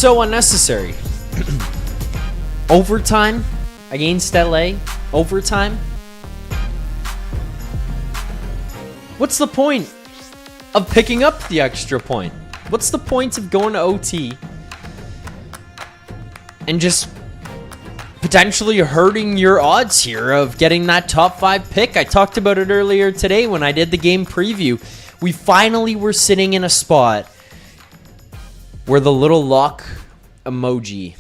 so unnecessary. Overtime against LA. Overtime. What's the point of picking up the extra point? What's the point of going to OT and just potentially hurting your odds here of getting that top 5 pick? I talked about it earlier today when I did the game preview. We finally were sitting in a spot where the little lock emoticon,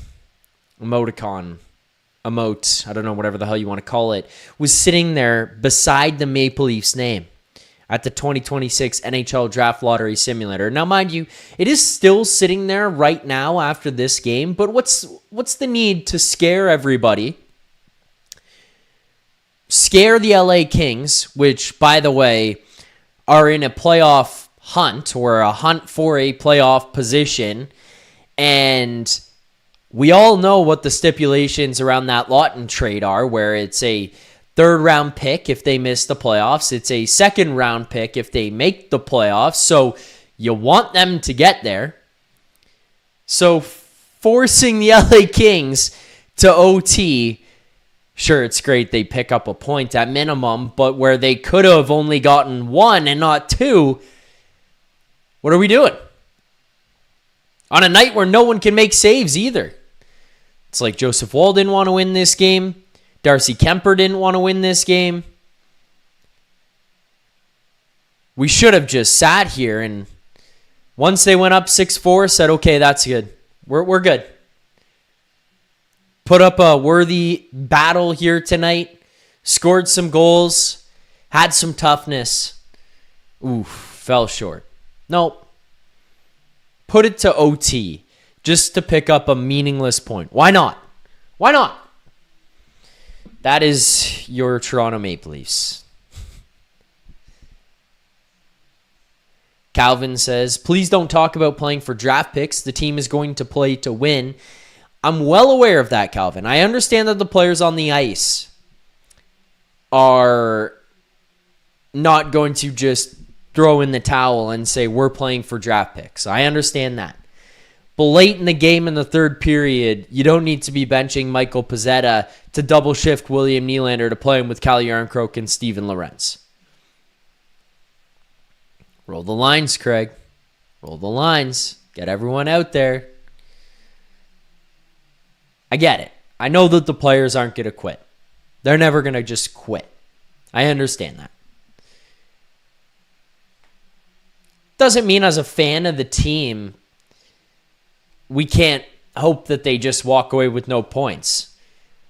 emote, I don't know, whatever the hell you want to call it, was sitting there beside the Maple Leafs name at the 2026 NHL Draft Lottery Simulator. Now, mind you, it is still sitting there right now after this game, but what's the need to scare everybody? Scare the LA Kings, which, by the way, are in a playoff hunt or a hunt for a playoff position, and we all know what the stipulations around that Lawton trade are, where it's a third-round pick if they miss the playoffs. It's a second-round pick if they make the playoffs. So you want them to get there. So forcing the LA Kings to OT, sure, it's great they pick up a point at minimum, but where they could have only gotten 1 and not 2, what are we doing? On a night where no one can make saves either. It's like Joseph Woll didn't want to win this game. Darcy Kemper didn't want to win this game. We should have just sat here and once they went up 6-4, said, okay, that's good. We're good. Put up a worthy battle here tonight. Scored some goals. Had some toughness. Oof, fell short. Nope. Put it to OT just to pick up a meaningless point. Why not? Why not? That is your Toronto Maple Leafs. Calvin says, please don't talk about playing for draft picks. The team is going to play to win. I'm well aware of that, Calvin. I understand that the players on the ice are not going to just throw in the towel and say, we're playing for draft picks. I understand that. But late in the game in the third period, you don't need to be benching Michael Pezzetta to double shift William Nylander to play him with Calle Yarncroke and Steven Lorentz. Roll the lines, Craig. Roll the lines. Get everyone out there. I get it. I know that the players aren't going to quit. They're never going to just quit. I understand that. Doesn't mean as a fan of the team, we can't hope that they just walk away with no points.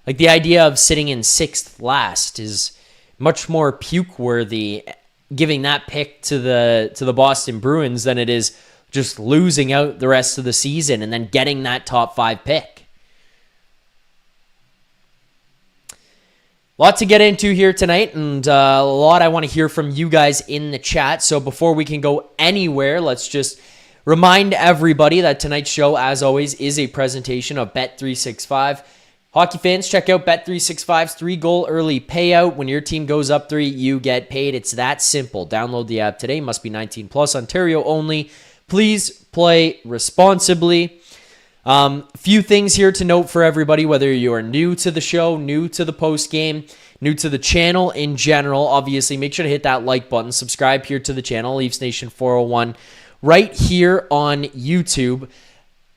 Like the idea of sitting in 6th last is much more puke-worthy giving that pick to the Boston Bruins than it is just losing out the rest of the season and then getting that top 5 pick. A lot to get into here tonight, and a lot I want to hear from you guys in the chat. So before we can go anywhere, let's just remind everybody that tonight's show, as always, is a presentation of Bet365. Hockey fans, check out Bet365's 3-goal early payout. When your team goes up 3, you get paid. It's that simple. Download the app today. Must be 18 plus. Ontario only. Please play responsibly. Few things here to note for everybody, whether you are new to the show, new to the post game, new to the channel in general. Obviously, make sure to hit that like button. Subscribe here to the channel, Leafs Nation 401. Right here on YouTube.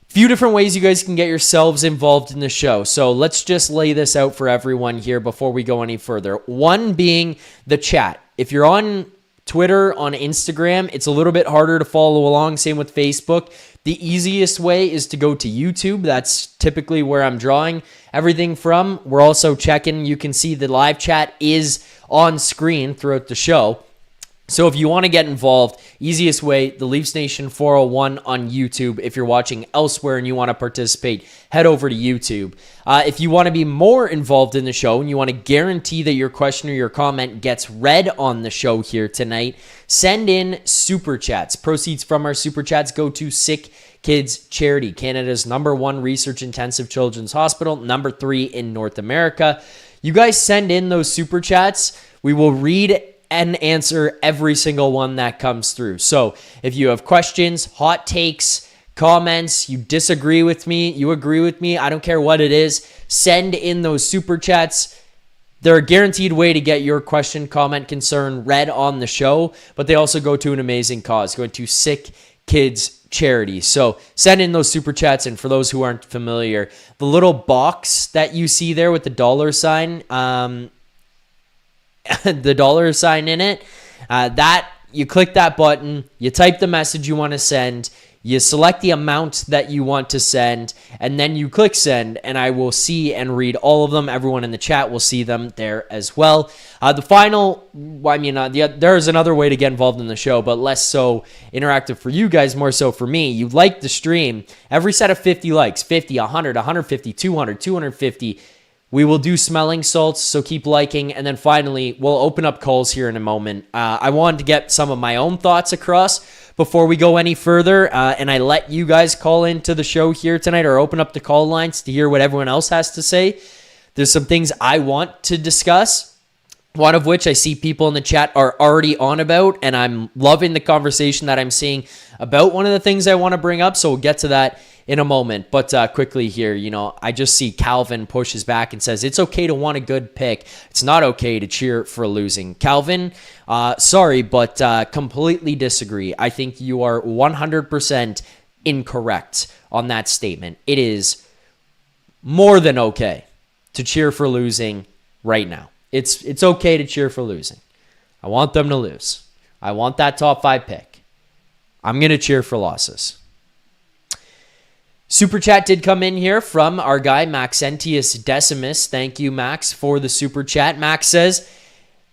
Few different ways you guys can get yourselves involved in the show. So let's just lay this out for everyone here before we go any further. One being the chat. If you're on Twitter, on Instagram, it's a little bit harder to follow along. Same with Facebook. The easiest way is to go to YouTube. That's typically where I'm drawing everything from. We're also checking. You can see the live chat is on screen throughout the show. So if you want to get involved, easiest way, the Leafs Nation 401 on YouTube. If you're watching elsewhere and you want to participate, head over to YouTube. If you want to be more involved in the show and you want to guarantee that your question or your comment gets read on the show here tonight, send in Super Chats. Proceeds from our Super Chats go to Sick Kids Charity, Canada's #1 research-intensive children's hospital, #3 in North America. You guys send in those Super Chats. We will read and answer every single one that comes through. So if you have questions, hot takes, comments, you disagree with me, you agree with me, I don't care what it is, send in those super chats. They're a guaranteed way to get your question, comment, concern read on the show, but they also go to an amazing cause, going to Sick Kids Charity. So send in those super chats, and for those who aren't familiar, the little box that you see there with the dollar sign, the dollar sign in it, that you click that button, you type the message you want to send, you select the amount that you want to send, and then you click send, and I will see and read all of them. Everyone in the chat will see them there as well. There's another way to get involved in the show, but less so interactive for you guys, more so for me. You like the stream. Every set of 50 likes, 50, 100, 150, 200, 250. We will do smelling salts, so keep liking. And then finally, we'll open up calls here in a moment. I wanted to get some of my own thoughts across before we go any further, and I let you guys call into the show here tonight or open up the call lines to hear what everyone else has to say. There's some things I want to discuss, one of which I see people in the chat are already on about, and I'm loving the conversation that I'm seeing about one of the things I want to bring up, so we'll get to that in a moment. But quickly here, I just see Calvin pushes back and says, it's okay to want a good pick. It's not okay to cheer for losing. Calvin, sorry, but completely disagree. I think you are 100% incorrect on that statement. It is more than okay to cheer for losing right now. It's okay to cheer for losing. I want them to lose. I want that top 5 pick. I'm going to cheer for losses. Super chat did come in here from our guy, Maxentius Decimus. Thank you, Max, for the super chat. Max says,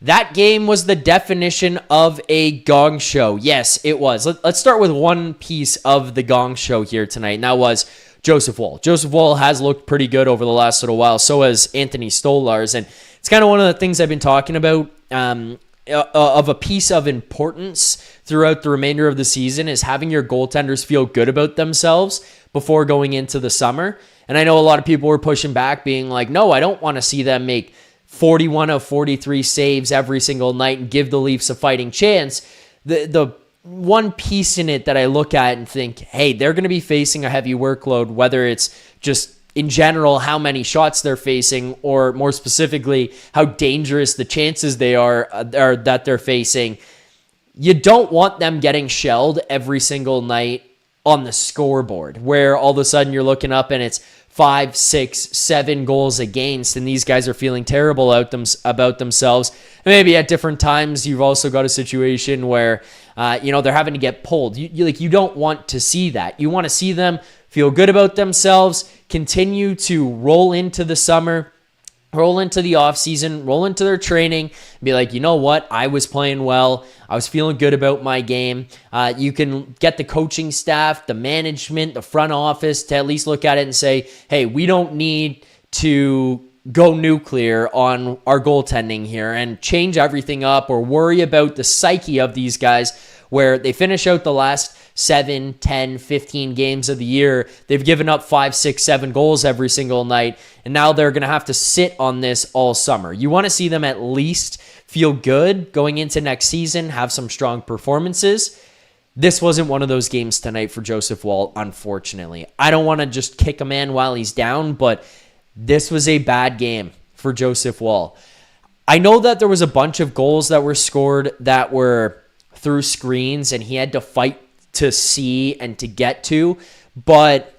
that game was the definition of a gong show. Yes, it was. Let's start with one piece of the gong show here tonight, and that was Joseph Woll. Joseph Woll has looked pretty good over the last little while. So has Anthony Stolarz, and it's kind of one of the things I've been talking about of a piece of importance throughout the remainder of the season is having your goaltenders feel good about themselves before going into the summer. And I know a lot of people were pushing back, being like, no, I don't want to see them make 41 of 43 saves every single night and give the Leafs a fighting chance. The one piece in it that I look at and think, hey, they're going to be facing a heavy workload, whether it's just in general how many shots they're facing, or more specifically how dangerous the chances they are that they're facing. You don't want them getting shelled every single night on the scoreboard, where all of a sudden you're looking up and it's 5, 6, 7 goals against, and these guys are feeling terrible about themselves. Maybe at different times you've also got a situation where they're having to get pulled. You don't want to see that. You want to see them feel good about themselves, continue to roll into the summer, roll into the offseason, roll into their training, be like, you know what? I was playing well. I was feeling good about my game. You can get the coaching staff, the management, the front office to at least look at it and say, hey, we don't need to go nuclear on our goaltending here and change everything up or worry about the psyche of these guys where they finish out the last 7, 10, 15 games of the year. They've given up 5, 6, 7 goals every single night, and now they're going to have to sit on this all summer. You want to see them at least feel good going into next season, have some strong performances. This wasn't one of those games tonight for Joseph Woll, unfortunately. I don't want to just kick a man while he's down, but this was a bad game for Joseph Woll. I know that there was a bunch of goals that were scored that were through screens, and he had to fight to see and to get to, but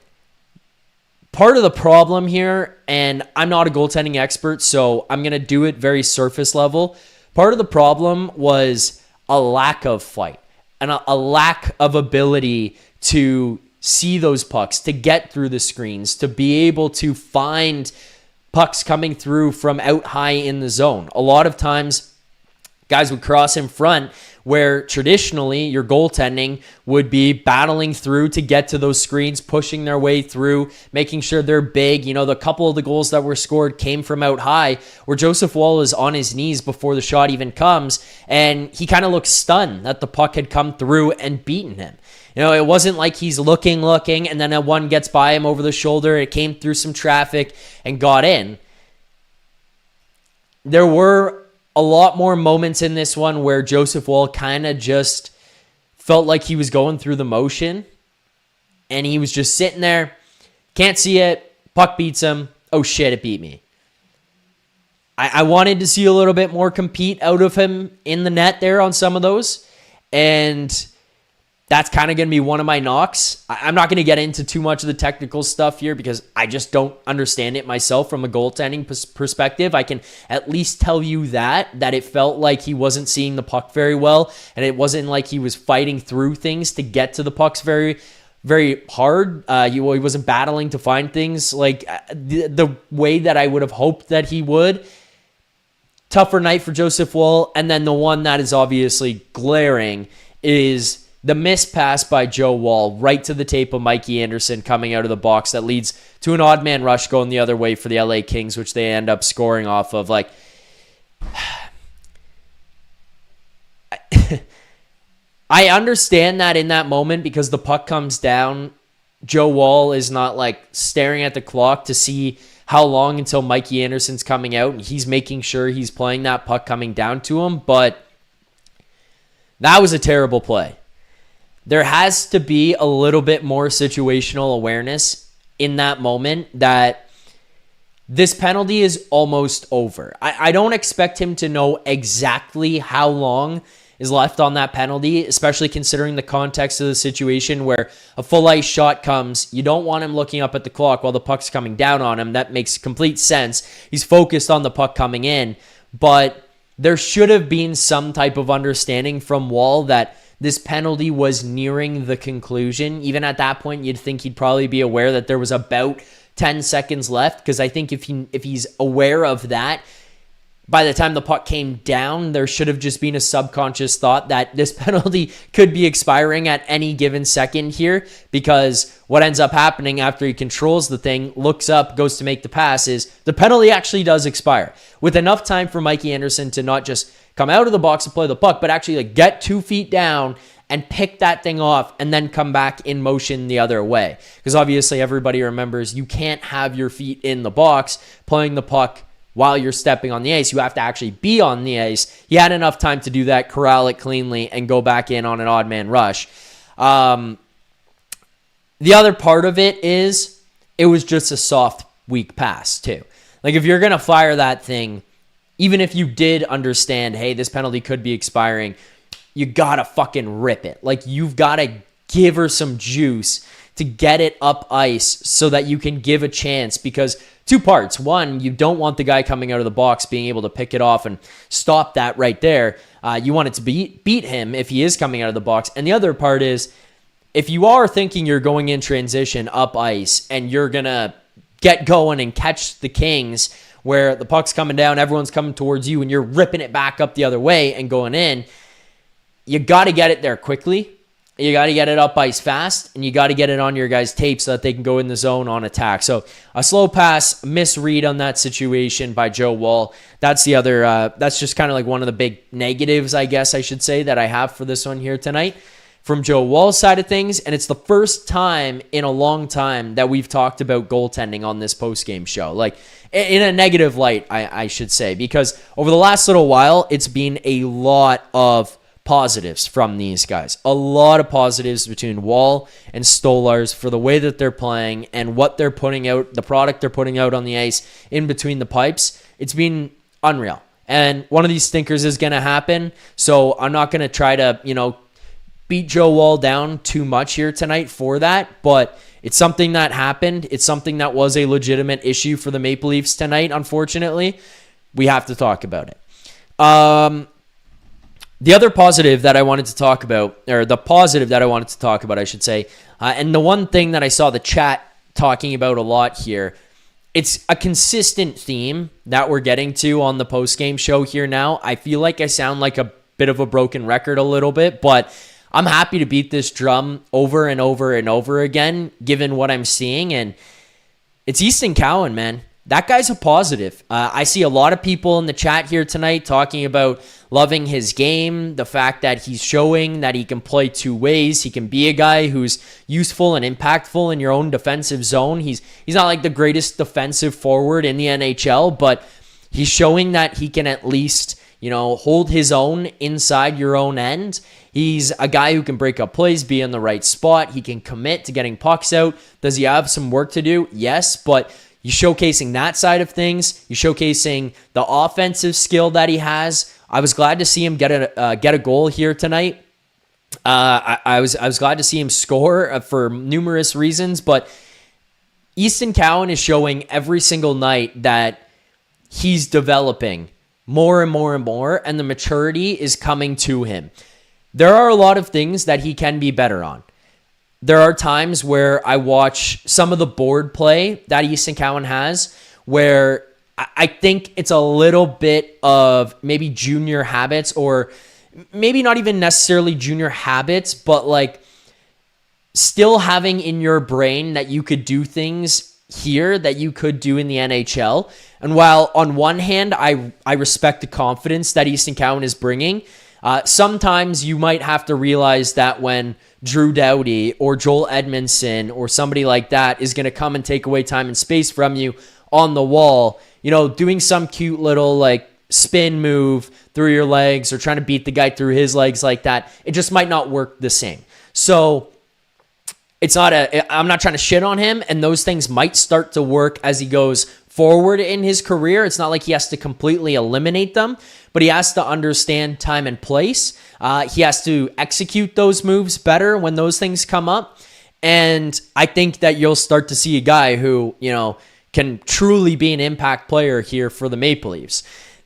part of the problem here, and I'm not a goaltending expert, so I'm going to do it very surface level. Part of the problem was a lack of fight and a lack of ability to see those pucks, to get through the screens, to be able to find pucks coming through from out high in the zone. A lot of times, guys would cross in front where traditionally your goaltending would be battling through to get to those screens, pushing their way through, making sure they're big. The couple of the goals that were scored came from out high where Joseph Woll is on his knees before the shot even comes, and he kind of looks stunned that the puck had come through and beaten him. It wasn't like he's looking, and then one gets by him over the shoulder. It came through some traffic and got in. There were a lot more moments in this one where Joseph Woll kind of just felt like he was going through the motion. and he was just sitting there. Can't see it. Puck beats him. Oh shit, it beat me. I wanted to see a little bit more compete out of him in the net there on some of those. And that's kind of going to be one of my knocks. I'm not going to get into too much of the technical stuff here because I just don't understand it myself from a goaltending perspective. I can at least tell you that it felt like he wasn't seeing the puck very well, and it wasn't like he was fighting through things to get to the pucks very, very hard. He wasn't battling to find things like the way that I would have hoped that he would. Tougher night for Joseph Woll. And then the one that is obviously glaring is the missed pass by Joe Woll right to the tape of Mikey Anderson coming out of the box that leads to an odd man rush going the other way for the LA Kings, which they end up scoring off of. Like, I understand that in that moment because the puck comes down. Joe Woll is not like staring at the clock to see how long until Mikey Anderson's coming out, and he's making sure he's playing that puck coming down to him, but that was a terrible play. There has to be a little bit more situational awareness in that moment that this penalty is almost over. I don't expect him to know exactly how long is left on that penalty, especially considering the context of the situation where a full ice shot comes. You don't want him looking up at the clock while the puck's coming down on him. That makes complete sense. He's focused on the puck coming in, but there should have been some type of understanding from Woll that this penalty was nearing the conclusion. Even at that point, you'd think he'd probably be aware that there was about 10 seconds left, because I think if he's aware of that, by the time the puck came down, there should have just been a subconscious thought that this penalty could be expiring at any given second here, because what ends up happening after he controls the thing, looks up, goes to make the pass, is the penalty actually does expire. With enough time for Mikey Anderson to not just come out of the box and play the puck, but actually like get 2 feet down and pick that thing off and then come back in motion the other way. Because obviously everybody remembers you can't have your feet in the box playing the puck while you're stepping on the ice. You have to actually be on the ice. He had enough time to do that, corral it cleanly, and go back in on an odd man rush. The other part of it is it was just a soft, weak pass too. Like if you're going to fire that thing, even if you did understand, hey, this penalty could be expiring, you got to fucking rip it. Like you've got to give her some juice to get it up ice so that you can give a chance, because two parts. One, you don't want the guy coming out of the box being able to pick it off and stop that right there. You want it to beat him if he is coming out of the box. And the other part is, if you are thinking you're going in transition up ice and you're going to get going and catch the Kings where the puck's coming down, everyone's coming towards you, and you're ripping it back up the other way and going in, you got to get it there quickly. You got to get it up ice fast, and you got to get it on your guys' tape so that they can go in the zone on attack. So a slow pass, misread on that situation by Joe Woll. That's the other, that's just kind of like one of the big negatives, I guess I should say, that I have for this one here tonight from Joe Woll's side of things. And it's the first time in a long time that we've talked about goaltending on this postgame show. Like in a negative light, I should say, because over the last little while, it's been a lot of positives from these guys. A lot of positives between Woll and Stolarz for the way that they're playing and what they're putting out, the product they're putting out on the ice in between the pipes. It's been unreal. And one of these stinkers is going to happen. So I'm not going to try to, beat Joe Woll down too much here tonight for that. But it's something that happened. It's something that was a legitimate issue for the Maple Leafs tonight, unfortunately. We have to talk about it. The other positive that I wanted to talk about, or the positive that I wanted to talk about, I should say, and the one thing that I saw the chat talking about a lot here, it's a consistent theme that we're getting to on the postgame show here now. I feel like I sound like a bit of a broken record a little bit, but I'm happy to beat this drum over and over and over again, given what I'm seeing, and it's Easton Cowan, man. That guy's a positive. I see a lot of people in the chat here tonight talking about loving his game, the fact that he's showing that he can play two ways. He can be a guy who's useful and impactful in your own defensive zone. He's not like the greatest defensive forward in the NHL, but he's showing that he can at least, hold his own inside your own end. He's a guy who can break up plays, be in the right spot. He can commit to getting pucks out. Does he have some work to do? Yes, but you're showcasing that side of things. You're showcasing the offensive skill that he has. I was glad to see him get a goal here tonight. I was glad to see him score for numerous reasons, but Easton Cowan is showing every single night that he's developing more and more and more, and the maturity is coming to him. There are a lot of things that he can be better on. There are times where I watch some of the board play that Easton Cowan has where I think it's a little bit of maybe junior habits, or maybe not even necessarily junior habits, but like still having in your brain that you could do things here that you could do in the NHL. And while on one hand, I respect the confidence that Easton Cowan is bringing, sometimes you might have to realize that when Drew Doughty or Joel Edmondson or somebody like that is going to come and take away time and space from you on the wall, doing some cute little like spin move through your legs or trying to beat the guy through his legs like that, it just might not work the same. So I'm not trying to shit on him, and those things might start to work as he goes forward in his career. It's not like he has to completely eliminate them, but he has to understand time and place. He has to execute those moves better when those things come up. And I think that you'll start to see a guy who, can truly be an impact player here for the Maple Leafs.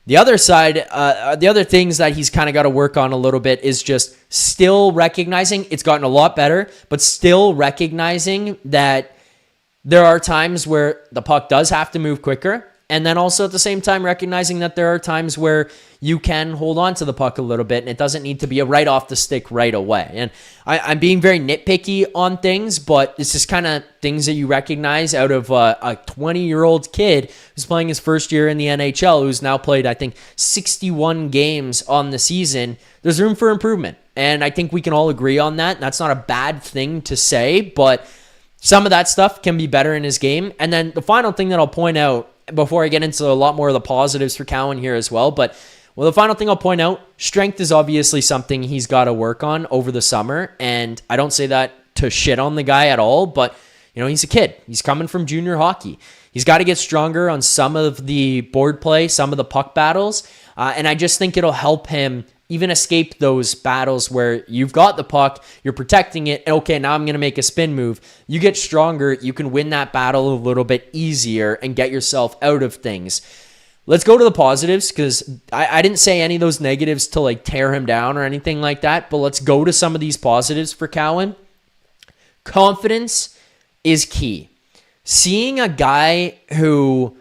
The other side, the other things that he's kind of got to work on a little bit is just still recognizing, it's gotten a lot better, but still recognizing that there are times where the puck does have to move quicker. And then also at the same time, recognizing that there are times where you can hold on to the puck a little bit and it doesn't need to be a right off the stick right away. And I'm being very nitpicky on things, but it's just kind of things that you recognize out of a 20-year-old kid who's playing his first year in the NHL, who's now played, I think, 61 games on the season. There's room for improvement. And I think we can all agree on that. That's not a bad thing to say, but some of that stuff can be better in his game. And then the final thing that I'll point out, before I get into a lot more of the positives for Cowan here as well, but the final thing I'll point out, strength is obviously something he's got to work on over the summer, and I don't say that to shit on the guy at all, but he's a kid. He's coming from junior hockey. He's got to get stronger on some of the board play, some of the puck battles, and I just think it'll help him even escape those battles where you've got the puck, you're protecting it, okay, now I'm going to make a spin move. You get stronger, you can win that battle a little bit easier and get yourself out of things. Let's go to the positives, because I didn't say any of those negatives to like tear him down or anything like that, but let's go to some of these positives for Cowan. Confidence is key. Seeing a guy who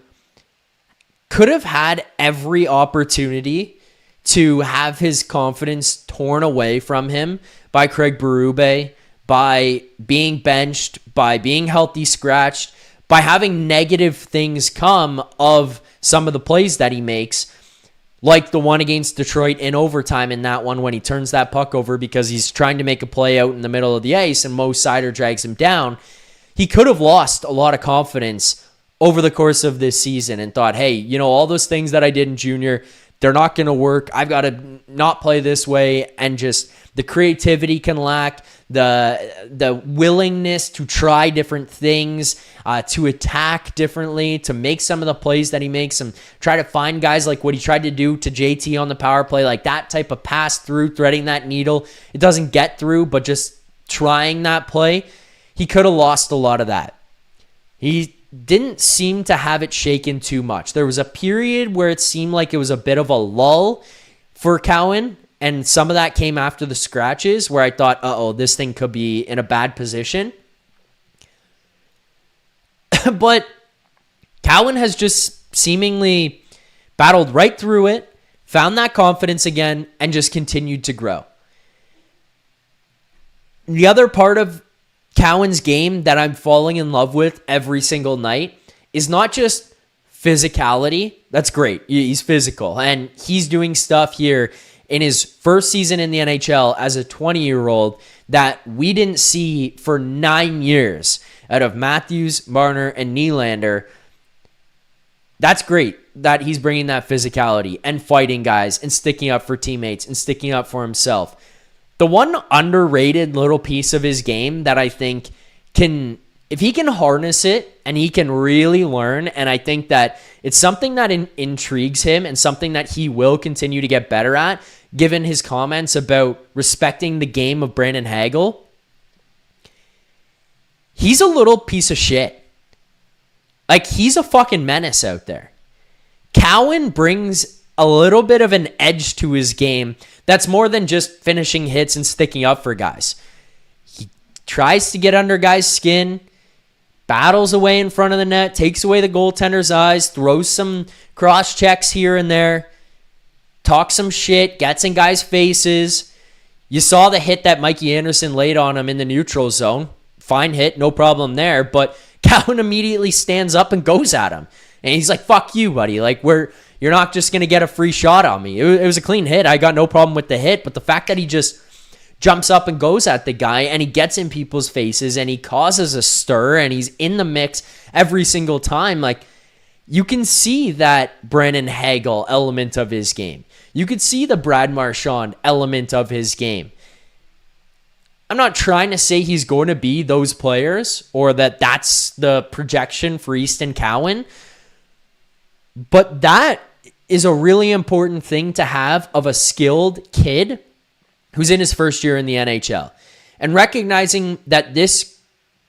could have had every opportunity to have his confidence torn away from him by Craig Berube, by being benched, by being healthy scratched, by having negative things come of some of the plays that he makes, like the one against Detroit in overtime in that one when he turns that puck over because he's trying to make a play out in the middle of the ice and Mo Seider drags him down. He could have lost a lot of confidence over the course of this season and thought, hey, all those things that I did in junior, they're not going to work. I've got to not play this way, and just the creativity can lack, the willingness to try different things, to attack differently, to make some of the plays that he makes, and try to find guys like what he tried to do to JT on the power play, like that type of pass through, threading that needle. It doesn't get through, but just trying that play, he could have lost a lot of that. He didn't seem to have it shaken too much. There was a period where it seemed like it was a bit of a lull for Cowan, and some of that came after the scratches where I thought, this thing could be in a bad position. But Cowan has just seemingly battled right through it, found that confidence again, and just continued to grow. The other part of Cowan's game that I'm falling in love with every single night is not just physicality. That's great. He's physical, and he's doing stuff here in his first season in the NHL as a 20-year-old that we didn't see for 9 years out of Matthews, Marner, and Nylander. That's great. that he's bringing that physicality and fighting guys and sticking up for teammates and sticking up for himself. The one underrated little piece of his game that I think if he can harness it and he can really learn, and I think that it's something that intrigues him and something that he will continue to get better at, given his comments about respecting the game of Brandon Hagel. He's a little piece of shit. Like, he's a fucking menace out there. Cowan brings a little bit of an edge to his game that's more than just finishing hits and sticking up for guys. He tries to get under guys' skin, battles away in front of the net, takes away the goaltender's eyes, throws some cross checks here and there, talks some shit, gets in guys' faces. You saw the hit that Mikey Anderson laid on him in the neutral zone. Fine hit, no problem there, but Cowan immediately stands up and goes at him. And he's like, fuck you, buddy. Like, you're not just going to get a free shot on me. It was a clean hit. I got no problem with the hit, but the fact that he just jumps up and goes at the guy and he gets in people's faces and he causes a stir and he's in the mix every single time. Like, you can see that Brandon Hagel element of his game. You could see the Brad Marchand element of his game. I'm not trying to say he's going to be those players or that that's the projection for Easton Cowan, but that is a really important thing to have of a skilled kid who's in his first year in the NHL. And recognizing that this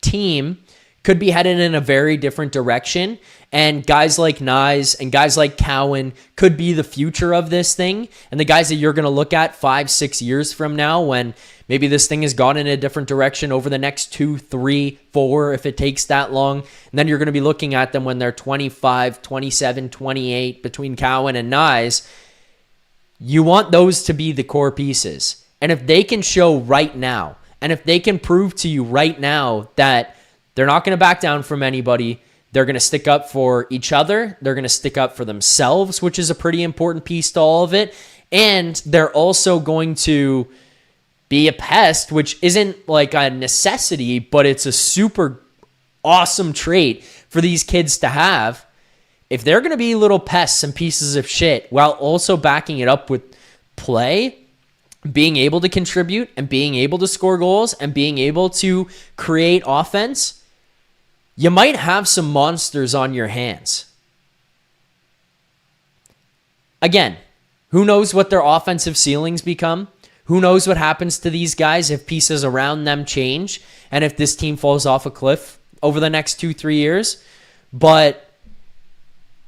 team could be headed in a very different direction, and guys like Nyes and guys like Cowan could be the future of this thing, and the guys that you're going to look at 5-6 years from now when maybe this thing has gone in a different direction over the next 2, 3, 4, if it takes that long. And then you're going to be looking at them when they're 25, 27, 28, between Cowan and Nyes. You want those to be the core pieces. And if they can show right now, and if they can prove to you right now that they're not going to back down from anybody, they're going to stick up for each other, they're going to stick up for themselves, which is a pretty important piece to all of it, and they're also going to be a pest, which isn't like a necessity, but it's a super awesome trait for these kids to have. If they're going to be little pests and pieces of shit while also backing it up with play, being able to contribute and being able to score goals and being able to create offense, you might have some monsters on your hands. Again, who knows what their offensive ceilings become? Who knows what happens to these guys if pieces around them change and if this team falls off a cliff over the next 2-3 years? But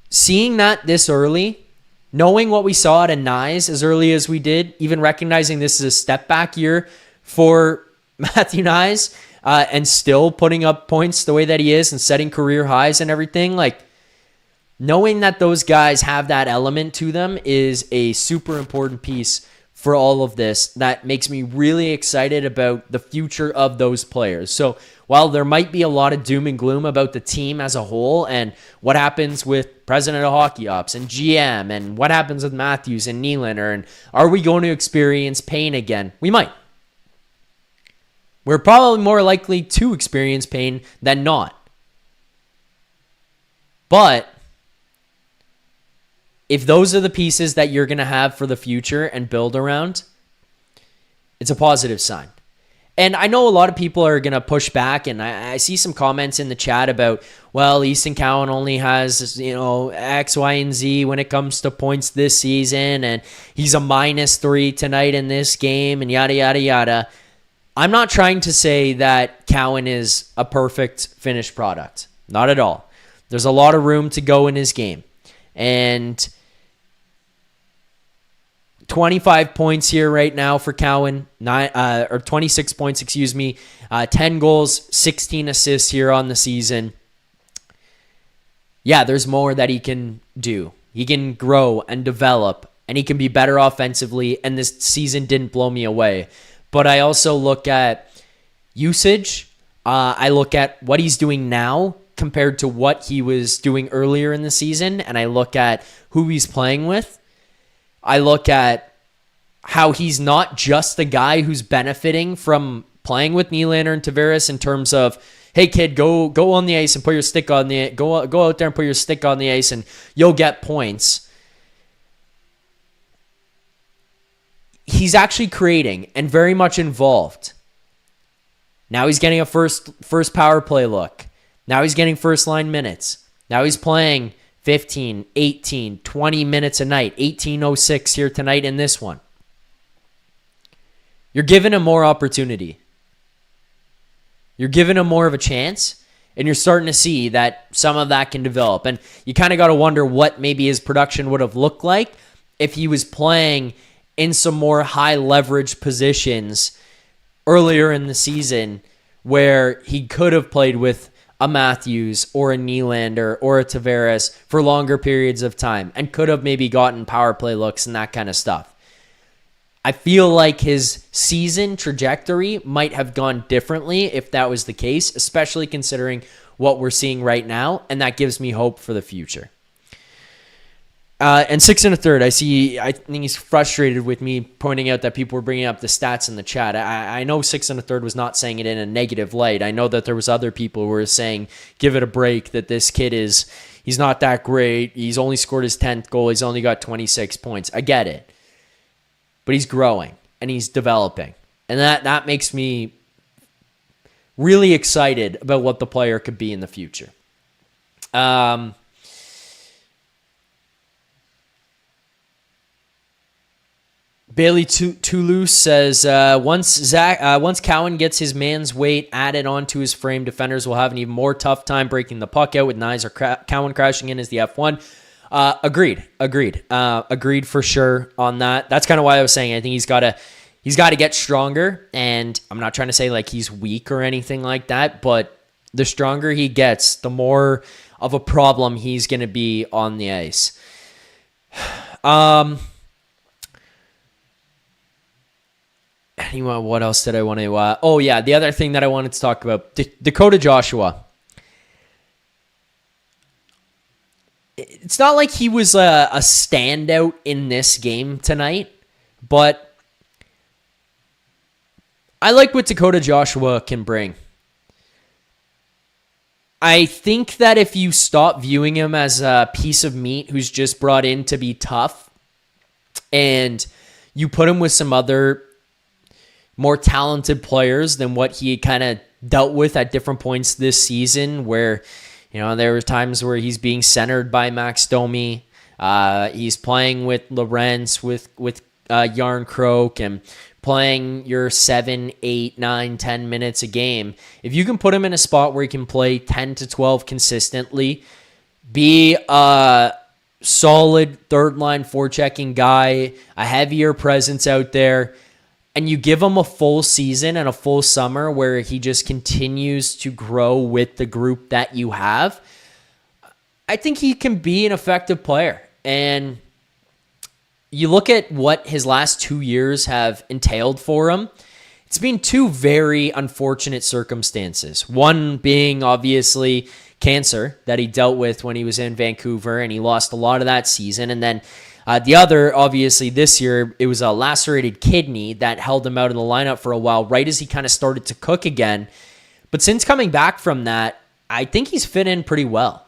seeing that this early, knowing what we saw at a Nyes as early as we did, even recognizing this is a step back year for Matthew Nyes, and still putting up points the way that he is and setting career highs and everything, like, knowing that those guys have that element to them is a super important piece for all of this. That makes me really excited about the future of those players. So while there might be a lot of doom and gloom about the team as a whole and what happens with president of hockey ops and GM and what happens with Matthews and Nylander, and are we going to experience pain again? We might. We're probably more likely to experience pain than not. But if those are the pieces that you're going to have for the future and build around, it's a positive sign. And I know a lot of people are going to push back, and I see some comments in the chat about, well, Easton Cowan only has, X, Y, and Z when it comes to points this season, and he's a -3 tonight in this game, and yada, yada, yada. I'm not trying to say that Cowan is a perfect finished product. Not at all. There's a lot of room to go in his game. And 25 points here right now for Cowan, 26 points, 10 goals, 16 assists here on the season. Yeah, there's more that he can do. He can grow and develop, and he can be better offensively, and this season didn't blow me away. But I also look at usage. I look at what he's doing now compared to what he was doing earlier in the season, and I look at who he's playing with. I look at how he's not just the guy who's benefiting from playing with Nylander and Tavares in terms of hey kid, go on the ice and put your stick on the go out there and put your stick on the ice and you'll get points. He's actually creating and very much involved. Now he's getting a first power play look. Now he's getting first line minutes. Now he's playing 15, 18, 20 minutes a night. 18:06 here tonight in this one. You're giving him more opportunity. You're giving him more of a chance, and you're starting to see that some of that can develop. And you kind of got to wonder what maybe his production would have looked like if he was playing in some more high leverage positions earlier in the season where he could have played with a Matthews or a Nylander or a Tavares for longer periods of time and could have maybe gotten power play looks and that kind of stuff. I feel like his season trajectory might have gone differently if that was the case, especially considering what we're seeing right now, and that gives me hope for the future. And 6 1/3, I think he's frustrated with me pointing out that people were bringing up the stats in the chat. I know 6 1/3 was not saying it in a negative light. I know that there was other people who were saying, give it a break, that this kid he's not that great. He's only scored his 10th goal. He's only got 26 points. I get it. But he's growing and he's developing. And that makes me really excited about what the player could be in the future. Bailey Toulouse says, once Cowan gets his man's weight added onto his frame, defenders will have an even more tough time breaking the puck out with Nyes or Cowan crashing in as the F1. Agreed for sure on that. That's kind of why I was saying I think he's got to get stronger, and I'm not trying to say like he's weak or anything like that, but the stronger he gets, the more of a problem he's going to be on the ice. Anyway, what else did I want to... the other thing that I wanted to talk about, Dakota Joshua. It's not like he was a standout in this game tonight, but I like what Dakota Joshua can bring. I think that if you stop viewing him as a piece of meat who's just brought in to be tough, and you put him with some other more talented players than what he kind of dealt with at different points this season, where there were times where he's being centered by Max Domi. He's playing with Lorentz, with Yarncroke, and playing your 7, 8, 9, 10 minutes a game. If you can put him in a spot where he can play 10 to 12 consistently, be a solid third-line forechecking guy, a heavier presence out there, and you give him a full season and a full summer where he just continues to grow with the group that you have, I think he can be an effective player. And you look at what his last 2 years have entailed for him, it's been two very unfortunate circumstances. One being obviously cancer that he dealt with when he was in Vancouver, and he lost a lot of that season. And then the other, obviously, this year, it was a lacerated kidney that held him out of the lineup for a while, right as he kind of started to cook again. But since coming back from that, I think he's fit in pretty well.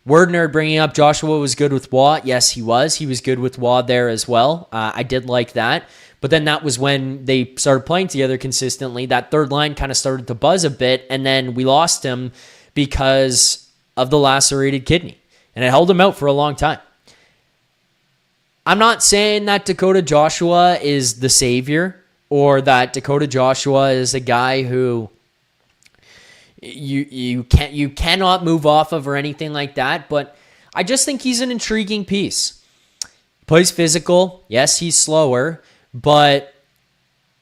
Word nerd bringing up Joshua was good with Waugh. Yes, he was. He was good with Waugh there as well. I did like that. But then that was when they started playing together consistently. That third line kind of started to buzz a bit, and then we lost him because of the lacerated kidney. And it held him out for a long time. I'm not saying that Dakota Joshua is the savior, or that Dakota Joshua is a guy who you cannot move off of or anything like that, but I just think he's an intriguing piece. Plays physical. Yes, he's slower, but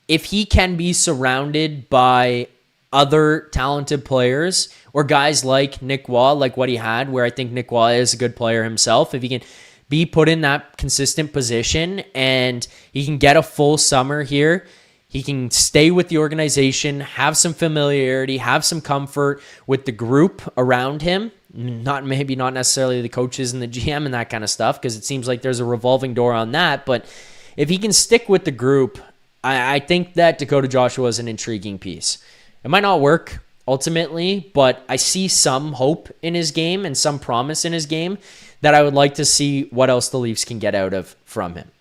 if he can be surrounded by other talented players or guys like Nick Waugh, like what he had, where I think Nick Waugh is a good player himself, if he can be put in that consistent position and he can get a full summer here, he can stay with the organization, have some familiarity, have some comfort with the group around him, not necessarily the coaches and the GM and that kind of stuff, because it seems like there's a revolving door on that, but if he can stick with the group, I think that Dakota Joshua is an intriguing piece. It might not work ultimately, but I see some hope in his game and some promise in his game that I would like to see what else the Leafs can get out of from him.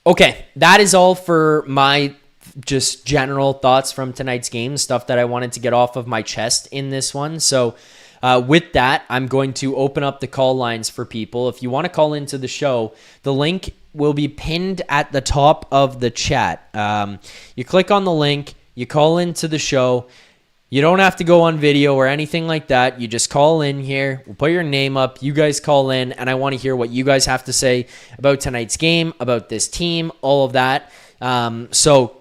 Okay, that is all for my just general thoughts from tonight's game, stuff that I wanted to get off of my chest in this one. So with that, I'm going to open up the call lines for people. If you want to call into the show, the link will be pinned at the top of the chat. You click on the link, you call into the show. You don't have to go on video or anything like that. You just call in here. We'll put your name up. You guys call in, and I want to hear what you guys have to say about tonight's game, about this team, all of that. So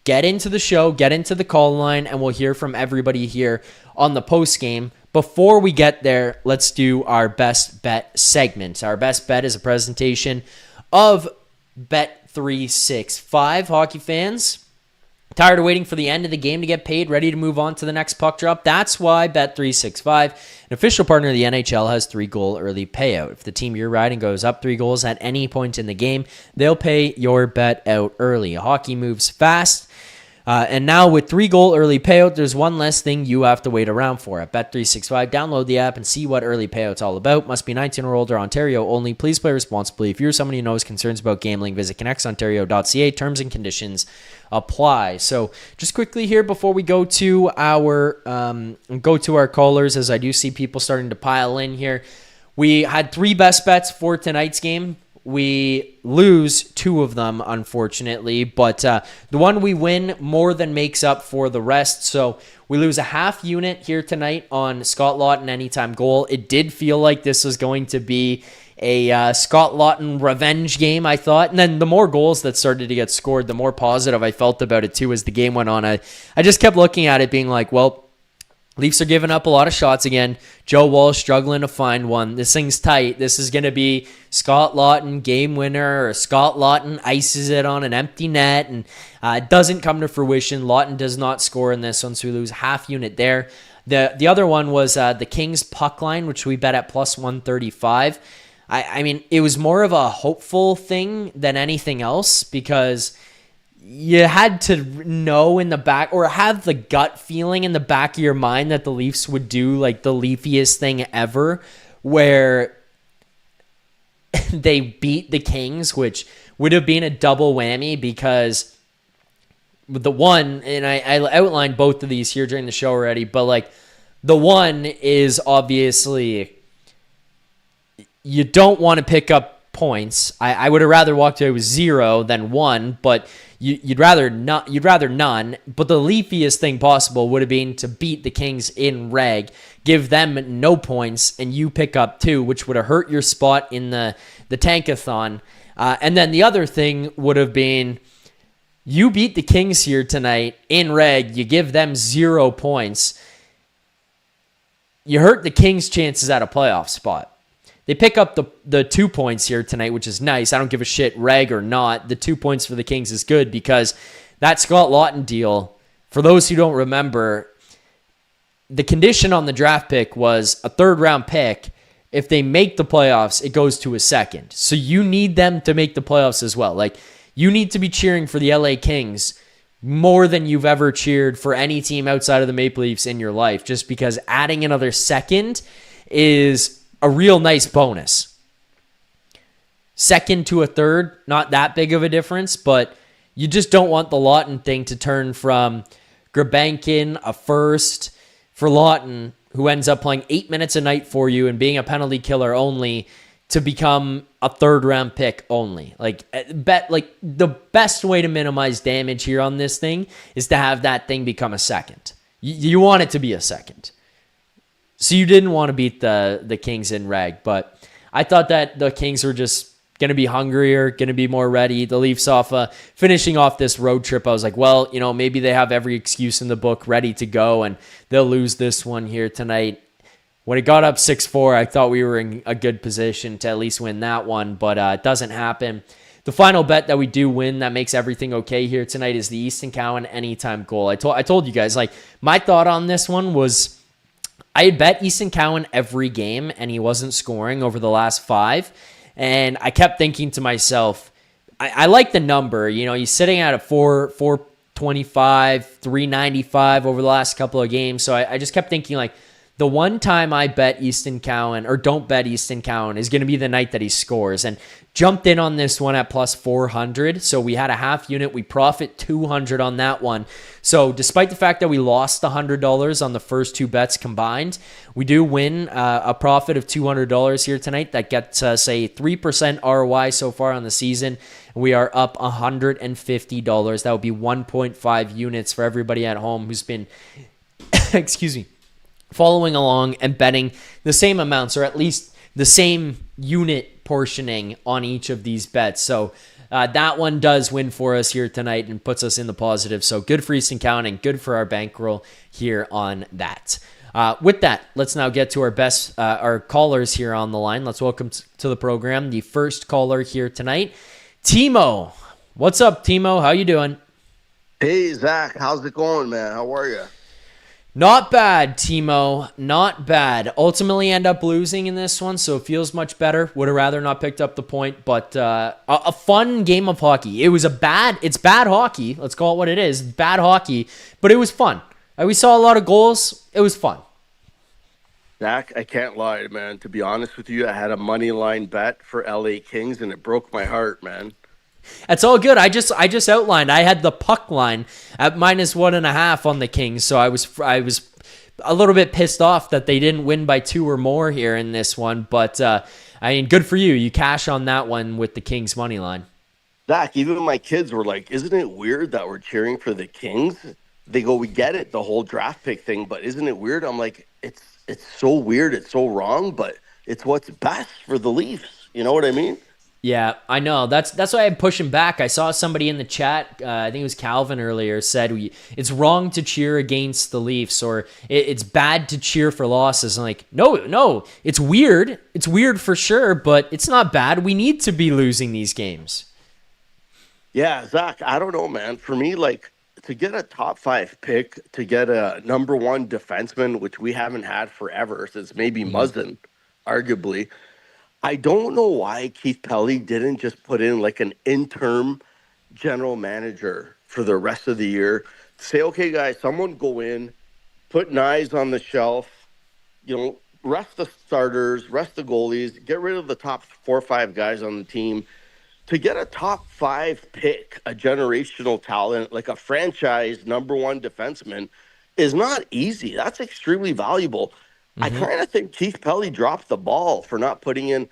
get into the show, get into the call line, and we'll hear from everybody here on the post game. Before we get there, let's do our best bet segment. Our best bet is a presentation of Bet365. Hockey fans, tired of waiting for the end of the game to get paid, ready to move on to the next puck drop? That's why Bet365, an official partner of the NHL, has 3-goal early payout. If the team you're riding goes up 3 goals at any point in the game, they'll pay your bet out early. Hockey moves fast. And now with 3-goal early payout, there's one less thing you have to wait around for. At Bet365, download the app and see what early payout's all about. Must be 19 or older, Ontario only. Please play responsibly. If you're somebody who knows concerns about gambling, visit connexontario.ca. Terms and conditions apply. So just quickly here before we go to our callers, as I do see people starting to pile in here. We had 3 best bets for tonight's game. We lose 2 of them, unfortunately, but the one we win more than makes up for the rest. So we lose a half unit here tonight on Scott Laughton anytime goal. It did feel like this was going to be a Scott Laughton revenge game, I thought. And then the more goals that started to get scored, the more positive I felt about it too as the game went on. I just kept looking at it being like, well, Leafs are giving up a lot of shots again. Joe Woll struggling to find one. This thing's tight. This is going to be Scott Laughton game winner, or Scott Laughton ices it on an empty net, and it doesn't come to fruition. Laughton does not score in this one, so we lose half unit there. The other one was the Kings puck line, which we bet at plus 135. I mean, it was more of a hopeful thing than anything else because you had to know in the back or have the gut feeling in the back of your mind that the Leafs would do like the Leafiest thing ever where they beat the Kings, which would have been a double whammy because the one, and I outlined both of these here during the show already, but like the one is obviously you don't want to pick up points. I would have rather walked away with 0 than 1, but you'd rather not. You'd rather none. But the leafiest thing possible would have been to beat the Kings in reg, give them no points, and you pick up 2, which would have hurt your spot in the tankathon. And then the other thing would have been you beat the Kings here tonight in reg. You give them 0 points. You hurt the Kings' chances at a playoff spot. They pick up the 2 points here tonight, which is nice. I don't give a shit, reg or not. The 2 points for the Kings is good because that Scott Laughton deal, for those who don't remember, the condition on the draft pick was a 3rd-round pick. If they make the playoffs, it goes to a 2nd. So you need them to make the playoffs as well. Like, you need to be cheering for the LA Kings more than you've ever cheered for any team outside of the Maple Leafs in your life, just because adding another 2nd is a real nice bonus. 2nd to a 3rd, not that big of a difference, but you just don't want the Laughton thing to turn from Grabankin, a 1st, for Laughton, who ends up playing 8 minutes a night for you and being a penalty killer only, to become a 3rd-round pick only. Like the best way to minimize damage here on this thing is to have that thing become a 2nd. You want it to be a 2nd. So you didn't want to beat the Kings in reg, but I thought that the Kings were just going to be hungrier, going to be more ready. The Leafs finishing off this road trip, I was like, well, maybe they have every excuse in the book ready to go, and they'll lose this one here tonight. When it got up 6-4, I thought we were in a good position to at least win that one, but it doesn't happen. The final bet that we do win that makes everything okay here tonight is the Easton Cowan anytime goal. I told you guys, like, my thought on this one was I had bet Easton Cowan every game, and he wasn't scoring over the last 5. And I kept thinking to myself, I like the number. He's sitting at a 4 325, 395 over the last couple of games. So I just kept thinking, like, the one time I bet Easton Cowan, or don't bet Easton Cowan, is going to be the night that he scores. And jumped in on this one at plus 400. So we had a half unit. We profit 200 on that one. So despite the fact that we lost $100 on the first two bets combined, we do win a profit of $200 here tonight. That gets us a 3% ROI so far on the season. We are up $150. That would be 1.5 units for everybody at home who's been, excuse me, following along and betting the same amounts, or at least the same unit portioning on each of these bets. So that one does win for us here tonight and puts us in the positive. So good for Easton Cowan and good for our bankroll here on that. With that, let's now get to our callers here on the line. Let's welcome to the program the first caller here tonight, Teemo. What's up, Teemo? How you doing? Hey, Zach. How's it going, man? How are you? Not bad, Teemo. Not bad. Ultimately end up losing in this one, so it feels much better. Would have rather not picked up the point, but a fun game of hockey. It's bad hockey. Let's call it what it is. Bad hockey, but it was fun. We saw a lot of goals. It was fun. Zach, I can't lie, man. To be honest with you, I had a money line bet for LA Kings, and it broke my heart, man. That's all good. I just outlined. I had the puck line at -1.5 on the Kings, so I was a little bit pissed off that they didn't win by 2 or more here in this one. But I mean, good for you. You cash on that one with the Kings money line. Zach, even my kids were like, "Isn't it weird that we're cheering for the Kings?" They go, "We get it, the whole draft pick thing, but isn't it weird?" I'm like, "It's so weird. It's so wrong, but it's what's best for the Leafs." You know what I mean? Yeah, I know. That's why I'm pushing back. I saw somebody in the chat, I think it was Calvin earlier, said it's wrong to cheer against the Leafs, or it's bad to cheer for losses. I'm like, no, it's weird. It's weird for sure, but it's not bad. We need to be losing these games. Yeah, Zach, I don't know, man. For me, like, to get a top 5 pick, to get a number 1 defenseman, which we haven't had forever, since maybe Muzzin, arguably, I don't know why Keith Pelly didn't just put in like an interim general manager for the rest of the year. Say, okay, guys, someone go in, put knives on the shelf, rest the starters, rest the goalies, get rid of the top 4 or 5 guys on the team. To get a top 5 pick, a generational talent, like a franchise number 1 defenseman, is not easy. That's extremely valuable. I kind of think Keith Pelly dropped the ball for not putting in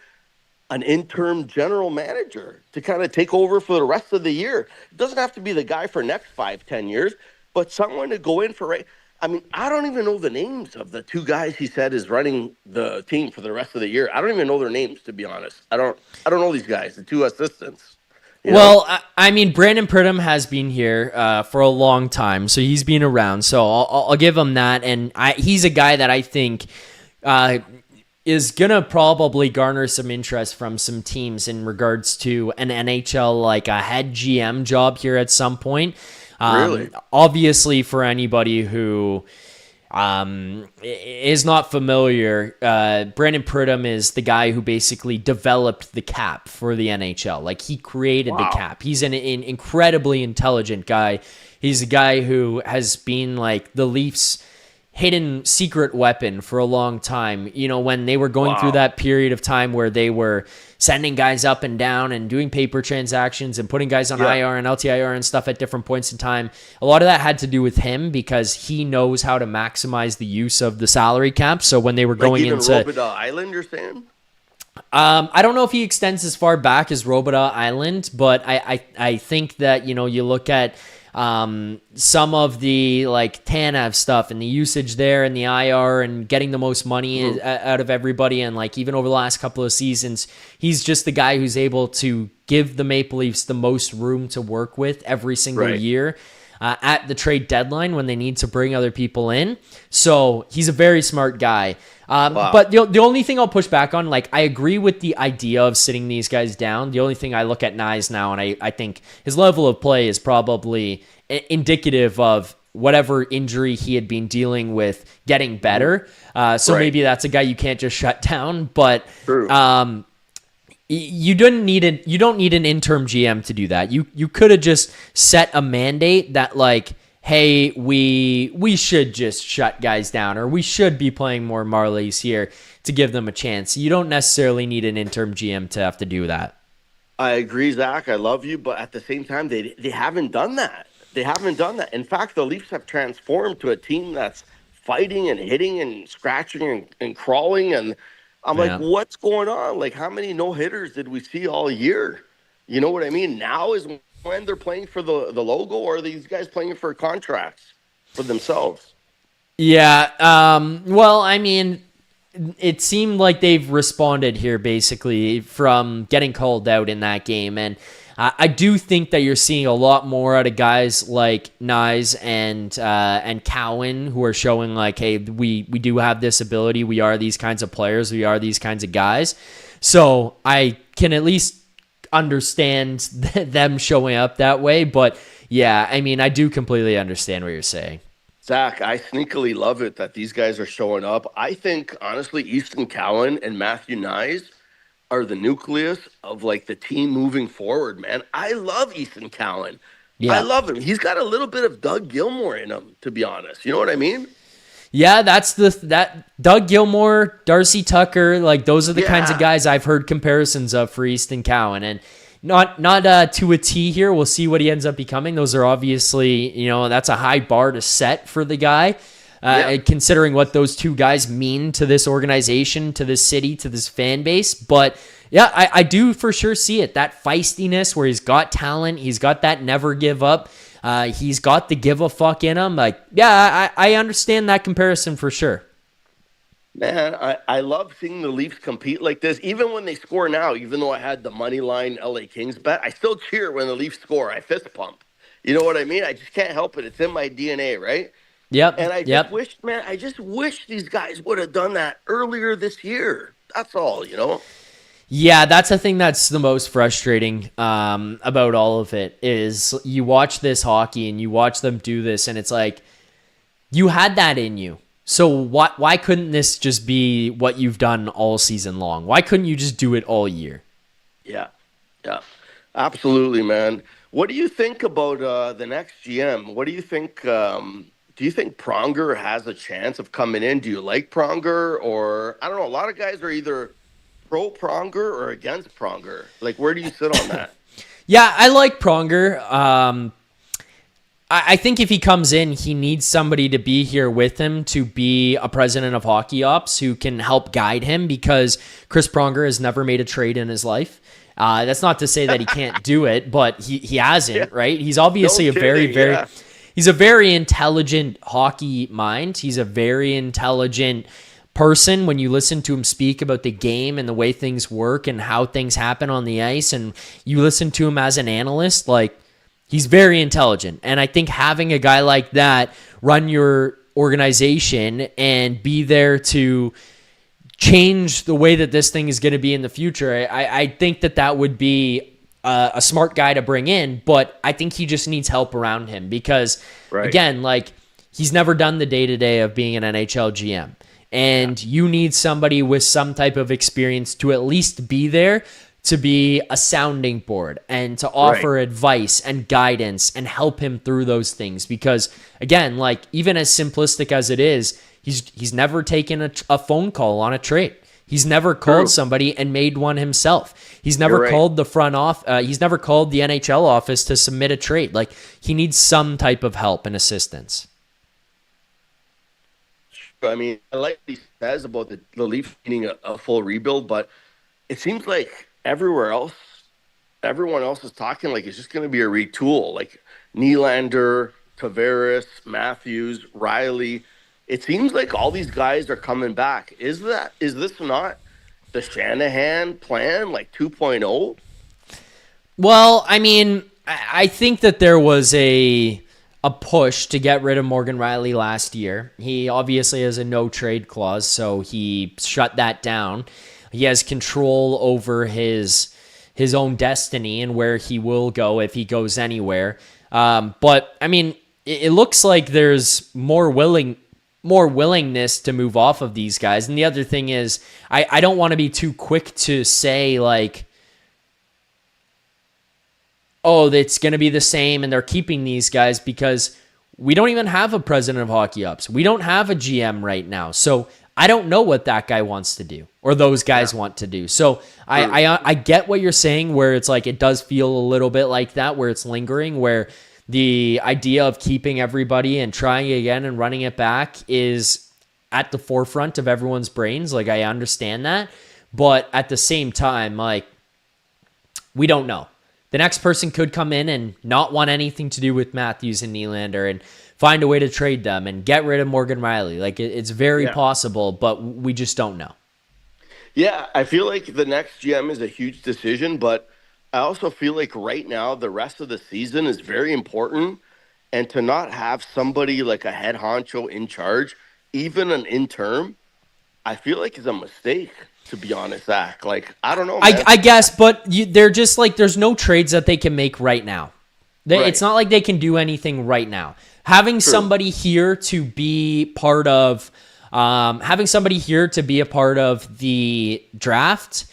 an interim general manager to kind of take over for the rest of the year. It doesn't have to be the guy for next 5-10 years, but someone to go in for. I mean, I don't even know the names of the 2 guys he said is running the team for the rest of the year. I don't even know their names, to be honest. I don't know these guys, the 2 assistants. Well, I mean, Brandon Pridham has been here for a long time, so he's been around. So I'll give him that, and he's a guy that I think is gonna probably garner some interest from some teams in regards to an NHL, like a head GM job here at some point. Really? Obviously, for anybody who is not familiar, Brandon Pridham is the guy who basically developed the cap for the NHL. Like, he created the cap. He's an incredibly intelligent guy. He's a guy who has been like the Leafs' hidden secret weapon for a long time. When they were going through that period of time where they were sending guys up and down and doing paper transactions and putting guys on IR and LTIR and stuff at different points in time. A lot of that had to do with him because he knows how to maximize the use of the salary cap. So when they were going into Robidas Island, you're saying? I don't know if he extends as far back as Robidas Island, but I think that, you look at some of the like Tanev stuff and the usage there and the IR and getting the most money out of everybody. And like, even over the last couple of seasons, he's just the guy who's able to give the Maple Leafs the most room to work with every single year at the trade deadline when they need to bring other people in. So he's a very smart guy. But the only thing I'll push back on, like, I agree with the idea of sitting these guys down. The only thing I look at Nyes now, and I think his level of play is probably indicative of whatever injury he had been dealing with getting better. So maybe that's a guy you can't just shut down. But You don't need an interim GM to do that. You could have just set a mandate that like, hey, we should just shut guys down, or we should be playing more Marlies here to give them a chance. You don't necessarily need an interim GM to have to do that. I agree, Zach. I love you, but at the same time, they haven't done that. They haven't done that. In fact, the Leafs have transformed to a team that's fighting and hitting and scratching and crawling. And I'm like, Yeah. what's going on? Like, how many no hitters did we see all year? You know what I mean? Now is when they're playing for the logo, or are these guys playing for contracts for themselves? Yeah. Well, I mean, it seemed like they've responded here basically from getting called out in that game. And I do think that you're seeing a lot more out of guys like Nyes and Cowan, who are showing like, hey, we do have this ability. We are these kinds of players. We are these kinds of guys. So I can at least understand them showing up that way. But yeah, I mean, I do completely understand what you're saying. Zach, I sneakily love it that these guys are showing up. I think, honestly, Easton Cowan and Matthew Nyes are the nucleus of like the team moving forward, man. I love Easton Cowan. I Yeah. love him. He's got a little bit of Doug Gilmour in him, to be honest. You know what I mean? Yeah, that's that Doug Gilmour, Darcy Tucker, like those are the kinds of guys I've heard comparisons of for Easton Cowan, and not to a T here. We'll see what he ends up becoming. Those are obviously, that's a high bar to set for the guy, considering what those two guys mean to this organization, to this city, to this fan base. But yeah, I do for sure see it. That feistiness where he's got talent, he's got that never give up. He's got the give a fuck in him. Like, yeah, I understand that comparison for sure. Man, I love seeing the Leafs compete like this. Even when they score now, even though I had the money line LA Kings bet, I still cheer when the Leafs score. I fist pump. You know what I mean? I just can't help it. It's in my DNA, right? Yep. And I just wish these guys would have done that earlier this year. That's all, Yeah, that's the thing that's the most frustrating about all of it is you watch this hockey and you watch them do this, and it's like you had that in you. So why couldn't this just be what you've done all season long? Why couldn't you just do it all year? Yeah, absolutely, man. What do you think about the next GM? What do you think? Do you think Pronger has a chance of coming in? Do you like Pronger, or I don't know? A lot of guys are either pro Pronger or against Pronger. Like, where do you sit on that? Yeah, I like Pronger. I think if he comes in, he needs somebody to be here with him to be a president of hockey ops who can help guide him, because Chris Pronger has never made a trade in his life. That's not to say that he can't do it, but he hasn't, right? He's obviously he's a very intelligent hockey mind. He's a very intelligent person when you listen to him speak about the game and the way things work and how things happen on the ice, and you listen to him as an analyst, like, he's very intelligent. And I think having a guy like that run your organization and be there to change the way that this thing is going to be in the future, I think that would be a smart guy to bring in. But I think he just needs help around him because, again, like, he's never done the day-to-day of being an NHL GM. And you need somebody with some type of experience to at least be there, to be a sounding board and to offer advice and guidance and help him through those things. Because again, like, even as simplistic as it is, he's never taken a phone call on a trade. He's never called somebody and made one himself. He's never called the front office. He's never called the NHL office to submit a trade. Like, he needs some type of help and assistance. I mean, I like what he says about the Leafs needing a full rebuild, but it seems like everyone else is talking like it's just going to be a retool. Like Nylander, Tavares, Matthews, Rielly. It seems like all these guys are coming back. Is this not the Shanahan plan, like 2.0? Well, I mean, I think that there was a push to get rid of Morgan Rielly last year. He obviously has a no trade clause, so he shut that down. He has control over his own destiny and where he will go if he goes anywhere. But I mean, it looks like there's more willingness to move off of these guys. And the other thing is, I don't want to be too quick to say, like, oh, it's going to be the same and they're keeping these guys because we don't even have a president of hockey ops. We don't have a GM right now. So I don't know what that guy wants to do or those guys want to do. So I get what you're saying where it's like it does feel a little bit like that where it's lingering, where the idea of keeping everybody and trying again and running it back is at the forefront of everyone's brains. Like, I understand that. But at the same time, like, we don't know. The next person could come in and not want anything to do with Matthews and Nylander and find a way to trade them and get rid of Morgan Rielly. Like, it's very possible, but we just don't know. Yeah, I feel like the next GM is a huge decision, but I also feel like right now the rest of the season is very important. And to not have somebody like a head honcho in charge, even an interim, I feel like is a mistake. To be honest, Zach, like, I don't know, man. I guess, but they're just like, there's no trades that they can make right now. It's not like they can do anything right now. Having somebody here to be part of, the draft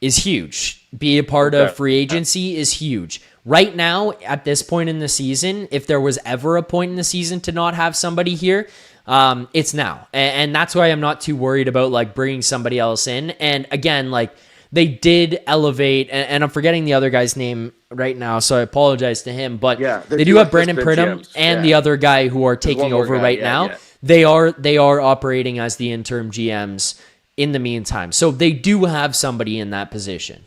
is huge. Be a part of free agency is huge. Right now, at this point in the season, if there was ever a point in the season to not have somebody here, it's now. And that's why I'm not too worried about like bringing somebody else in. And again, like, they did elevate, and I'm forgetting the other guy's name right now, so I apologize to him, but they do have Brandon Pridham and the other guy who are taking over right now. They are operating as the interim GMs in the meantime. So they do have somebody in that position.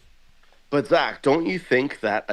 But Zach, don't you think that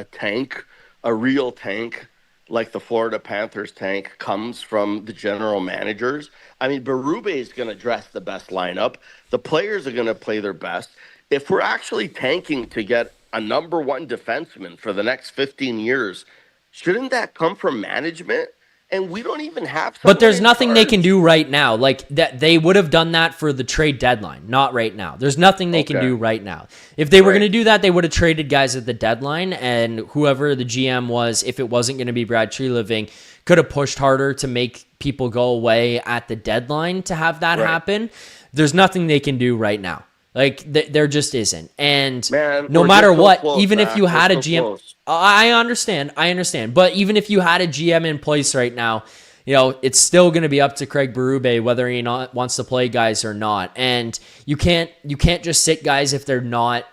a real tank, like the Florida Panthers tank, comes from the general managers? I mean, Berube is going to dress the best lineup. The players are going to play their best. If we're actually tanking to get a number one defenseman for the next 15 years, shouldn't that come from management? And we don't even have. But there's nothing they can do right now. Like, that, they would have done that for the trade deadline, not right now. There's nothing they can do right now. If they were going to do that, they would have traded guys at the deadline, and whoever the GM was, if it wasn't going to be Brad Treliving, could have pushed harder to make people go away at the deadline to have that happen. There's nothing they can do right now. Like, there just isn't. And no matter what, even if you had a GM, I understand. But even if you had a GM in place right now, you know, it's still going to be up to Craig Berube whether he wants to play guys or not. And you can't just sit guys if they're not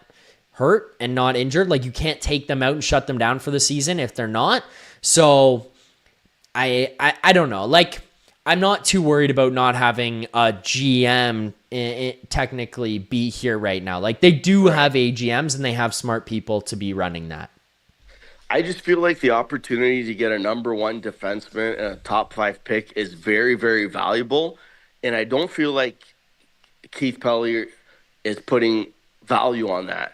hurt and not injured. Like, you can't take them out and shut them down for the season if they're not. So I don't know. Like, I'm not too worried about not having a GM technically be here right now. Like, they do have AGMs and they have smart people to be running that. I just feel like the opportunity to get a number one defenseman and a top 5 pick is very, very valuable. And I don't feel like Keith Pelly is putting value on that.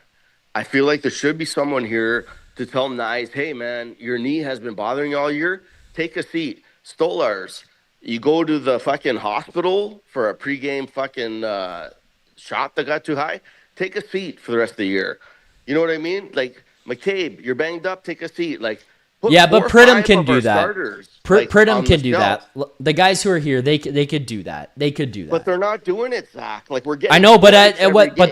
I feel like there should be someone here to tell Nyes, hey, man, your knee has been bothering you all year. Take a seat. Stolars. You go to the fucking hospital for a pregame fucking shot that got too high, take a seat for the rest of the year. You know what I mean? Like, McCabe, you're banged up, take a seat. Like, but Pridham can do that. Pridham can do that. The guys who are here, they could do that. They could do that. But they're not doing it, Zach. Like, we're getting. I know, but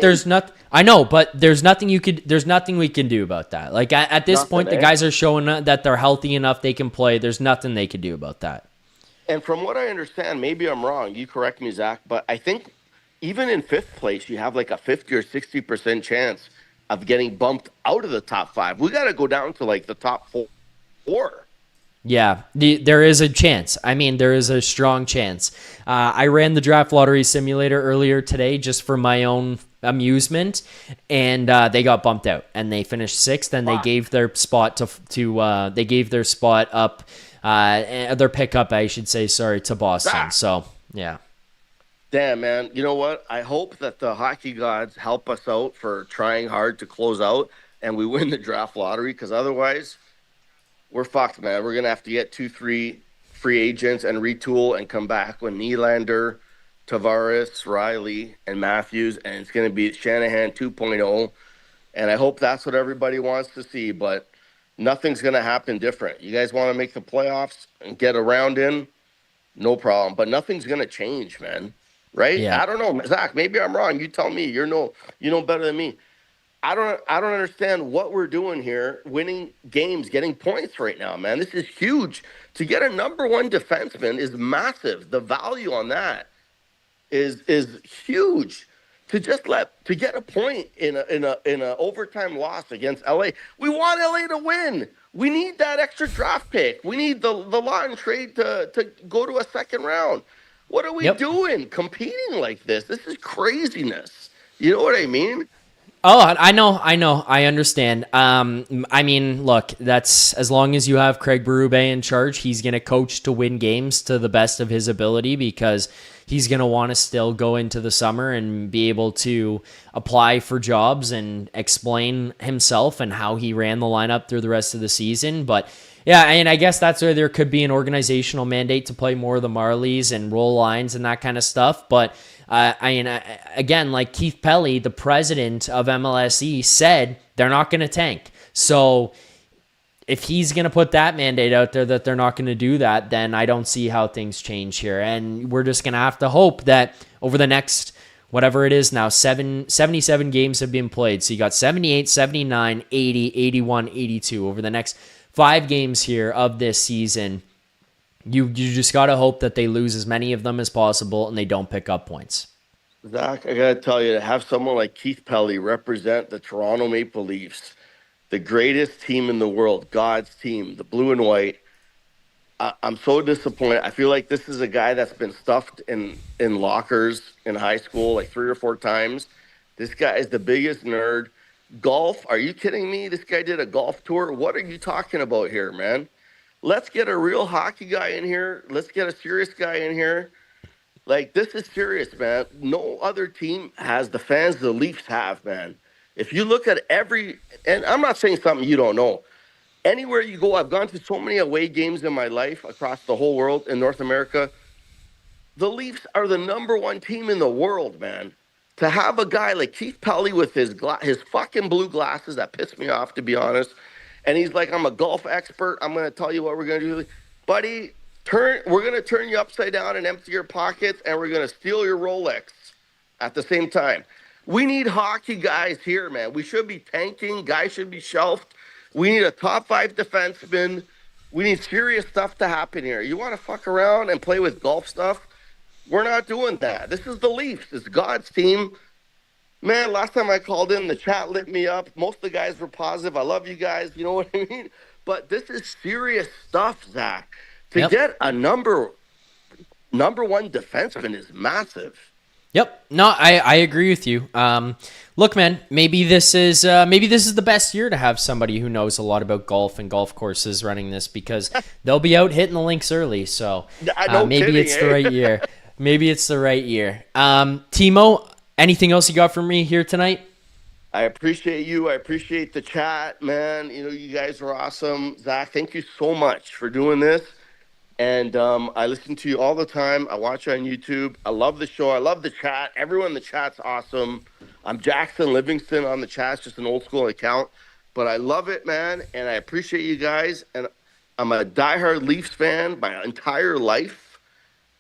there's not. I know, but there's nothing There's nothing we can do about that. Like, at this point, the guys are showing that they're healthy enough, they can play. There's nothing they can do about that. And from what I understand, maybe I'm wrong. You correct me, Zach. But I think even in 5th place, you have like a 50 or 60% chance of getting bumped out of the top 5. We got to go down to like the top 4. Yeah, there is a chance. I mean, there is a strong chance. I ran the draft lottery simulator earlier today just for my own amusement, and they got bumped out, and they finished 6th, and they gave their spot they gave their spot up. Their pickup, I should say, to Boston. So, yeah. Damn, man. You know what? I hope that the hockey gods help us out for trying hard to close out and we win the draft lottery, because otherwise we're fucked, man. We're going to have to get 2-3 free agents and retool and come back with Nylander, Tavares, Rielly, and Matthews, and it's going to be Shanahan 2.0. And I hope that's what everybody wants to see, but nothing's going to happen different. You guys want to make the playoffs and get a round in? No problem. But nothing's going to change, man. Right? Yeah. I don't know. Zach, maybe I'm wrong. You tell me. You know better than me. I don't understand what we're doing here, winning games, getting points right now, man. This is huge. To get a number one defenseman is massive. The value on that is huge. To get a point in a overtime loss against LA. We want LA to win. We need that extra draft pick. We need the lot and trade to go to a second round. What are we Yep. doing competing like this? This is craziness. You know what I mean? Oh, I understand. I mean, look, that's as long as you have Craig Berube in charge, he's going to coach to win games to the best of his ability because he's going to want to still go into the summer and be able to apply for jobs and explain himself and how he ran the lineup through the rest of the season. But yeah, and I guess that's where there could be an organizational mandate to play more of the Marlies and roll lines and that kind of stuff. But again, like Keith Pelly, the president of MLSE, said they're not going to tank. So if he's going to put that mandate out there that they're not going to do that, then I don't see how things change here. And we're just going to have to hope that over the next, whatever it is now, 77 games have been played. So you got 78, 79, 80, 81, 82 over the next 5 games here of this season. You just got to hope that they lose as many of them as possible and they don't pick up points. Zach, I gotta tell you, to have someone like Keith Pelly represent the Toronto Maple Leafs, the greatest team in the world, God's team, the blue and white. I'm so disappointed. I feel like this is a guy that's been stuffed in lockers in high school like 3 or 4 times. This guy is the biggest nerd. Golf? Are you kidding me? This guy did a golf tour. What are you talking about here, man? Let's get a real hockey guy in here. Let's get a serious guy in here. Like, this is serious, man. No other team has the fans the Leafs have, man. If you look at and I'm not saying something you don't know. Anywhere you go, I've gone to so many away games in my life across the whole world in North America. The Leafs are the number one team in the world, man. To have a guy like Keith Pelly with his fucking blue glasses that pissed me off, to be honest, and he's like, I'm a golf expert. I'm going to tell you what we're going to do. Buddy, we're going to turn you upside down and empty your pockets, and we're going to steal your Rolex at the same time. We need hockey guys here, man. We should be tanking. Guys should be shelved. We need a top 5 defenseman. We need serious stuff to happen here. You want to fuck around and play with golf stuff? We're not doing that. This is the Leafs. It's God's team. Man, last time I called in, the chat lit me up. Most of the guys were positive. I love you guys. You know what I mean? But this is serious stuff, Zach. To get a number one defenseman is massive. Yep. No, I agree with you. Look, man, maybe this is the best year to have somebody who knows a lot about golf and golf courses running this because they'll be out hitting the links early. So maybe it's the right year. Maybe it's the right year. Teemo, anything else you got for me here tonight? I appreciate you. I appreciate the chat, man. You know, you guys are awesome. Zach, thank you so much for doing this. And I listen to you all the time. I watch you on YouTube. I love the show. I love the chat. Everyone in the chat's awesome. I'm Jackson Livingston on the chat. It's just an old school account. But I love it, man. And I appreciate you guys. And I'm a diehard Leafs fan my entire life.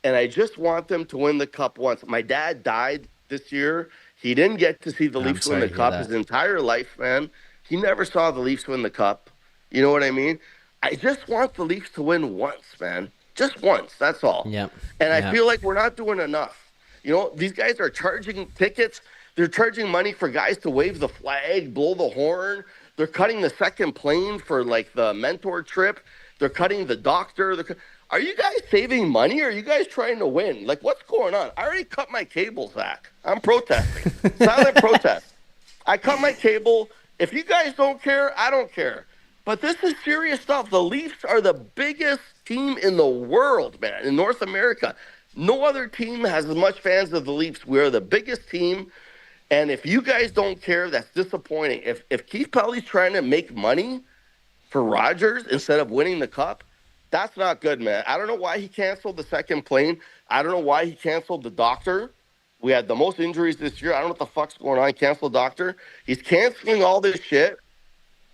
And I just want them to win the cup once. My dad died this year. He didn't get to see the Leafs win the cup his entire life, man. He never saw the Leafs win the cup. You know what I mean? I just want the Leafs to win once, man. Just once. That's all. Yep. And I feel like we're not doing enough. You know, these guys are charging tickets. They're charging money for guys to wave the flag, blow the horn. They're cutting the second plane for, like, the mentor trip. They're cutting the doctor. Are you guys saving money or are you guys trying to win? Like, what's going on? I already cut my cable, Zach. I'm protesting. Silent protest. I cut my cable. If you guys don't care, I don't care. But this is serious stuff. The Leafs are the biggest team in the world, man, in North America. No other team has as much fans as the Leafs. We are the biggest team. And if you guys don't care, that's disappointing. If Keith Pelly's trying to make money for Rogers instead of winning the cup, that's not good, man. I don't know why he canceled the second plane. I don't know why he canceled the doctor. We had the most injuries this year. I don't know what the fuck's going on. He canceled the doctor. He's canceling all this shit.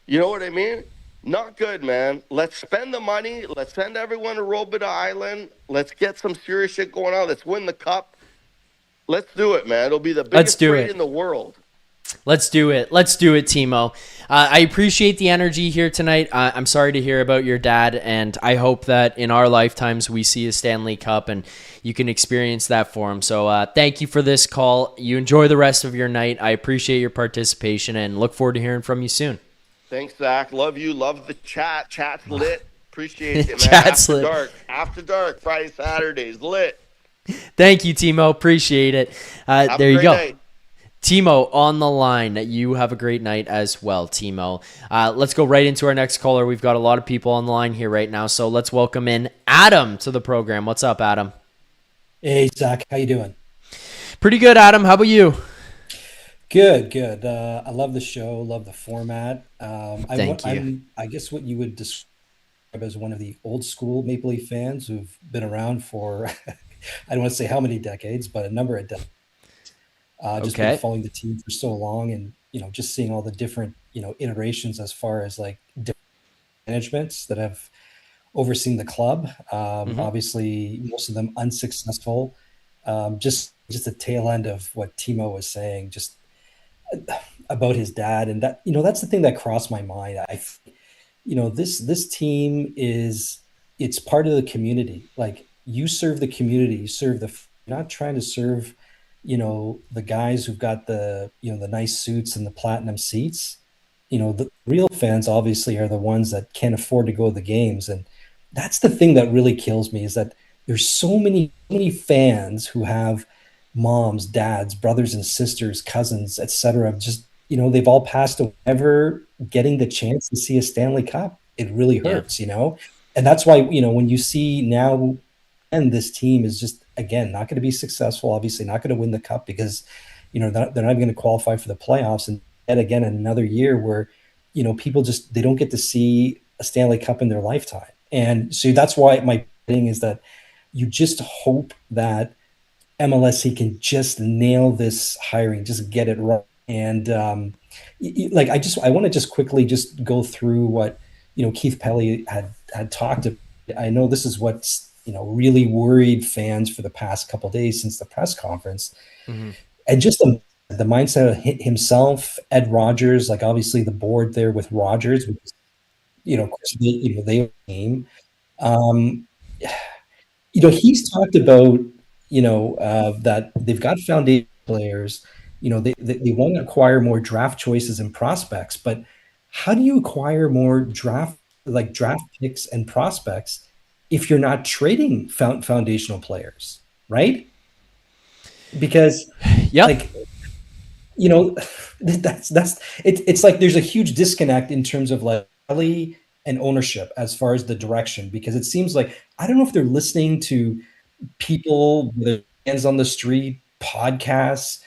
You know what I mean? Not good, man. Let's spend the money. Let's send everyone to Robida Island. Let's get some serious shit going on. Let's win the cup. Let's do it, man. It'll be the biggest trade in the world. Let's do it. Let's do it, Teemo. I appreciate the energy here tonight. I'm sorry to hear about your dad, and I hope that in our lifetimes we see a Stanley Cup and you can experience that for him. So thank you for this call. You enjoy the rest of your night. I appreciate your participation and look forward to hearing from you soon. Thanks, Zach. Love you. Love the chat. Chat's lit. Appreciate it, man. Chat's lit. After dark, Friday, Saturdays, lit. Thank you, Teemo. Appreciate it. There you go. Night. Teemo on the line. You have a great night as well, Teemo. Let's go right into our next caller. We've got a lot of people on the line here right now, so let's welcome in Adam to the program. What's up, Adam? Hey, Zach. How you doing? Pretty good, Adam. How about you? Good. I love the show. Love the format. Thank you. I guess what you would describe as one of the old school Maple Leaf fans who've been around for, I don't want to say how many decades, but a number of decades. Just been following the team for so long, and just seeing all the different iterations as far as like different managements that have overseen the club. Obviously, most of them unsuccessful. Just the tail end of what Teemo was saying, just about his dad, and that that's the thing that crossed my mind. This team it's part of the community. Like, you serve the community, you serve you're not trying to serve the guys who've got the the nice suits and the platinum seats. The real fans obviously are the ones that can't afford to go to the games, and that's the thing that really kills me, is that there's so many fans who have moms, dads, brothers and sisters, cousins, etc. Just they've all passed away, never getting the chance to see a Stanley Cup. It really hurts, and that's why when you see now, and this team is just, again, not going to be successful. Obviously, not going to win the cup because they're not going to qualify for the playoffs, and yet again another year where people just, they don't get to see a Stanley Cup in their lifetime. And so that's why my thing is that you just hope that MLSE can just nail this hiring, just get it right. And I want to just quickly just go through what Keith Pelly had talked about. I know this is what's really worried fans for the past couple of days since the press conference, and just the mindset of himself, Ed Rogers, like obviously the board there with Rogers, which is, of course they came. He's talked about that they've got foundation players. They want to acquire more draft choices and prospects, but how do you acquire more draft picks and prospects if you're not trading foundational players, right? Because it's like there's a huge disconnect in terms of like Rielly and ownership as far as the direction, because it seems like, I don't know if they're listening to people, the fans on the street, podcasts,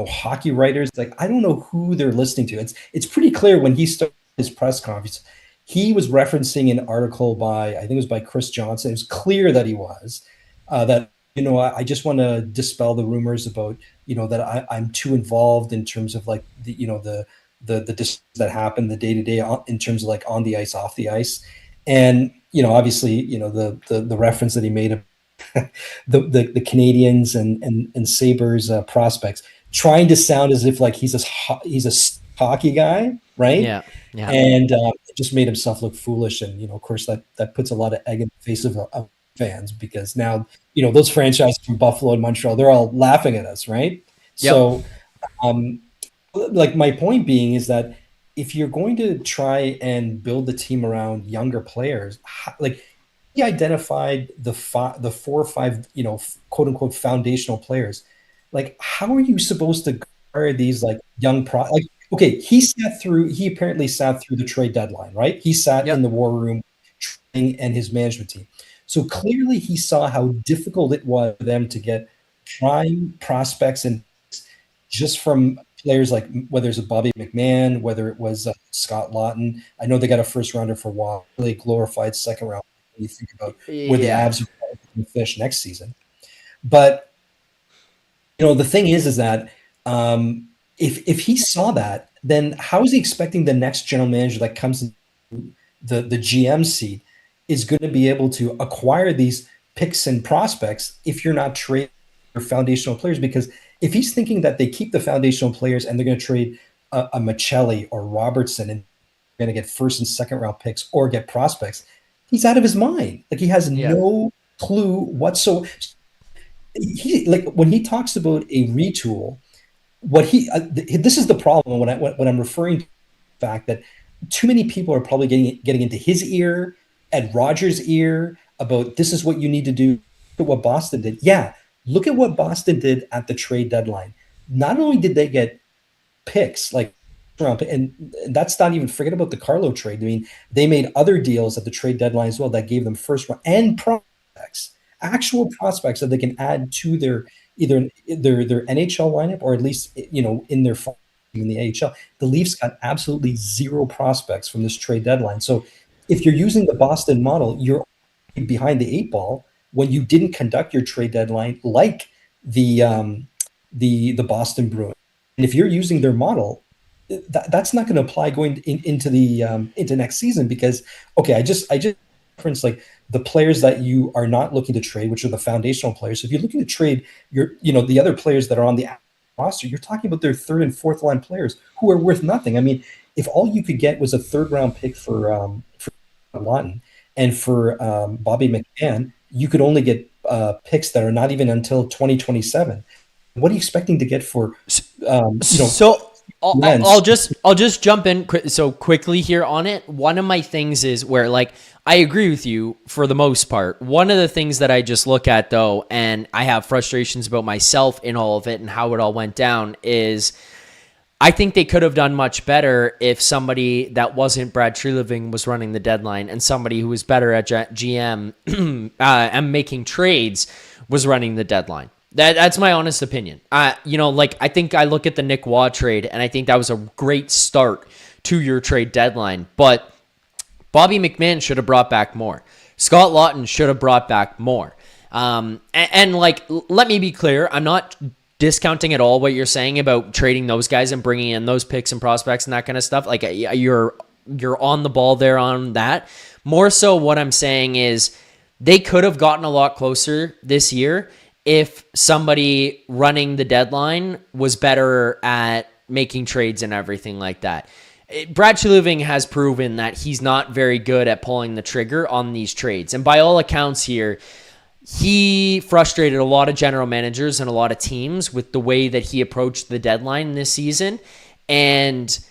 hockey writers. Like, I don't know who they're listening to. It's pretty clear when he started his press conference, he was referencing an article by, I think it was by Chris Johnson. It was clear that he was that I just want to dispel the rumors about that I'm too involved in terms of like the decisions that happen the day to day in terms of like on the ice, off the ice, and obviously the reference that he made of the Canadians and Sabres prospects, trying to sound as if like he's a hockey guy, right? Yeah. And it just made himself look foolish, and of course that puts a lot of egg in the face of fans, because now those franchises from Buffalo and Montreal, they're all laughing at us, right? Yep. So like, my point being is that if you're going to try and build the team around younger players, like, he identified the 4 or 5 quote unquote foundational players. Like, how are you supposed to acquire these like young okay, he apparently sat through the trade deadline, right? He sat in the war room and his management team. So clearly he saw how difficult it was for them to get prime prospects, and just from players like, whether it's a Bobby McMahon, whether it was Scott Lawton. I know they got a first rounder for Waugh, really glorified second round when you think about where the Avs are going to finish next season. But the thing is that if he saw that, then how is he expecting the next general manager that comes in the GM seat is going to be able to acquire these picks and prospects if you're not trading your foundational players? Because if he's thinking that they keep the foundational players and they're going to trade a Michelli or Robertson and going to get first and second round picks or get prospects, he's out of his mind. Like, he has no clue whatsoever. He, like, when he talks about a retool, this is the problem when I'm referring to the fact that too many people are probably getting into his ear, Ed Rogers' ear, about this is what you need to do. Look at what Boston did. Yeah, look at what Boston did at the trade deadline. Not only did they get picks, like, and that's not even, forget about the Carlo trade. I mean, they made other deals at the trade deadline as well that gave them first round and prospects, actual prospects that they can add to their either their NHL lineup, or at least, in their in the AHL. The Leafs got absolutely zero prospects from this trade deadline. So if you're using the Boston model, you're behind the eight ball when you didn't conduct your trade deadline like the Boston Bruins. And if you're using their model, that's not going to apply going into next season, because, okay, I just reference, like, the players that you are not looking to trade, which are the foundational players. So if you're looking to trade the other players that are on the roster, you're talking about their third and fourth line players who are worth nothing. I mean, if all you could get was a third round pick for Lawton and for Bobby McMann, you could only get picks that are not even until 2027. What are you expecting to get for So I'll just jump in so quickly here on it. One of my things is where, like, I agree with you for the most part. One of the things that I just look at, though, and I have frustrations about myself in all of it and how it all went down, is I think they could have done much better if somebody that wasn't Brad Treliving was running the deadline, and somebody who was better at GM and making trades was running the deadline. That's my honest opinion. I think I look at the Nick Waugh trade, and I think that was a great start to your trade deadline. But Bobby McMann should have brought back more. Scott Lawton should have brought back more. And let me be clear, I'm not discounting at all what you're saying about trading those guys and bringing in those picks and prospects and that kind of stuff. Like, you're on the ball there on that. More so, what I'm saying is they could have gotten a lot closer this year if somebody running the deadline was better at making trades and everything like that. Brad Treliving has proven that he's not very good at pulling the trigger on these trades. And by all accounts here, he frustrated a lot of general managers and a lot of teams with the way that he approached the deadline this season. And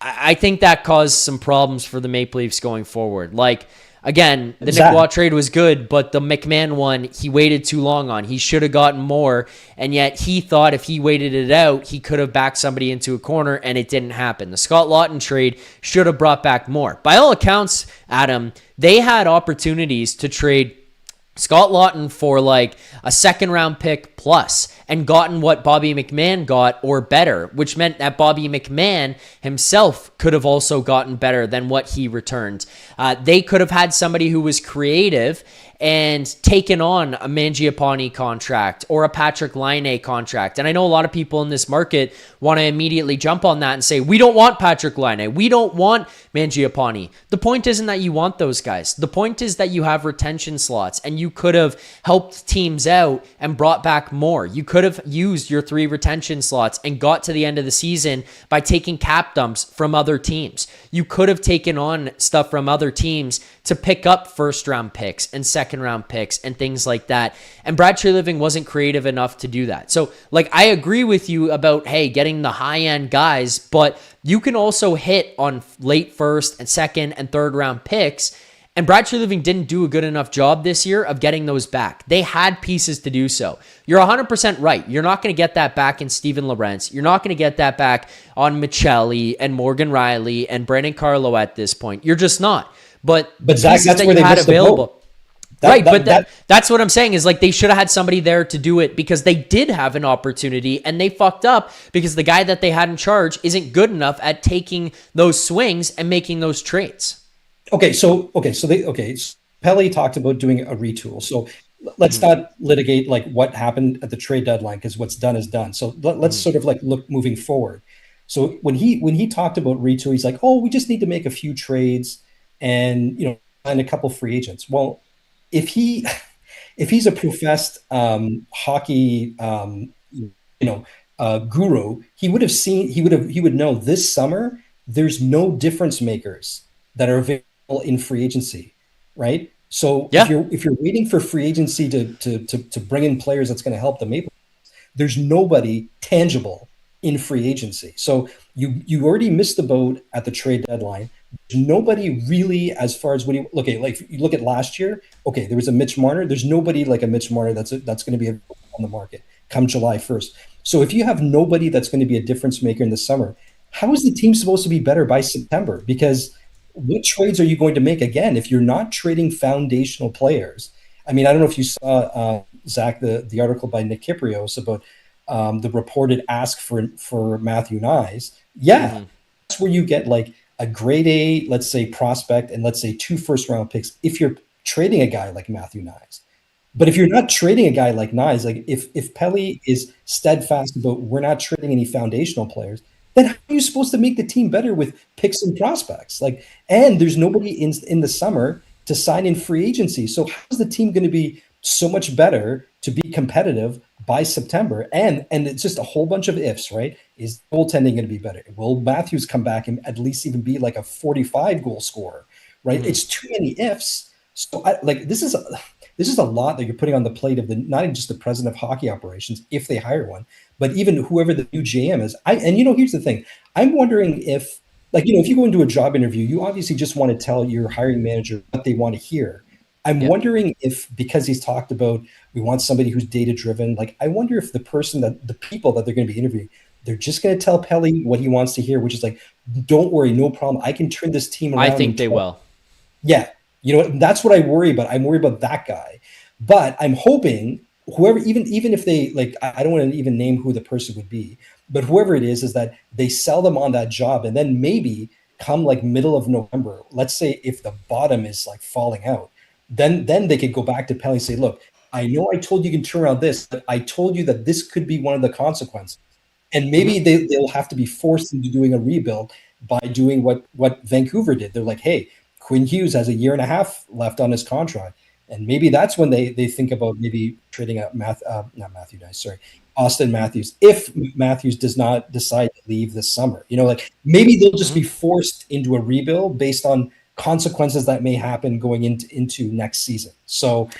I think that caused some problems for the Maple Leafs going forward. Like, again, the Nick Waugh trade was good, but the McMahon one, he waited too long on. He should have gotten more, and yet he thought if he waited it out, he could have backed somebody into a corner, and it didn't happen. The Scott Lawton trade should have brought back more. By all accounts, Adam, they had opportunities to trade Scott Lawton for like a second round pick plus and gotten what Bobby McMann got or better, which meant that Bobby McMann himself could have also gotten better than what he returned. They could have had somebody who was creative and taken on a Mangiapane contract or a Patrick Laine contract. And I know a lot of people in this market want to immediately jump on that and say, we don't want Patrick Laine. We don't want Mangiapane. The point isn't that you want those guys. The point is that you have retention slots and you could have helped teams out and brought back more. You could have used your 3 retention slots and got to the end of the season by taking cap dumps from other teams. You could have taken on stuff from other teams to pick up first round picks and second round picks and things like that. And Brad Treliving wasn't creative enough to do that. So, like, I agree with you about, hey, getting the high end guys, but you can also hit on late first and second and third round picks. And Brad Treliving didn't do a good enough job this year of getting those back. They had pieces to do so. You're 100% right. You're not going to get that back in Steven Lorentz. You're not going to get that back on Michelli and Morgan Rielly and Brandon Carlo at this point. You're just not. But Zach, that's where they missed available. That's what I'm saying is, like, they should have had somebody there to do it because they did have an opportunity and they fucked up because the guy that they had in charge isn't good enough at taking those swings and making those trades. Pelly talked about doing a retool. So let's not litigate like what happened at the trade deadline, because what's done is done. So let's sort of like look moving forward. So when he talked about retool, he's like, oh, we just need to make a few trades and, sign a couple free agents. Well, if he's a professed hockey, guru, he would know this summer there's no difference makers that are available in free agency, right? So Yeah. if you're waiting for free agency to bring in players that's going to help the Maple, there's nobody tangible in free agency. So you already missed the boat at the trade deadline. There's nobody really, as far as like you look at last year. Okay, there was a Mitch Marner. There's nobody like a Mitch Marner that's going to be on the market come July 1st. So if you have nobody that's going to be a difference maker in the summer, how is the team supposed to be better by September? Because what trades are you going to make again if you're not trading foundational players? I mean, I don't know if you saw Zach the article by Nick Kyprios about the reported ask for Matthew Nyes. Yeah, that's where you get like a grade A, let's say, prospect, and let's say 2 first-round picks if you're trading a guy like Matthew Nyes. But if you're not trading a guy like Nyes, like if Pelly is steadfast about we're not trading any foundational players, then how are you supposed to make the team better with picks and prospects? Like, and there's nobody in the summer to sign in free agency. So how's the team going to be so much better to be competitive by September? And it's just a whole bunch of ifs, right? Is goaltending going to be better? Will Matthews come back and at least even be like a 45 goal scorer, right? It's too many ifs. So this is a lot that you're putting on the plate of not even just the president of hockey operations, if they hire one, but even whoever the new GM is. Here's the thing. I'm wondering if, if you go into a job interview, you obviously just want to tell your hiring manager what they want to hear. I'm wondering if, because he's talked about, we want somebody who's data driven. Like, I wonder if the people that they're going to be interviewing, they're just going to tell Pelly what he wants to hear, which is like, don't worry, no problem. I can turn this team around. I think they will. Yeah. That's what I worry about. I'm worried about that guy. But I'm hoping whoever, even if they, like, I don't want to even name who the person would be, but whoever it is that they sell them on that job. And then maybe come like middle of November, let's say if the bottom is like falling out, then they could go back to Pelly and say, look, I know I told you can turn around this, but I told you that this could be one of the consequences. And maybe they'll have to be forced into doing a rebuild by doing what Vancouver did. They're like, hey, Quinn Hughes has a year and a half left on his contract. And maybe that's when they think about maybe trading out Austin Matthews, if Matthews does not decide to leave this summer. Maybe they'll just be forced into a rebuild based on consequences that may happen going into next season. So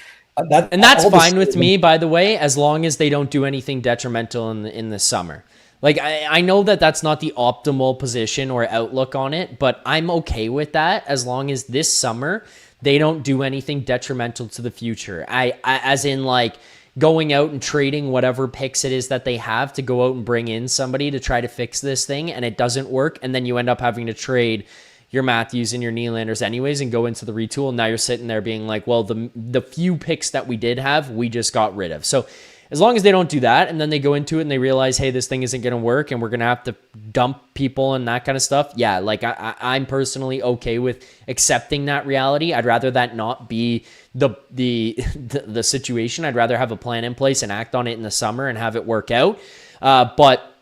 that's fine with me, by the way, as long as they don't do anything detrimental in the summer. Like, I know that's not the optimal position or outlook on it, but I'm okay with that as long as this summer they don't do anything detrimental to the future. I as in, like, going out and trading whatever picks it is that they have to go out and bring in somebody to try to fix this thing, and it doesn't work, and then you end up having to trade your Matthews and your Nylanders anyways and go into the retool, and now you're sitting there being like, well, the few picks that we did have, we just got rid of. So as long as they don't do that, and then they go into it and they realize, hey, this thing isn't going to work and we're going to have to dump people and that kind of stuff. Yeah, like I'm personally okay with accepting that reality. I'd rather that not be the situation. I'd rather have a plan in place and act on it in the summer and have it work out. But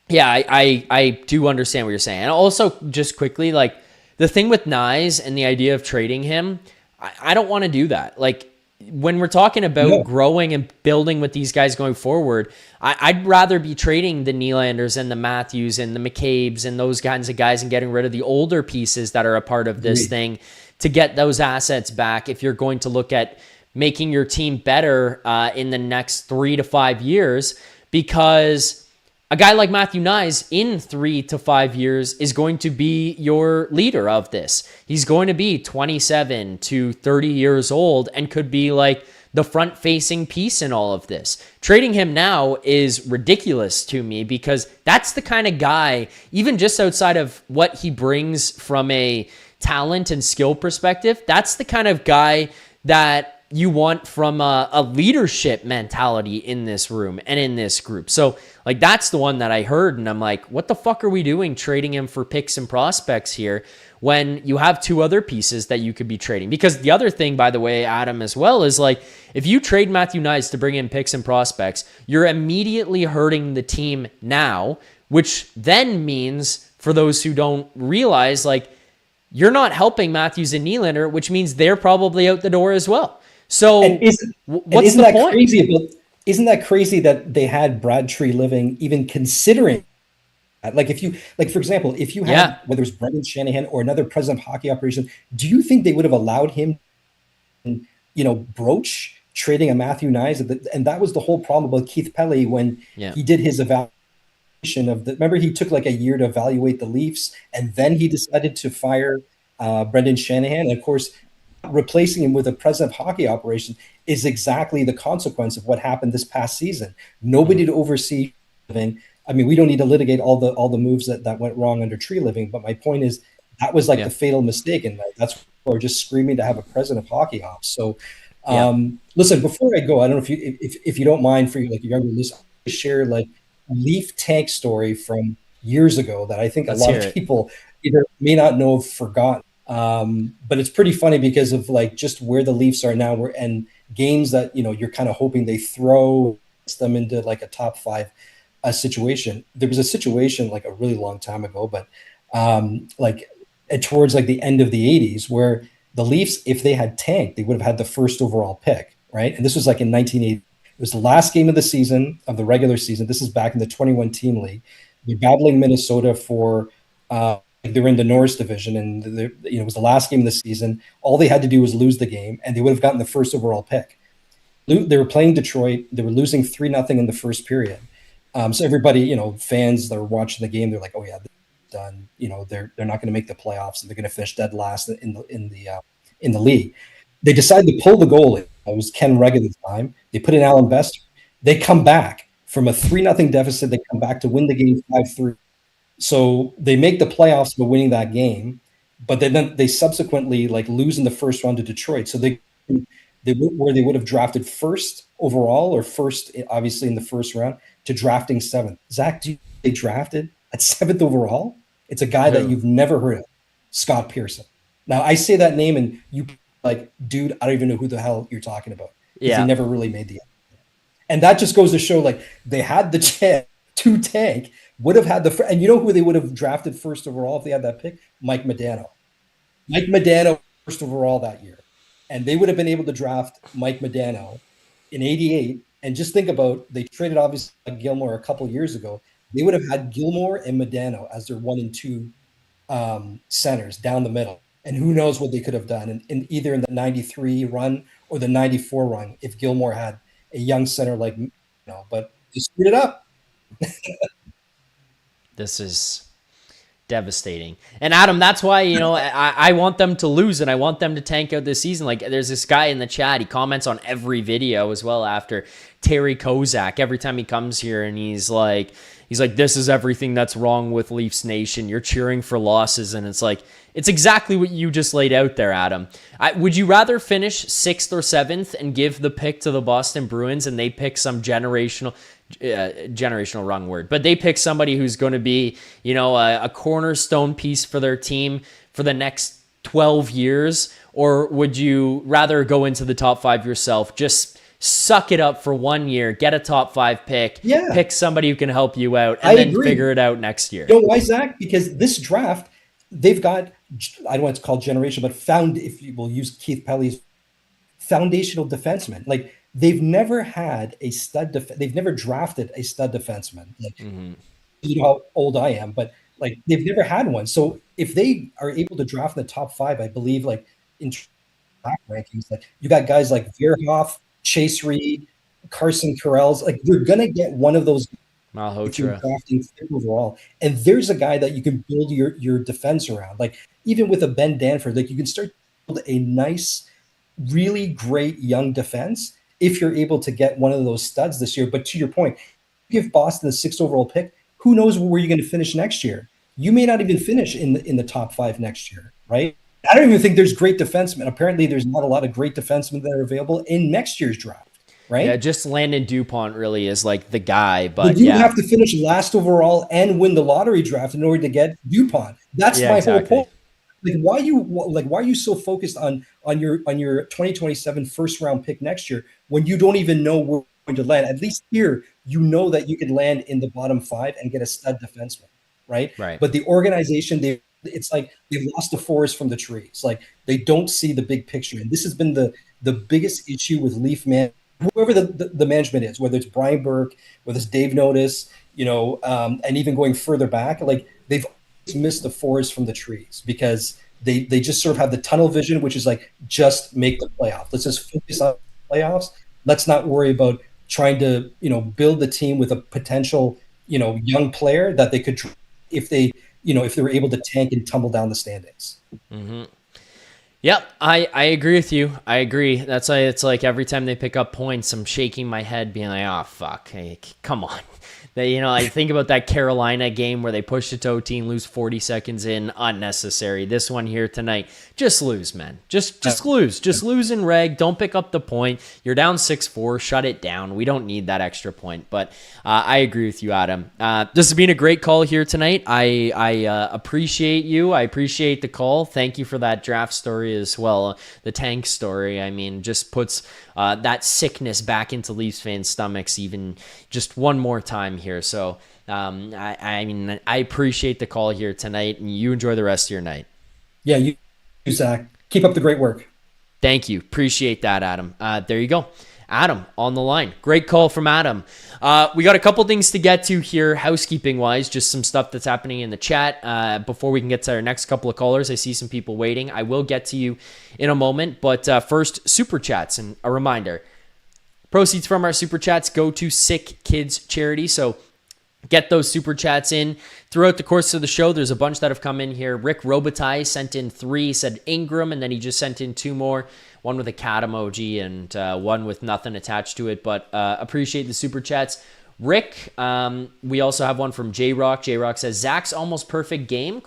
yeah, I do understand what you're saying. And also, just quickly, like, the thing with Nyes and the idea of trading him, I don't want to do that. Like, when we're talking about growing and building with these guys going forward, I'd rather be trading the Nylanders and the Matthews and the McCabe's and those kinds of guys and getting rid of the older pieces that are a part of this thing to get those assets back if you're going to look at making your team better in the next 3 to 5 years, because a guy like Matthew Nyes in 3 to 5 years is going to be your leader of this. He's going to be 27 to 30 years old and could be like the front-facing piece in all of this. Trading him now is ridiculous to me, because that's the kind of guy, even just outside of what he brings from a talent and skill perspective, that's the kind of guy that you want from a leadership mentality in this room and in this group. So, like, that's the one that I heard, and I'm like, what the fuck are we doing trading him for picks and prospects here when you have 2 other pieces that you could be trading? Because the other thing, by the way, Adam, as well, is like, if you trade Matthew Nyes to bring in picks and prospects, you're immediately hurting the team now, which then means, for those who don't realize, like, you're not helping Matthews and Nylander, which means they're probably out the door as well. So what's the point? Crazy about, isn't that crazy that they had Brad Treliving even considering? Like if you, like for example, if you had whether it's Brendan Shanahan or another president of hockey operation, do you think they would have allowed him, broach trading a Matthew Knies? And that was the whole problem about Keith Pelley when he did his evaluation of the. Remember, he took like a year to evaluate the Leafs, and then he decided to fire Brendan Shanahan. And of course, replacing him with a president of hockey operation is exactly the consequence of what happened this past season. Nobody to oversee. I mean, we don't need to litigate all the moves that went wrong under Treliving, but my point is that was like the fatal mistake, and that's why we're just screaming to have a president of hockey ops. So, listen, before I go, I don't know if you don't mind for your younger listeners, share like a Leaf tank story from years ago that I think a lot of people either may not know have forgotten. But it's pretty funny because of like just where the Leafs are now, and games that you're kind of hoping they throw them into like a top 5 situation. There was a situation like a really long time ago, but towards like the end of the 80s, where the Leafs, if they had tanked, they would have had the first overall pick, right? And this was like in 1980. It was the last game of the season, of the regular season. This is back in the 21 team league. They're battling Minnesota for they were in the Norris division, and it was the last game of the season. All they had to do was lose the game, and they would have gotten the first overall pick. They were playing Detroit. They were losing 3-0 in the first period. So everybody, fans that are watching the game, they're like, "Oh yeah, they're done." They're not going to make the playoffs, and they're going to finish dead last in the league. They decided to pull the goalie. It was Ken Reg at the time. They put in Alan Bester. They come back from a 3-0 deficit. They come back to win the game 5-3. So they make the playoffs by winning that game, but then they subsequently lose in the first round to Detroit. So they would have drafted first overall, or first, obviously, in the first round, to drafting 7th. Zach, they drafted at 7th overall? It's a guy that you've never heard of, Scott Pearson. Now, I say that name, and you dude, I don't even know who the hell you're talking about. Because he never really made the end. And that just goes to show, they had the chance to tank, would have had and you know who they would have drafted first overall if they had that pick? Mike Modano. Mike Modano first overall that year. And they would have been able to draft Mike Modano in 88. And just think about, they traded obviously Gilmore a couple years ago. They would have had Gilmore and Modano as their 1 and 2 centers down the middle. And who knows what they could have done in either in the 93 run or the 94 run if Gilmore had a young center but they screwed it up. This is devastating. And Adam, that's why, I want them to lose, and I want them to tank out this season. There's this guy in the chat, he comments on every video as well after, Terry Kozak, every time he comes here, and he's like, this is everything that's wrong with Leafs Nation. You're cheering for losses. And it's exactly what you just laid out there, Adam. Would you rather finish 6th or 7th and give the pick to the Boston Bruins, and they pick some generational wrong word, but they pick somebody who's going to be, a cornerstone piece for their team for the next 12 years? Or would you rather go into the top 5 yourself, just suck it up for 1 year, get a top 5 pick, pick somebody who can help you out, and then figure it out next year? Why, Zach? Because this draft, they've got, I don't want to call it generational, but if you will use Keith Pelley's foundational defenseman. They've never had a stud. They've never drafted a stud defenseman. You know how old I am, but they've never had one. So if they are able to draft in the top 5, I believe, in rankings, you got guys like Verhoff, Chase Reed, Carson Carell's. They're gonna get one of those. Malhotra drafting 5th overall, and there's a guy that you can build your defense around. Even with a Ben Danford, you can start to build a nice, really great young defense if you're able to get one of those studs this year. But to your point, give Boston the 6th overall pick, who knows where you're going to finish next year? You may not even finish in the top 5 next year, right? I don't even think there's great defensemen. Apparently, there's not a lot of great defensemen that are available in next year's draft, right? Yeah, just Landon DuPont really is the guy. But you have to finish last overall and win the lottery draft in order to get DuPont. That's my whole point. Why are you so focused on your 2027 first round pick next year when you don't even know where you're going to land? At least here, you know that you could land in the bottom 5 and get a stud defenseman, right? Right. But the organization, it's they've lost the forest from the trees. They don't see the big picture, and this has been the biggest issue with Leaf management whoever the management is, whether it's Brian Burke, whether it's Dave Notice, and even going further back, like they've missed the forest from the trees because they just sort of have the tunnel vision, which is like, just make the playoff. Let's just focus on playoffs. Let's not worry about trying to, build the team with a potential, young player that they could, if they were able to tank and tumble down the standings. Mm-hmm. Yep, I agree with you. I agree. That's why it's like every time they pick up points, I'm shaking my head being like, oh, fuck, hey, come on. I think about that Carolina game where they pushed it to OT and lose 40 seconds in, unnecessary. This one here tonight, just lose, man. Just lose. Just lose in reg. Don't pick up the point. You're down 6-4. Shut it down. We don't need that extra point. But I agree with you, Adam. This has been a great call here tonight. I appreciate you. I appreciate the call. Thank you for that draft story as well. The tank story, I mean, just puts that sickness back into Leafs fans' stomachs even just one more time here. So, I appreciate the call here tonight, and you enjoy the rest of your night. Yeah, you, Zach. Keep up the great work. Thank you. Appreciate that, Adam. There you go. Adam on the line. Great call from Adam. We got a couple things to get to here, housekeeping-wise, just some stuff that's happening in the chat. Before we can get to our next couple of callers, I see some people waiting. I will get to you in a moment, but first, Super Chats, and a reminder. Proceeds from our Super Chats go to Sick Kids Charity, so get those Super Chats in throughout the course of the show. There's a bunch that have come in here. Rick Robitaille sent in 3, said Ingram, and then he just sent in 2 more. One with a cat emoji and one with nothing attached to it, but appreciate the Super Chats. Rick, we also have one from J-Rock. J-Rock says, Zach's almost perfect game, ?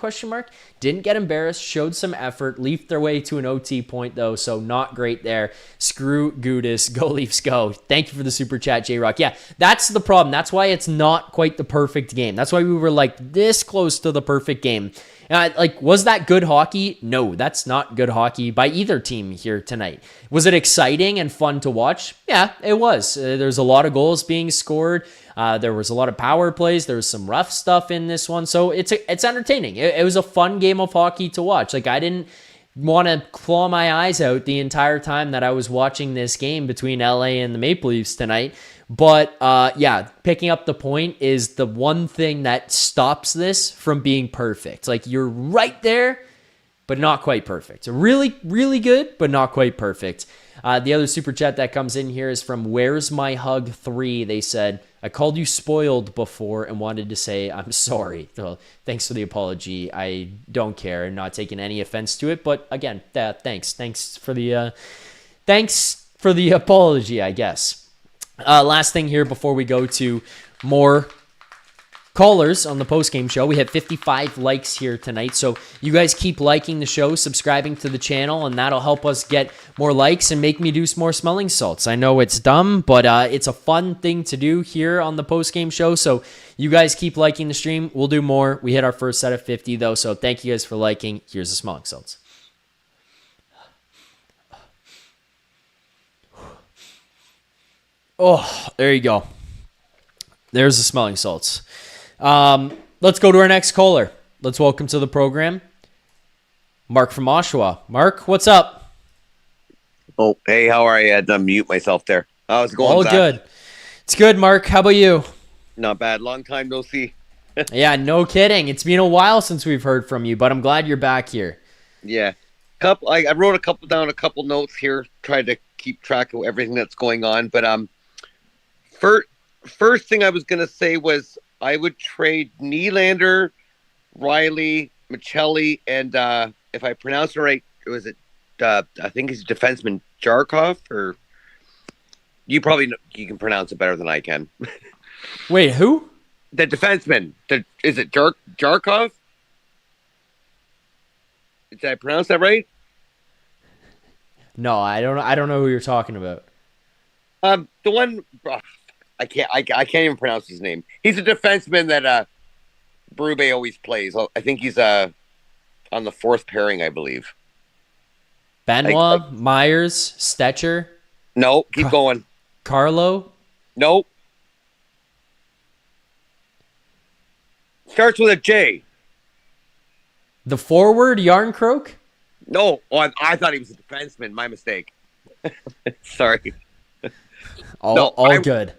Didn't get embarrassed, showed some effort, leafed their way to an OT point, though, so not great there. Screw Gudis. Go Leafs, go. Thank you for the Super Chat, J-Rock. Yeah, that's the problem. That's why it's not quite the perfect game. That's why we were like this close to the perfect game. Was that good hockey? No, that's not good hockey by either team here tonight. Was it exciting and fun to watch? Yeah, it was. There's a lot of goals being scored. There was a lot of power plays. There was some rough stuff in this one. So it's entertaining. It was a fun game of hockey to watch. Like, I didn't want to claw my eyes out the entire time that I was watching this game between LA and the Maple Leafs tonight. But yeah, picking up the point is the one thing that stops this from being perfect. Like, you're right there, but not quite perfect. Really, really good, but not quite perfect. The other Super Chat that comes in here is from Where's My Hug 3. They said, I called you spoiled before and wanted to say I'm sorry. Well, thanks for the apology. I don't care and not taking any offense to it. But again, thanks. Thanks for the apology, I guess. Last thing here before we go to more callers on the postgame show. We have 55 likes here tonight, so you guys keep liking the show, subscribing to the channel, and that'll help us get more likes and make me do some more smelling salts. I know it's dumb, but it's a fun thing to do here on the postgame show, so you guys keep liking the stream. We'll do more. We hit our first set of 50, though, so thank you guys for liking. Here's the smelling salts. Oh, there you go. There's the smelling salts. Let's go to our next caller. Let's welcome to the program Mark from Oshawa. Mark, what's up? Oh, hey, how are you? I had to mute myself there. How's it going, All Zach? good. It's good, Mark. How about you? Not bad. Long time no see. Yeah, no kidding. It's been a while since we've heard from you, but I'm glad you're back here. Yeah. I wrote a couple notes here, tried to keep track of everything that's going on. But first thing I was going to say was I would trade Nylander, Rielly, Michelli, and if I pronounce it right, was it? I think he's defenseman Jarkov, or you can pronounce it better than I can. Wait, who? The defenseman. Is it Jarkov? Did I pronounce that right? No, I don't know who you're talking about. The one I can't even pronounce his name. He's a defenseman that Berube always plays. I think he's on the fourth pairing, I believe. Benoit, Myers, Stetcher. No, keep going. Carlo. Nope. Starts with a J. The forward, Yarncroke? No, I thought he was a defenseman. My mistake. Sorry. All good.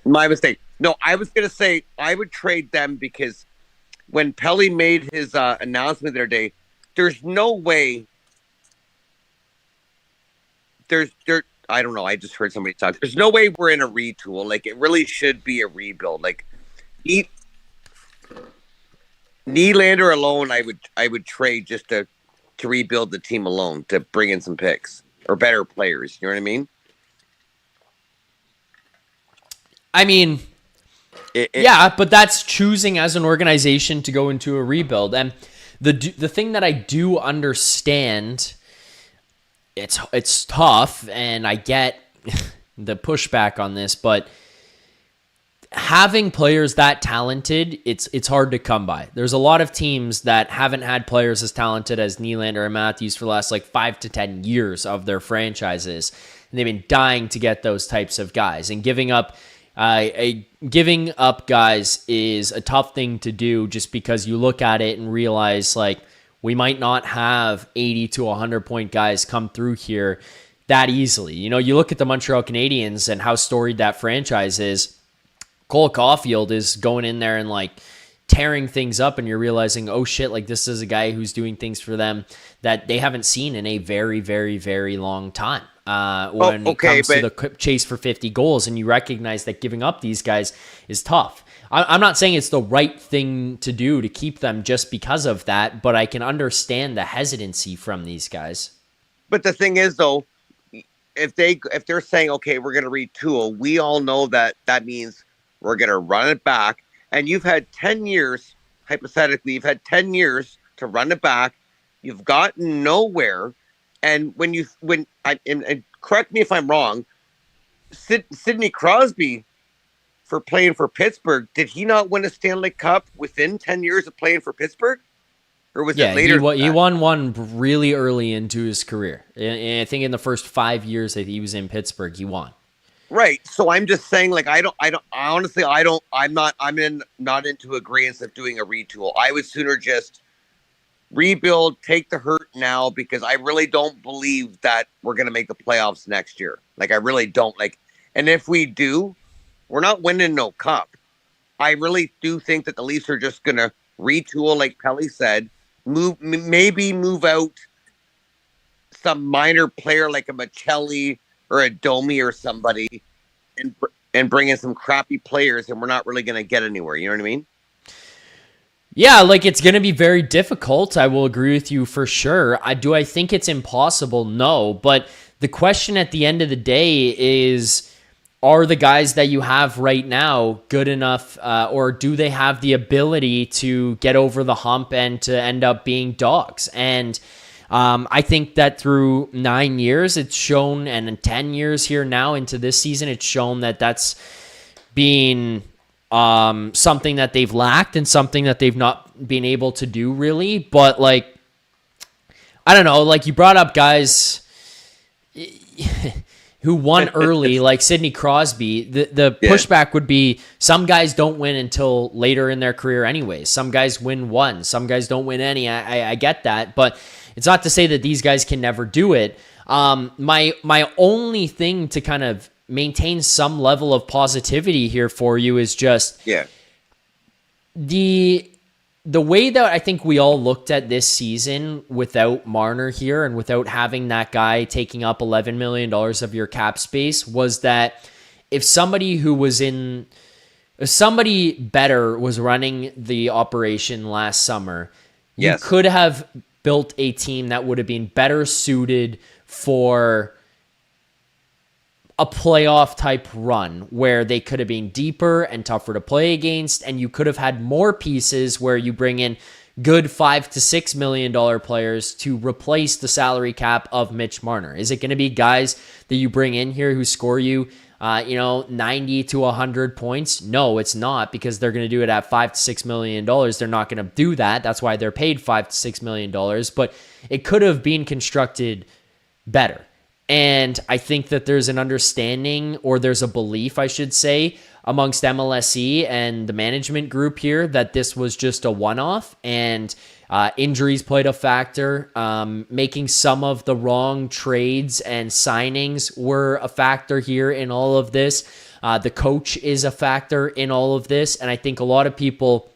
My mistake. No, I was going to say I would trade them because when Pelly made his announcement the other day, there's no way. I don't know. I just heard somebody talk. There's no way we're in a retool. Like, it really should be a rebuild. Like, Nylander alone, I would trade just to rebuild the team alone, to bring in some picks or better players. You know what I mean? I mean, yeah, but that's choosing as an organization to go into a rebuild. And the thing that I do understand, it's tough, and I get the pushback on this, but having players that talented, it's hard to come by. There's a lot of teams that haven't had players as talented as Nylander and Matthews for the last 5 to 10 years of their franchises, and they've been dying to get those types of guys. And giving up guys is a tough thing to do, just because you look at it and realize we might not have 80 to 100 point guys come through here that easily. You look at the Montreal Canadiens and how storied that franchise is. Cole Caulfield is going in there and tearing things up, and you're realizing, oh shit, this is a guy who's doing things for them that they haven't seen in a very, very, very long time. When it comes to the chase for 50 goals, and you recognize that giving up these guys is tough. I'm not saying it's the right thing to do to keep them just because of that, but I can understand the hesitancy from these guys. But the thing is, though, if they're saying, okay, we're going to retool, we all know that means we're going to run it back. And you've had 10 years, hypothetically, you've had 10 years to run it back. You've gotten nowhere. And and correct me if I'm wrong, Sidney Crosby, for playing for Pittsburgh, did he not win a Stanley Cup within 10 years of playing for Pittsburgh? Or was it later? He won one really early into his career. And I think in the first 5 years that he was in Pittsburgh, he won. Right. So I'm just saying, I'm not into agreement of doing a retool. I would sooner just rebuild, take the hurt now, because I really don't believe that we're going to make the playoffs next year. I really don't. And if we do, we're not winning no cup. I really do think that the Leafs are just going to retool, like Pelly said, maybe move out some minor player like a Michelli or a Domi or somebody, and bring in some crappy players, and we're not really going to get anywhere. You know what I mean? Yeah, it's going to be very difficult. I will agree with you for sure. Do I think it's impossible? No. But the question at the end of the day is, are the guys that you have right now good enough, or do they have the ability to get over the hump and to end up being dogs? And I think that through 9 years, it's shown, and in 10 years here now into this season, it's shown that that's been something that they've lacked and something that they've not been able to do really. But I don't know, you brought up guys who won early, like Sidney Crosby. The pushback would be some guys don't win until later in their career anyways. Some guys win one, some guys don't win any. I get that, but it's not to say that these guys can never do it. My only thing to kind of maintain some level of positivity here for you is just the way that I think we all looked at this season without Marner here and without having that guy taking up $11 million of your cap space was that if somebody better was running the operation last summer, you could have built a team that would have been better suited for a playoff type run where they could have been deeper and tougher to play against, and you could have had more pieces where you bring in good $5 to $6 million players to replace the salary cap of Mitch Marner. Is it going to be guys that you bring in here who score you 90 to 100 points? No, it's not, because they're going to do it at $5 to $6 million. They're not going to do that. That's why they're paid $5 to $6 million, but it could have been constructed better. And I think that there's an understanding, or there's a belief, I should say, amongst MLSE and the management group here that this was just a one-off. And Injuries played a factor. Making some of the wrong trades and signings were a factor here in all of this. The coach is a factor in all of this. And I think a lot of people,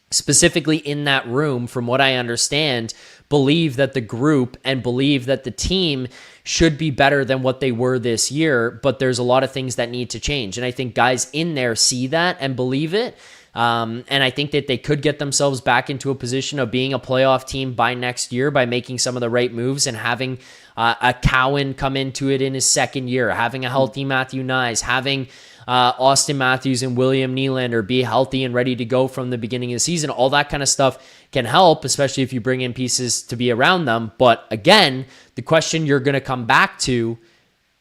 specifically in that room, from what I understand, believe that the group and believe that the team should be better than what they were this year, but there's a lot of things that need to change. And I think guys in there see that and believe it. And I think that they could get themselves back into a position of being a playoff team by next year by making some of the right moves and having a Cowan come into it in his second year, having a healthy Matthew Nyes, having Austin Matthews and William Nylander be healthy and ready to go from the beginning of the season. All that kind of stuff can help, especially if you bring in pieces to be around them. But again, the question you're going to come back to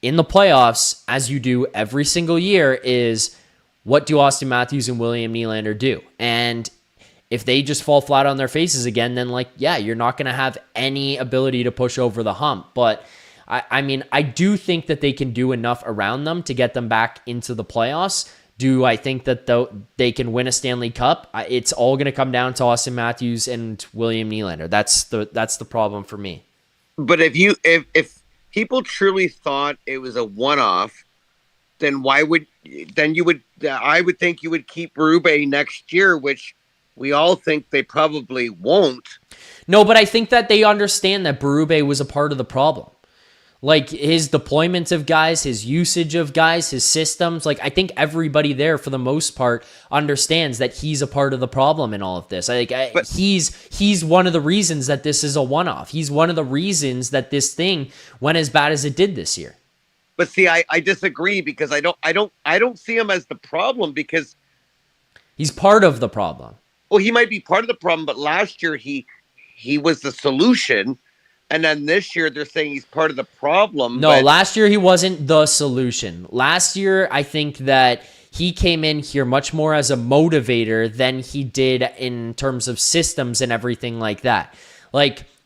in the playoffs, as you do every single year, is what do Austin Matthews and William Nylander do? And if they just fall flat on their faces again, then you're not going to have any ability to push over the hump. But I mean, I do think that they can do enough around them to get them back into the playoffs. Do I think that they can win a Stanley Cup? It's all going to come down to Austin Matthews and William Nylander. That's the problem for me. But if people truly thought it was a one-off, then I would think you would keep Berube next year, which we all think they probably won't. No, but I think that they understand that Berube was a part of the problem. Like his deployment of guys, his usage of guys, his systems. I think everybody there, for the most part, understands that he's a part of the problem in all of this. He's one of the reasons that this is a one-off. He's one of the reasons that this thing went as bad as it did this year. But see, I disagree because I don't see him as the problem because he's part of the problem. Well, he might be part of the problem, but last year he was the solution. And then this year, they're saying he's part of the problem. No, last year he wasn't the solution. Last year, I think that he came in here much more as a motivator than he did in terms of systems and everything like that.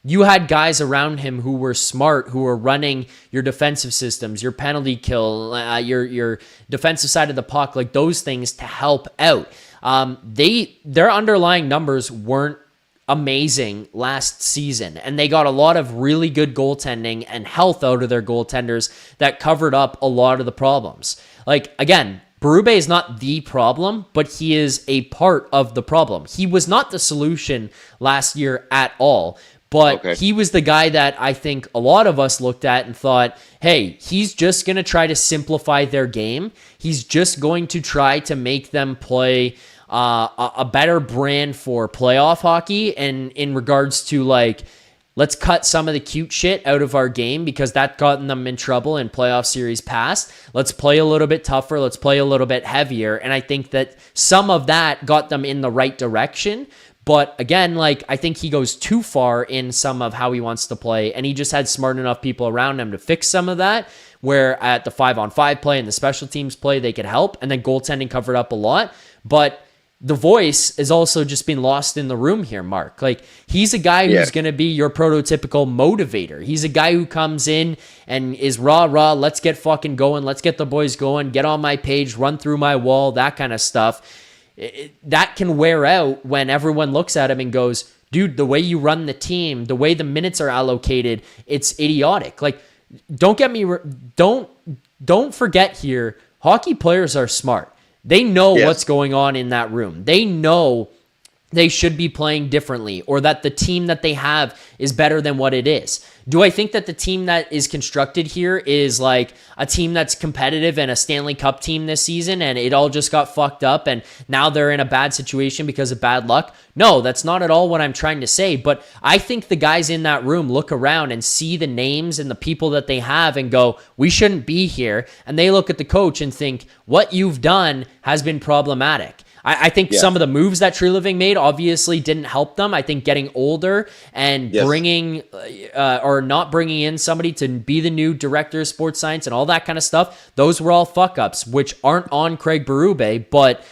You had guys around him who were smart, who were running your defensive systems, your penalty kill, your defensive side of the puck, those things to help out. Their underlying numbers weren't amazing last season, and they got a lot of really good goaltending and health out of their goaltenders that covered up a lot of the problems. Again, Berube is not the problem, but he is a part of the problem. He was not the solution last year at all, but He was the guy that I think a lot of us looked at and thought, hey, he's just going to try to simplify their game. He's just going to try to make them play a better brand for playoff hockey, and in regards to let's cut some of the cute shit out of our game because that gotten them in trouble in playoff series past. Let's play a little bit tougher. Let's play a little bit heavier. And I think that some of that got them in the right direction. But again, I think he goes too far in some of how he wants to play, and he just had smart enough people around him to fix some of that, where at the 5-on-5 play and the special teams play, they could help, and then goaltending covered up a lot. But the voice is also just being lost in the room here, Mark. He's a guy who's going to be your prototypical motivator. He's a guy who comes in and is rah, let's get fucking going. Let's get the boys going. Get on my page, run through my wall, that kind of stuff. That can wear out when everyone looks at him and goes, dude, the way you run the team, the way the minutes are allocated, it's idiotic. Don't forget here, hockey players are smart. They know what's going on in that room. They know they should be playing differently, or that the team that they have is better than what it is. Do I think that the team that is constructed here is a team that's competitive and a Stanley Cup team this season, and it all just got fucked up and now they're in a bad situation because of bad luck? No, that's not at all what I'm trying to say. But I think the guys in that room look around and see the names and the people that they have and go, we shouldn't be here. And they look at the coach and think, what you've done has been problematic. I think some of the moves that Treliving made obviously didn't help them. I think getting older and bringing or not bringing in somebody to be the new director of sports science and all that kind of stuff, those were all fuck-ups, which aren't on Craig Berube, but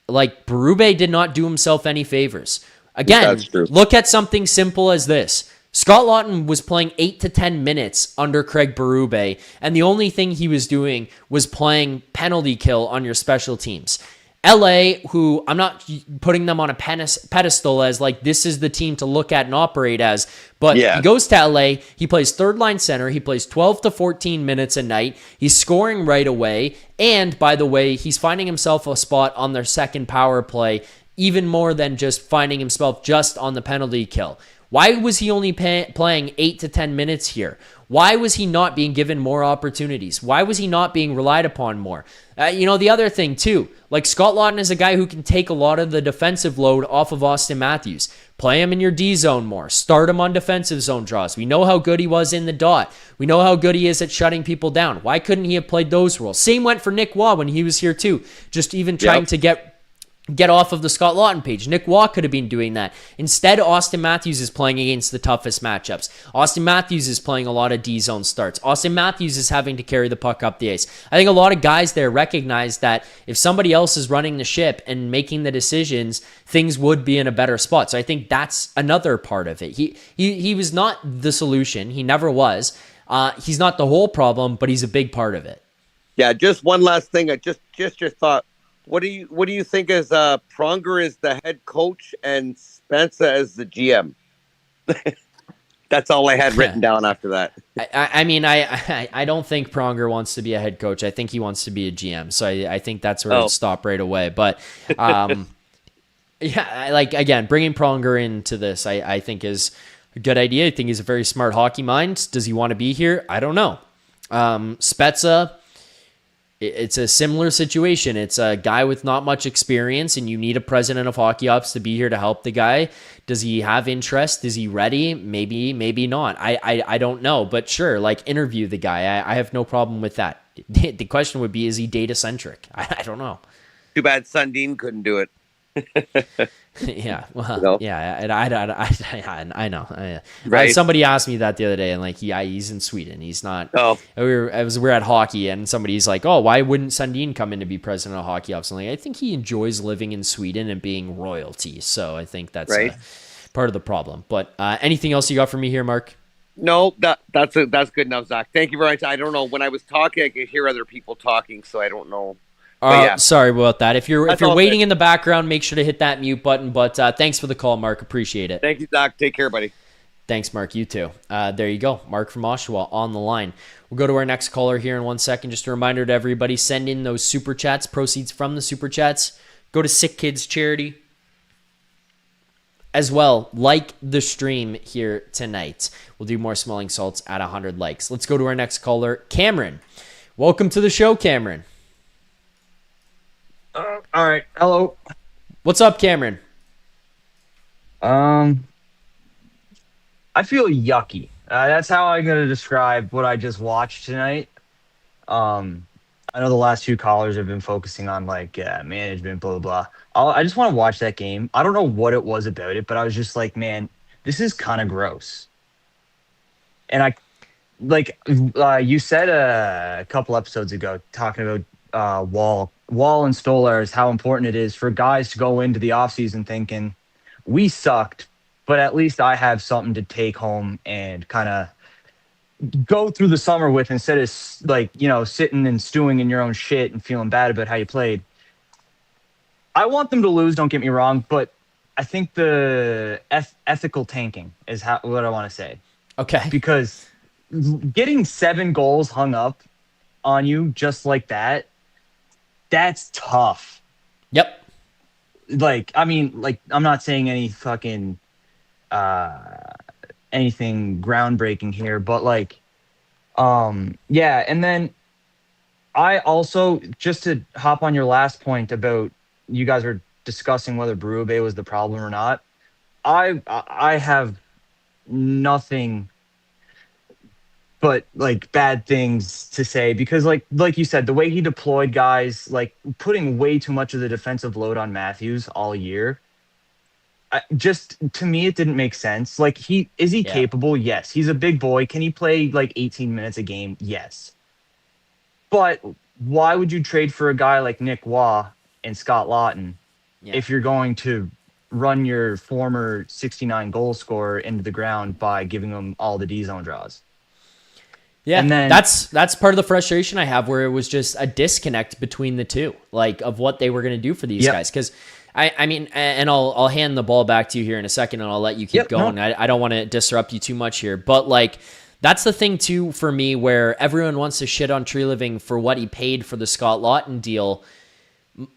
Berube did not do himself any favors. Again, look at something simple as this. Scott Laughton was playing 8 to 10 minutes under Craig Berube, and the only thing he was doing was playing penalty kill on your special teams. LA, who I'm not putting them on a pedestal as like this is the team to look at and operate as, but he goes to LA, he plays third line center, he plays 12 to 14 minutes a night, he's scoring right away, and by the way, he's finding himself a spot on their second power play, even more than just finding himself just on the penalty kill. Why was he only playing 8 to 10 minutes here? Why was he not being given more opportunities? Why was he not being relied upon more? The other thing too, like Scott Laughton is a guy who can take a lot of the defensive load off of Austin Matthews. Play him in your D zone more. Start him on defensive zone draws. We know how good he was in the dot. We know how good he is at shutting people down. Why couldn't he have played those roles? Same went for Nick Waugh when he was here too. Just even trying to get off of the Scott Laughton page. Nick Waugh could have been doing that. Instead, Austin Matthews is playing against the toughest matchups. Austin Matthews is playing a lot of D-zone starts. Austin Matthews is having to carry the puck up the ice. I think a lot of guys there recognize that if somebody else is running the ship and making the decisions, things would be in a better spot. So I think that's another part of it. He was not the solution. He never was. He's not the whole problem, but he's a big part of it. Yeah, just one last thing. Just your thought. What do you think as Pronger is the head coach and Spencer as the GM? That's all I had written down after that. I don't think Pronger wants to be a head coach. I think he wants to be a GM. So I think that's where it'll stop right away. But again, bringing Pronger into this, I think is a good idea. I think he's a very smart hockey mind. Does he want to be here? I don't know. Spezza. It's a similar situation. It's a guy with not much experience, and you need a president of hockey ops to be here to help the guy. Does he have interest? Is he ready? Maybe not. I don't know, but sure, interview the guy. I have no problem with that. The question would be, is he data centric? I don't know. Too bad Sundin couldn't do it. Yeah, well, yeah, I know. Right. Somebody asked me that the other day, and he's in Sweden. He's not. Oh, we're at hockey, and somebody's like, "Oh, why wouldn't Sundin come in to be president of hockey ops?" I think he enjoys living in Sweden and being royalty. So I think that's part of the problem. But anything else you got for me here, Mark? No, that's good enough, Zach. Thank you very much. I don't know, when I was talking, I could hear other people talking, so I don't know. Sorry about that. If you're waiting in the background, make sure to hit that mute button. But thanks for the call, Mark. Appreciate it. Thank you, Doc. Take care, buddy. Thanks, Mark. You too. There you go. Mark from Oshawa on the line. We'll go to our next caller here in 1 second. Just a reminder to everybody, send in those super chats. Proceeds from the super chats go to Sick Kids Charity. As well, like the stream here tonight. We'll do more smelling salts at 100 likes. Let's go to our next caller, Cameron. Welcome to the show, Cameron. All right. Hello. What's up, Cameron? I feel yucky. That's how I'm going to describe what I just watched tonight. I know the last few callers have been focusing on management, blah, blah, blah. I just want to watch that game. I don't know what it was about it, but I was just like, man, this is kind of gross. And you said a couple episodes ago, talking about Woll and Stolarz, how important it is for guys to go into the offseason thinking, we sucked, but at least I have something to take home and kind of go through the summer with, instead of sitting and stewing in your own shit and feeling bad about how you played. I want them to lose, don't get me wrong, but I think the ethical tanking is what I want to say. Okay. Because getting 7 goals hung up on you just like that, that's tough. Yep. I'm not saying any fucking anything groundbreaking here, but yeah. And then I also, just to hop on your last point about you guys were discussing whether Berube was the problem or not. I have nothing but bad things to say, because like you said, the way he deployed guys, putting way too much of the defensive load on Matthews all year, just to me it didn't make sense. Is he capable? Yes. He's a big boy. Can he play 18 minutes a game? Yes. But why would you trade for a guy like Nick Waugh and Scott Laughton if you're going to run your former 69 goal scorer into the ground by giving him all the D-zone draws? Yeah, And then that's part of the frustration I have, where it was just a disconnect between the two, like of what they were going to do for these guys. Because I mean, and I'll hand the ball back to you here in a second, and I'll let you keep going. No. I don't want to disrupt you too much here, but like that's the thing too for me, where everyone wants to shit on Treliving for what he paid for the Scott Laughton deal.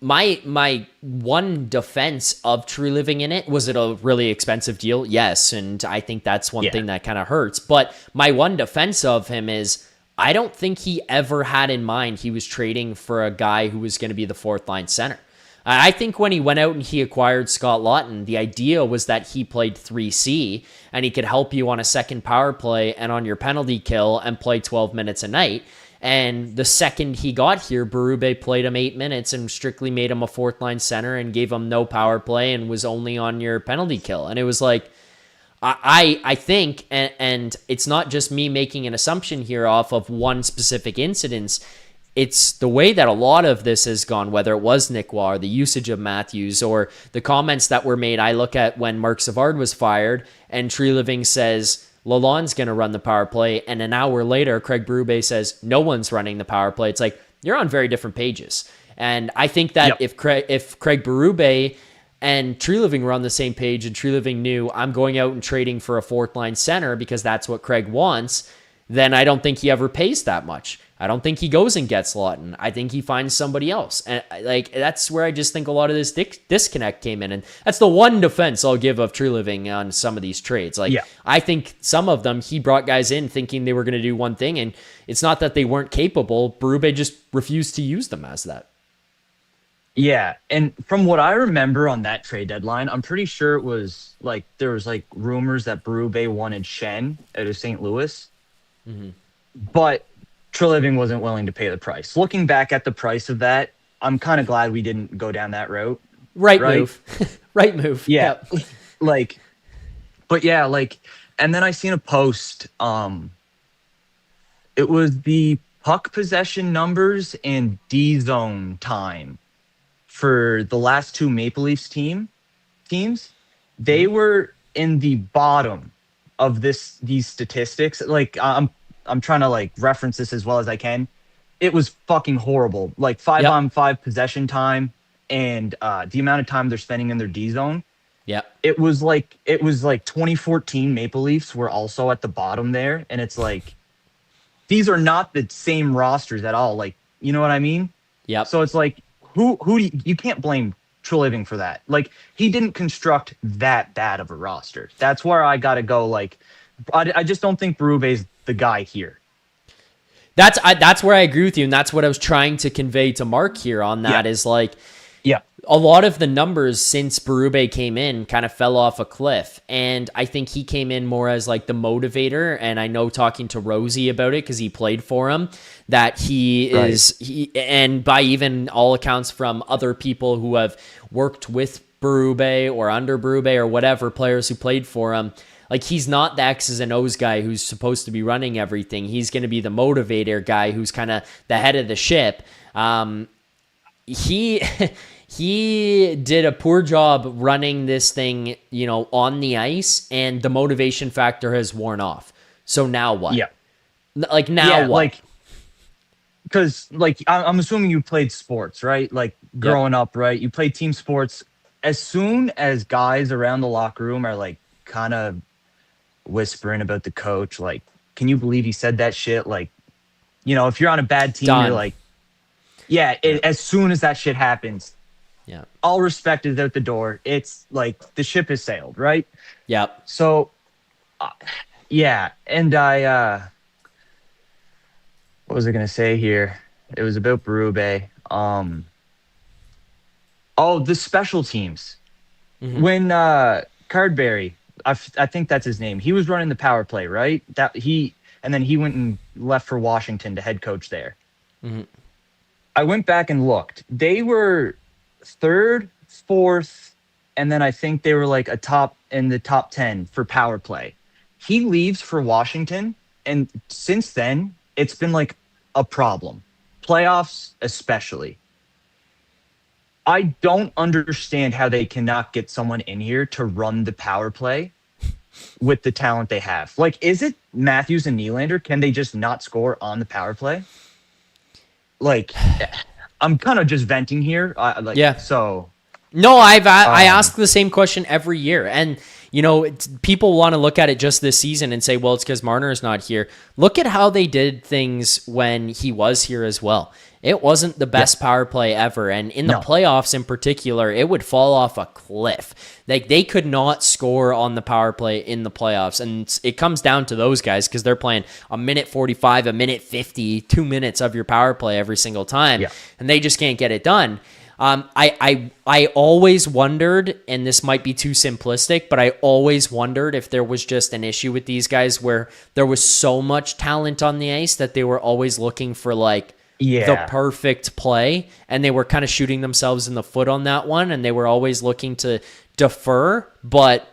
My one defense of Treliving in it, was it a really expensive deal? Yes, and I think that's one thing that kind of hurts. But my one defense of him is, I don't think he ever had in mind he was trading for a guy who was going to be the fourth line center. I think when he went out and he acquired Scott Laughton, the idea was that he played 3C and he could help you on a second power play and on your penalty kill and play 12 minutes a night. And the second he got here, Berube played him 8 minutes and strictly made him a fourth line center and gave him no power play and was only on your penalty kill. And it was like, I think, and it's not just me making an assumption here off of one specific incident, it's the way that a lot of this has gone, whether it was Nick Waugh, the usage of Matthews, or the comments that were made. I look at when Mark Savard was fired and Treliving says Lalonde's going to run the power play, and an hour later Craig Berube says no one's running the power play. It's like, you're on very different pages. And I think that if Craig Berube and Treliving were on the same page, and Treliving knew, I'm going out and trading for a fourth line center because that's what Craig wants, then I don't think he ever pays that much. I don't think he goes and gets Laughton. I think he finds somebody else. And like, that's where I just think a lot of this disconnect came in. And that's the one defense I'll give of Treliving on some of these trades. Like, I think some of them, he brought guys in thinking they were going to do one thing, and it's not that they weren't capable. Berube just refused to use them as that. Yeah, and from what I remember on that trade deadline, I'm pretty sure it was like, there was like rumors that Berube wanted Shen out of St. Louis. Mm-hmm. But Treliving wasn't willing to pay the price. Looking back at the price of that, I'm kind of glad we didn't go down that route. Right move. Right move. Yeah. Yep. And then I seen a post. It was the puck possession numbers and D zone time for the last two Maple Leafs teams. They were in the bottom of these statistics. Like, I'm trying to like reference this as well as I can. It was fucking horrible. Like 5-on-5 possession time and the amount of time they're spending in their D zone. Yeah. It was like 2014 Maple Leafs were also at the bottom there. And it's like, these are not the same rosters at all. Like, you know what I mean? Yeah. So it's like, who do you can't blame Treliving for that. Like, he didn't construct that bad of a roster. That's where I got to go. Like, I just don't think Berube's the guy here. That's where I agree with you, and that's what I was trying to convey to Mark here on that. Is like, a lot of the numbers since Berube came in kind of fell off a cliff, and I think he came in more as like the motivator. And I know, talking to Rosie about it, because he played for him, that he and by even all accounts from other people who have worked with Berube or under Berube or whatever, players who played for him, like, he's not the X's and O's guy who's supposed to be running everything. He's going to be the motivator guy who's kind of the head of the ship. He did a poor job running this thing, on the ice, and the motivation factor has worn off. So now what? Yeah. Like, now what? Like, because, like, I'm assuming you played sports, right? Like, growing up, right? You played team sports. As soon as guys around the locker room are, like, kind of whispering about the coach, like, can you believe he said that shit? Like, if you're on a bad team, you're like, as soon as that shit happens, all respect is out the door. It's like the ship has sailed, right? Yep. So, and what was I going to say here? It was about Berube. The special teams. Mm-hmm. When Cardberry, I think that's his name, he was running the power play, right? And then he went and left for Washington to head coach there. Mm-hmm. I went back and looked. They were third, fourth, and then I think they were like in the top 10 for power play. He leaves for Washington, and since then, it's been like a problem. Playoffs especially. I don't understand how they cannot get someone in here to run the power play with the talent they have. Like, is it Matthews and Nylander? Can they just not score on the power play? Like, I'm kind of just venting here. So. No, I ask the same question every year, and people want to look at it just this season and say, well, it's because Marner is not here. Look at how they did things when he was here as well. It wasn't the best power play ever, and in the playoffs in particular, it would fall off a cliff. Like, they could not score on the power play in the playoffs, and it comes down to those guys because they're playing a minute 45, a minute 50, 2 minutes of your power play every single time, and they just can't get it done. I always wondered, and this might be too simplistic, but I always wondered if there was just an issue with these guys where there was so much talent on the ice that they were always looking for the perfect play, and they were kind of shooting themselves in the foot on that one, and they were always looking to defer. But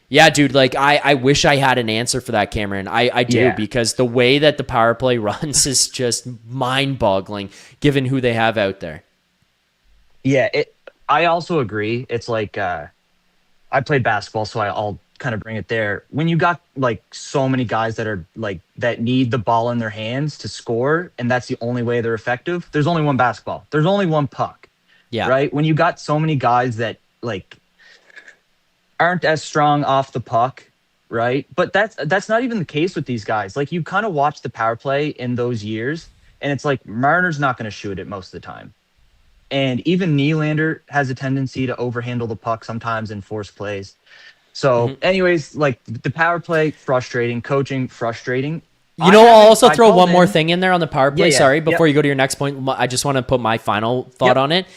yeah, dude, I wish I had an answer for that, Cameron. I do, because the way that the power play runs is just mind-boggling given who they have out there. Yeah, I also agree. It's like I played basketball, so I'll kind of bring it there. When you got so many guys that are that need the ball in their hands to score, and that's the only way they're effective. There's only one basketball. There's only one puck. Yeah. Right. When you got so many guys that aren't as strong off the puck, right? But that's not even the case with these guys. Like, you kind of watch the power play in those years, and it's like Marner's not going to shoot it most of the time. And even Nylander has a tendency to overhandle the puck sometimes in forced plays. So anyways, the power play, frustrating. Coaching, frustrating. I'll also throw one more thing in there on the power play. Sorry, before you go to your next point, I just want to put my final thought on it.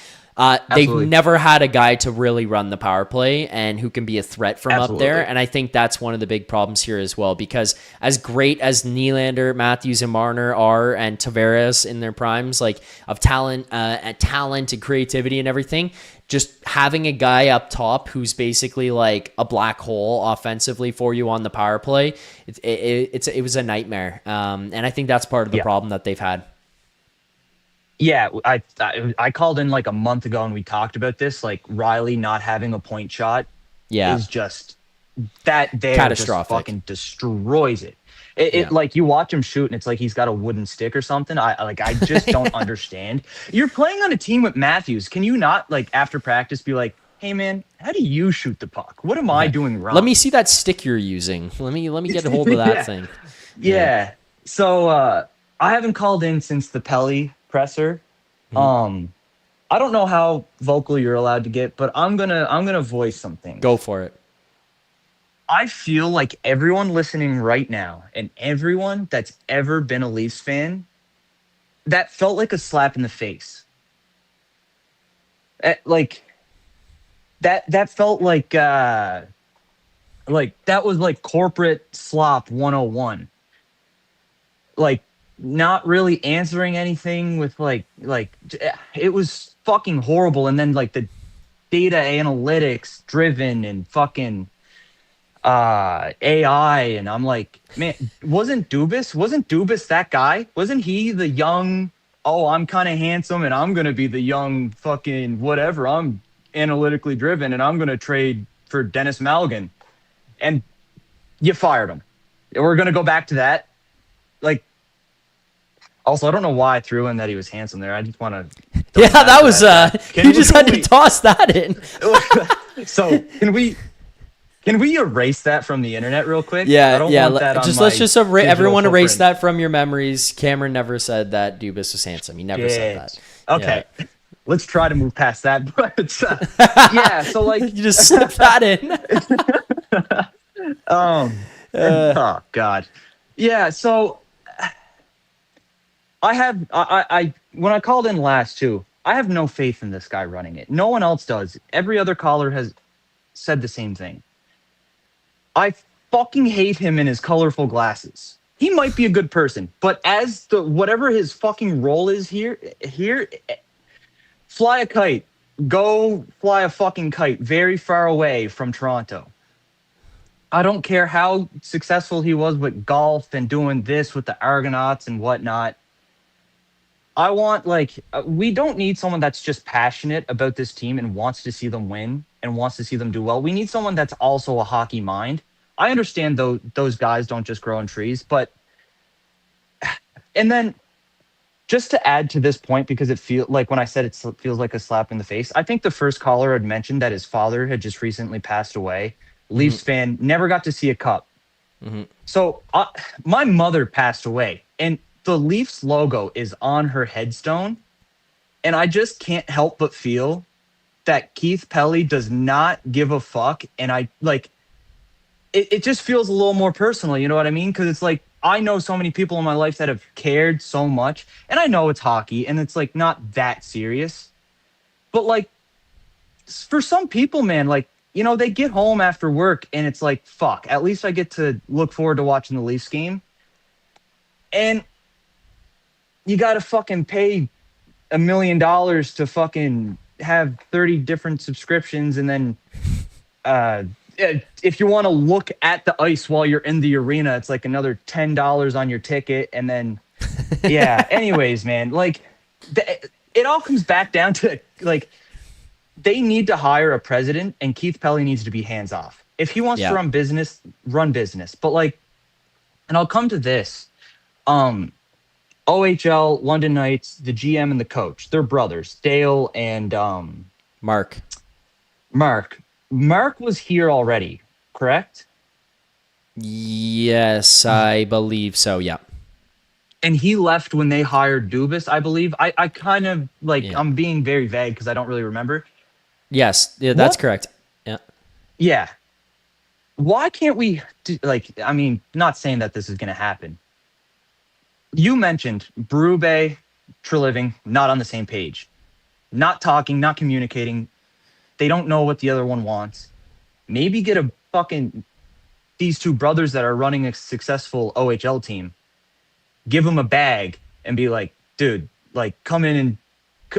They've never had a guy to really run the power play and who can be a threat from up there. And I think that's one of the big problems here as well, because as great as Nylander, Matthews, and Marner are, and Tavares in their primes, of talent and creativity and everything, just having a guy up top who's basically like a black hole offensively for you on the power play, it was a nightmare. And I think that's part of the problem that they've had. Yeah, I called in a month ago and we talked about this. Rielly not having a point shot is just catastrophic. Just fucking destroys it. You watch him shoot and it's like he's got a wooden stick or something. I just don't understand. You're playing on a team with Matthews. Can you not after practice be like, hey man, how do you shoot the puck? What am I doing wrong? Let me see that stick you're using. Let me get a hold of that thing. Yeah. So I haven't called in since the Pelly presser. I don't know how vocal you're allowed to get, but I'm gonna voice something. Go for it. I feel like everyone listening right now and everyone that's ever been a Leafs fan, that felt like a slap in the face. That felt like that was corporate slop 101. Not really answering anything with it was fucking horrible. And then the data analytics driven and fucking AI, and I'm like, man, wasn't Dubas that guy? Wasn't he the young, I'm kind of handsome and I'm gonna be the young fucking whatever, I'm analytically driven and I'm gonna trade for Dennis Malgin, and you fired him. We're gonna go back to that. Also, I don't know why I threw in that he was handsome there. I just want to. Yeah, that was. You just had to toss that in. So can we erase that from the internet real quick? Yeah, let's everyone erase that from your memories. Cameron never said that Dubas was handsome. He never said that. Okay, let's try to move past that. But so you just slip that in. Oh God, yeah. So. I when I called in last too, I have no faith in this guy running it. No one else does. Every other caller has said the same thing. I fucking hate him in his colorful glasses. He might be a good person, but as whatever his fucking role is here, fly a kite. Go fly a fucking kite very far away from Toronto. I don't care how successful he was with golf and doing this with the Argonauts and whatnot. I want we don't need someone that's just passionate about this team and wants to see them win and wants to see them do well. We need someone that's also a hockey mind. I understand though those guys don't just grow on trees, but and then just to add to this point, because it feels like when I said it feels like a slap in the face, I think the first caller had mentioned that his father had just recently passed away. Leafs fan, never got to see a cup. So my mother passed away, and the Leafs logo is on her headstone, and I just can't help but feel that Keith Pelly does not give a fuck, and I like it just feels a little more personal, you know what I mean? Because it's like I know so many people in my life that have cared so much, and I know it's hockey and it's like not that serious, but like for some people, man, like, you know, they get home after work and it's like, fuck, at least I get to look forward to watching the Leafs game. And you got to fucking pay $1 million to fucking have 30 different subscriptions. And then if you want to look at the ice while you're in the arena, it's like another $10 on your ticket. And then, yeah, anyways, man, like it all comes back down to like, they need to hire a president, and Keith Pelly needs to be hands off. If he wants to run business, run business. But like, and I'll come to this. OHL, London Knights, the GM and the coach, they're brothers, Dale and Mark. Mark was here already, correct? Yes, I believe so. Yeah. And he left when they hired Dubas, I believe. I kind of like, I'm being very vague because I don't really remember. Yes, that's correct. Yeah. Yeah. Why can't we do, like, I mean, not saying that this is going to happen. You mentioned Berube, Treliving, not on the same page. Not talking, not communicating. They don't know what the other one wants. Maybe get a fucking, these two brothers that are running a successful OHL team, give them a bag and be like, dude, like come in and,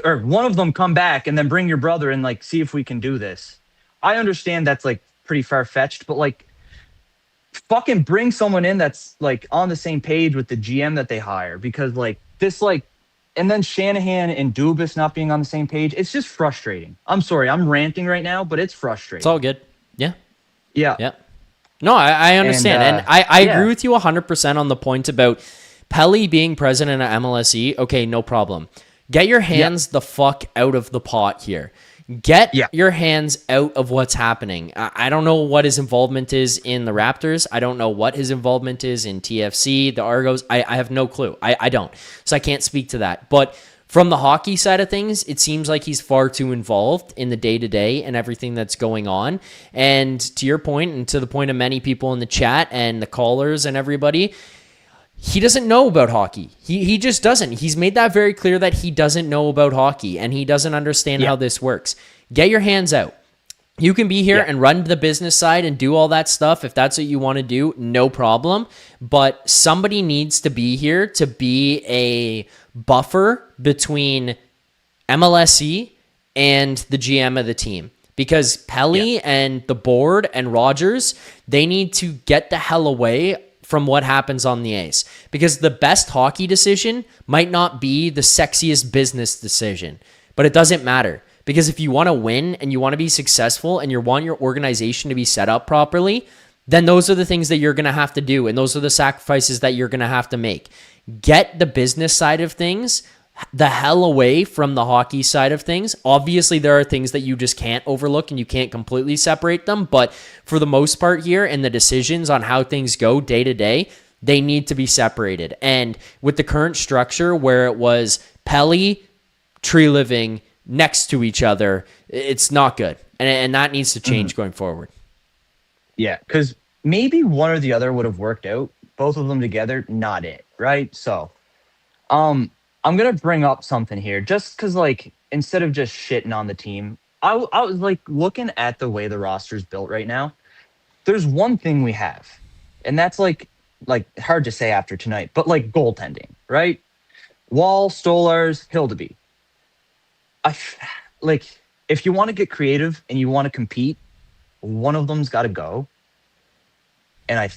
or one of them come back and then bring your brother and like, see if we can do this. I understand that's like pretty far-fetched, but like fucking bring someone in that's like on the same page with the GM that they hire, because like this, like, and then Shanahan and Dubas not being on the same page, it's just frustrating. I'm sorry, I'm ranting right now, but it's frustrating. It's all good. Yeah. Yeah. Yeah. No, I understand. And I agree with you 100% on the point about Pelly being president of MLSE. Okay, no problem. Get your hands the fuck out of the pot here. Get your hands out of what's happening. I don't know what his involvement is in the Raptors. I don't know what his involvement is in TFC, the Argos. I have no clue. I don't. So I can't speak to that. But from the hockey side of things, it seems like he's far too involved in the day-to-day and everything that's going on. And to your point, and to the point of many people in the chat and the callers and everybody, he doesn't know about hockey. He just doesn't. He's made that very clear that he doesn't know about hockey and he doesn't understand how this works. Get your hands out. You can be here and run the business side and do all that stuff. If that's what you want to do, no problem. But somebody needs to be here to be a buffer between MLSE and the GM of the team. Because Pelly and the board and Rogers, they need to get the hell away from what happens on the ice. Because the best hockey decision might not be the sexiest business decision, but it doesn't matter. Because if you want to win and you want to be successful and you want your organization to be set up properly, then those are the things that you're going to have to do. And those are the sacrifices that you're going to have to make. Get the business side of things the hell away from the hockey side of things. Obviously, there are things that you just can't overlook and you can't completely separate them. But for the most part here, and the decisions on how things go day to day, they need to be separated. And with the current structure where it was Pelly, Treliving next to each other, it's not good. And that needs to change going forward. Yeah, because maybe one or the other would have worked out. Both of them together, not it, right? So, I'm going to bring up something here just because, like, instead of just shitting on the team, I was, like, looking at the way the roster's built right now. There's one thing we have, and that's, like hard to say after tonight, but, like, goaltending, right? Wall, Stolars, Hildeby. Like, if you want to get creative and you want to compete, one of them's got to go. And I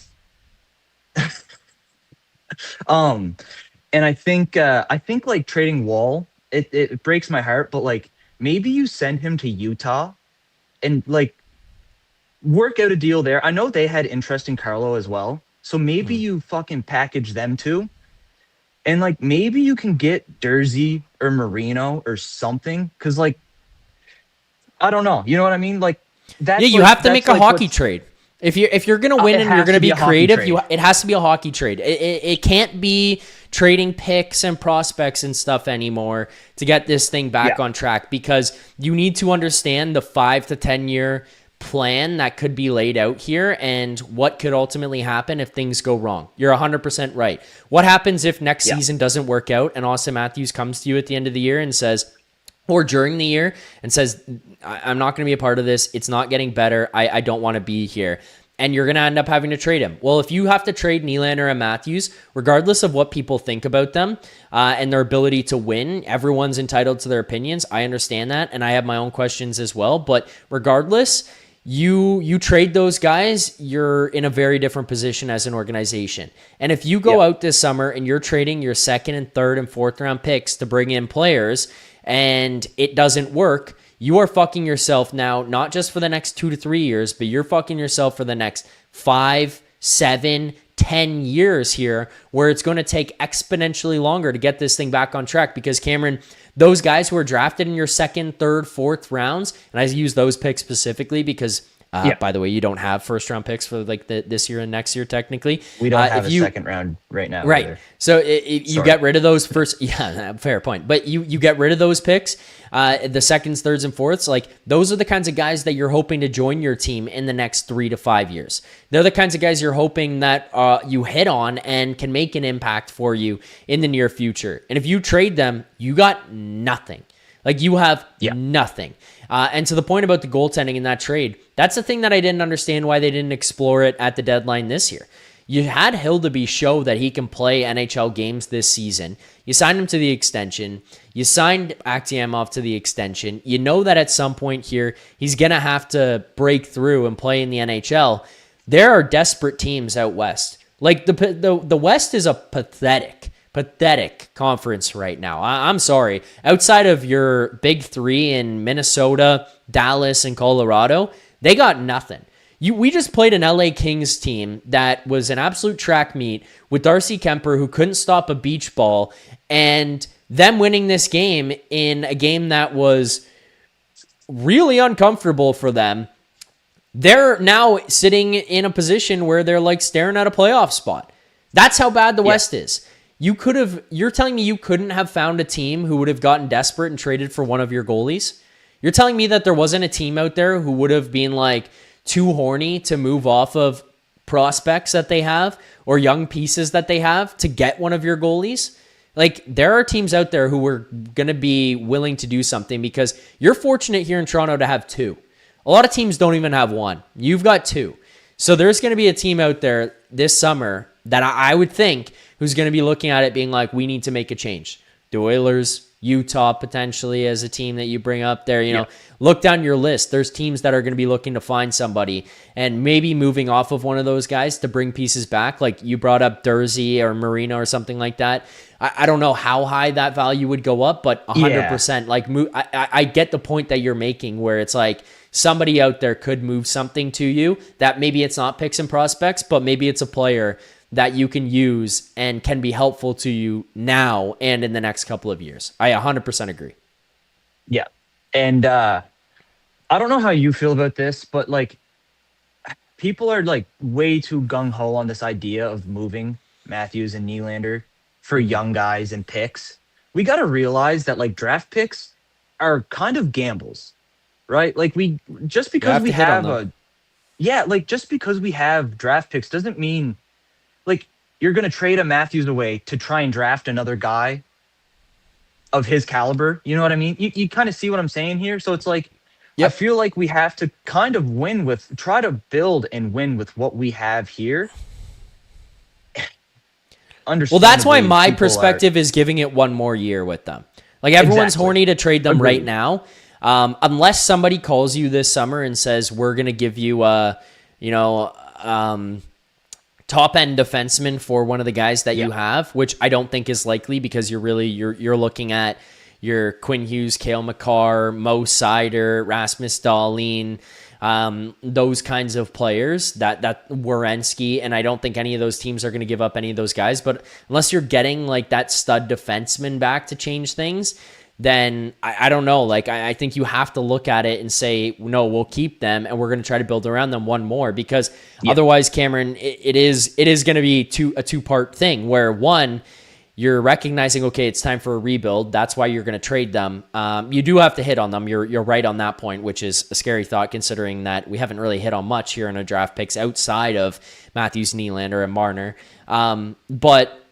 think like trading Wall, it breaks my heart, but like maybe you send him to Utah and like work out a deal there. I know they had interest in Carlo as well. So maybe you fucking package them too. And like maybe you can get Dursey or Marino or something. Cause like I don't know. You know what I mean? Like that's you have to make a hockey trade. If you're gonna win and you're gonna be creative, it has to be a hockey trade. It can't be trading picks and prospects and stuff anymore to get this thing back on track, because you need to understand the 5 to 10 year plan that could be laid out here and what could ultimately happen if things go wrong. You're 100% right. What happens if next season doesn't work out and Austin Matthews comes to you at the end of the year and says, or during the year, and says, I'm not going to be a part of this. It's not getting better. I don't want to be here. And you're going to end up having to trade him. Well, if you have to trade Nylander and Matthews, regardless of what people think about them and their ability to win, everyone's entitled to their opinions. I understand that, and I have my own questions as well. But regardless, you trade those guys, you're in a very different position as an organization. And if you go out this summer and you're trading your second and third and fourth round picks to bring in players and it doesn't work, you are fucking yourself now, not just for the next 2 to 3 years, but you're fucking yourself for the next 5, 7, 10 years here, where it's going to take exponentially longer to get this thing back on track. Because Cameron, those guys who are drafted in your second, third, fourth rounds, and I use those picks specifically because, by the way, you don't have first round picks for like this year and next year, technically. We don't have a second round right now. Right. Either. So you get rid of those first. Yeah, fair point. But you get rid of those picks, the seconds, thirds, and fourths. Like those are the kinds of guys that you're hoping to join your team in the next 3 to 5 years. They're the kinds of guys you're hoping that you hit on and can make an impact for you in the near future. And if you trade them, you got nothing. Like you have nothing. And to the point about the goaltending in that trade, that's the thing that I didn't understand why they didn't explore it at the deadline this year. You had Hildeby show that he can play NHL games this season. You signed him to the extension. You signed Aktiemoff to the extension. You know that at some point here, he's going to have to break through and play in the NHL. There are desperate teams out west. Like the West is a pathetic conference right now. I'm sorry. Outside of your big three in Minnesota, Dallas, and Colorado, they got nothing. We just played an LA Kings team that was an absolute track meet with Darcy Kemper, who couldn't stop a beach ball, and them winning this game in a game that was really uncomfortable for them. They're now sitting in a position where they're like staring at a playoff spot. That's how bad the West is. You're telling me you couldn't have found a team who would have gotten desperate and traded for one of your goalies? You're telling me that there wasn't a team out there who would have been like too horny to move off of prospects that they have or young pieces that they have to get one of your goalies? Like, there are teams out there who were going to be willing to do something, because you're fortunate here in Toronto to have two. A lot of teams don't even have one. You've got two. So there's going to be a team out there this summer that I would think who's going to be looking at it being like, we need to make a change. The Oilers, Utah potentially as a team that you bring up there. You know, look down your list. There's teams that are going to be looking to find somebody and maybe moving off of one of those guys to bring pieces back. Like you brought up Dursey or Marino or something like that. I don't know how high that value would go up, but 100%. Like I get the point that you're making, where it's like somebody out there could move something to you that maybe it's not picks and prospects, but maybe it's a player that you can use and can be helpful to you now and in the next couple of years. I 100% agree. Yeah. And I don't know how you feel about this, but like people are like way too gung-ho on this idea of moving Matthews and Nylander for young guys and picks. We got to realize that like draft picks are kind of gambles, right? Like just because we have just because we have draft picks doesn't mean like you're going to trade a Matthews away to try and draft another guy of his caliber. You know what I mean? You kind of see what I'm saying here. So it's like, I feel like we have to kind of try to build and win with what we have here. Well, that's why my perspective is giving it one more year with them. Like everyone's horny to trade them right now. Unless somebody calls you this summer and says, we're going to give you top end defenseman for one of the guys that you have, which I don't think is likely, because you're looking at your Quinn Hughes, Cale Makar, Mo Seider, Rasmus Dahlin, those kinds of players that Werenski, and I don't think any of those teams are going to give up any of those guys. But unless you're getting like that stud defenseman back to change things, then I don't know. Like, I think you have to look at it and say, no, we'll keep them and we're going to try to build around them one more, because otherwise, Cameron, it is going to be a two-part thing where, one, you're recognizing, okay, it's time for a rebuild. That's why you're going to trade them. You do have to hit on them. You're right on that point, which is a scary thought considering that we haven't really hit on much here in our draft picks outside of Matthews, Nylander, and Marner. But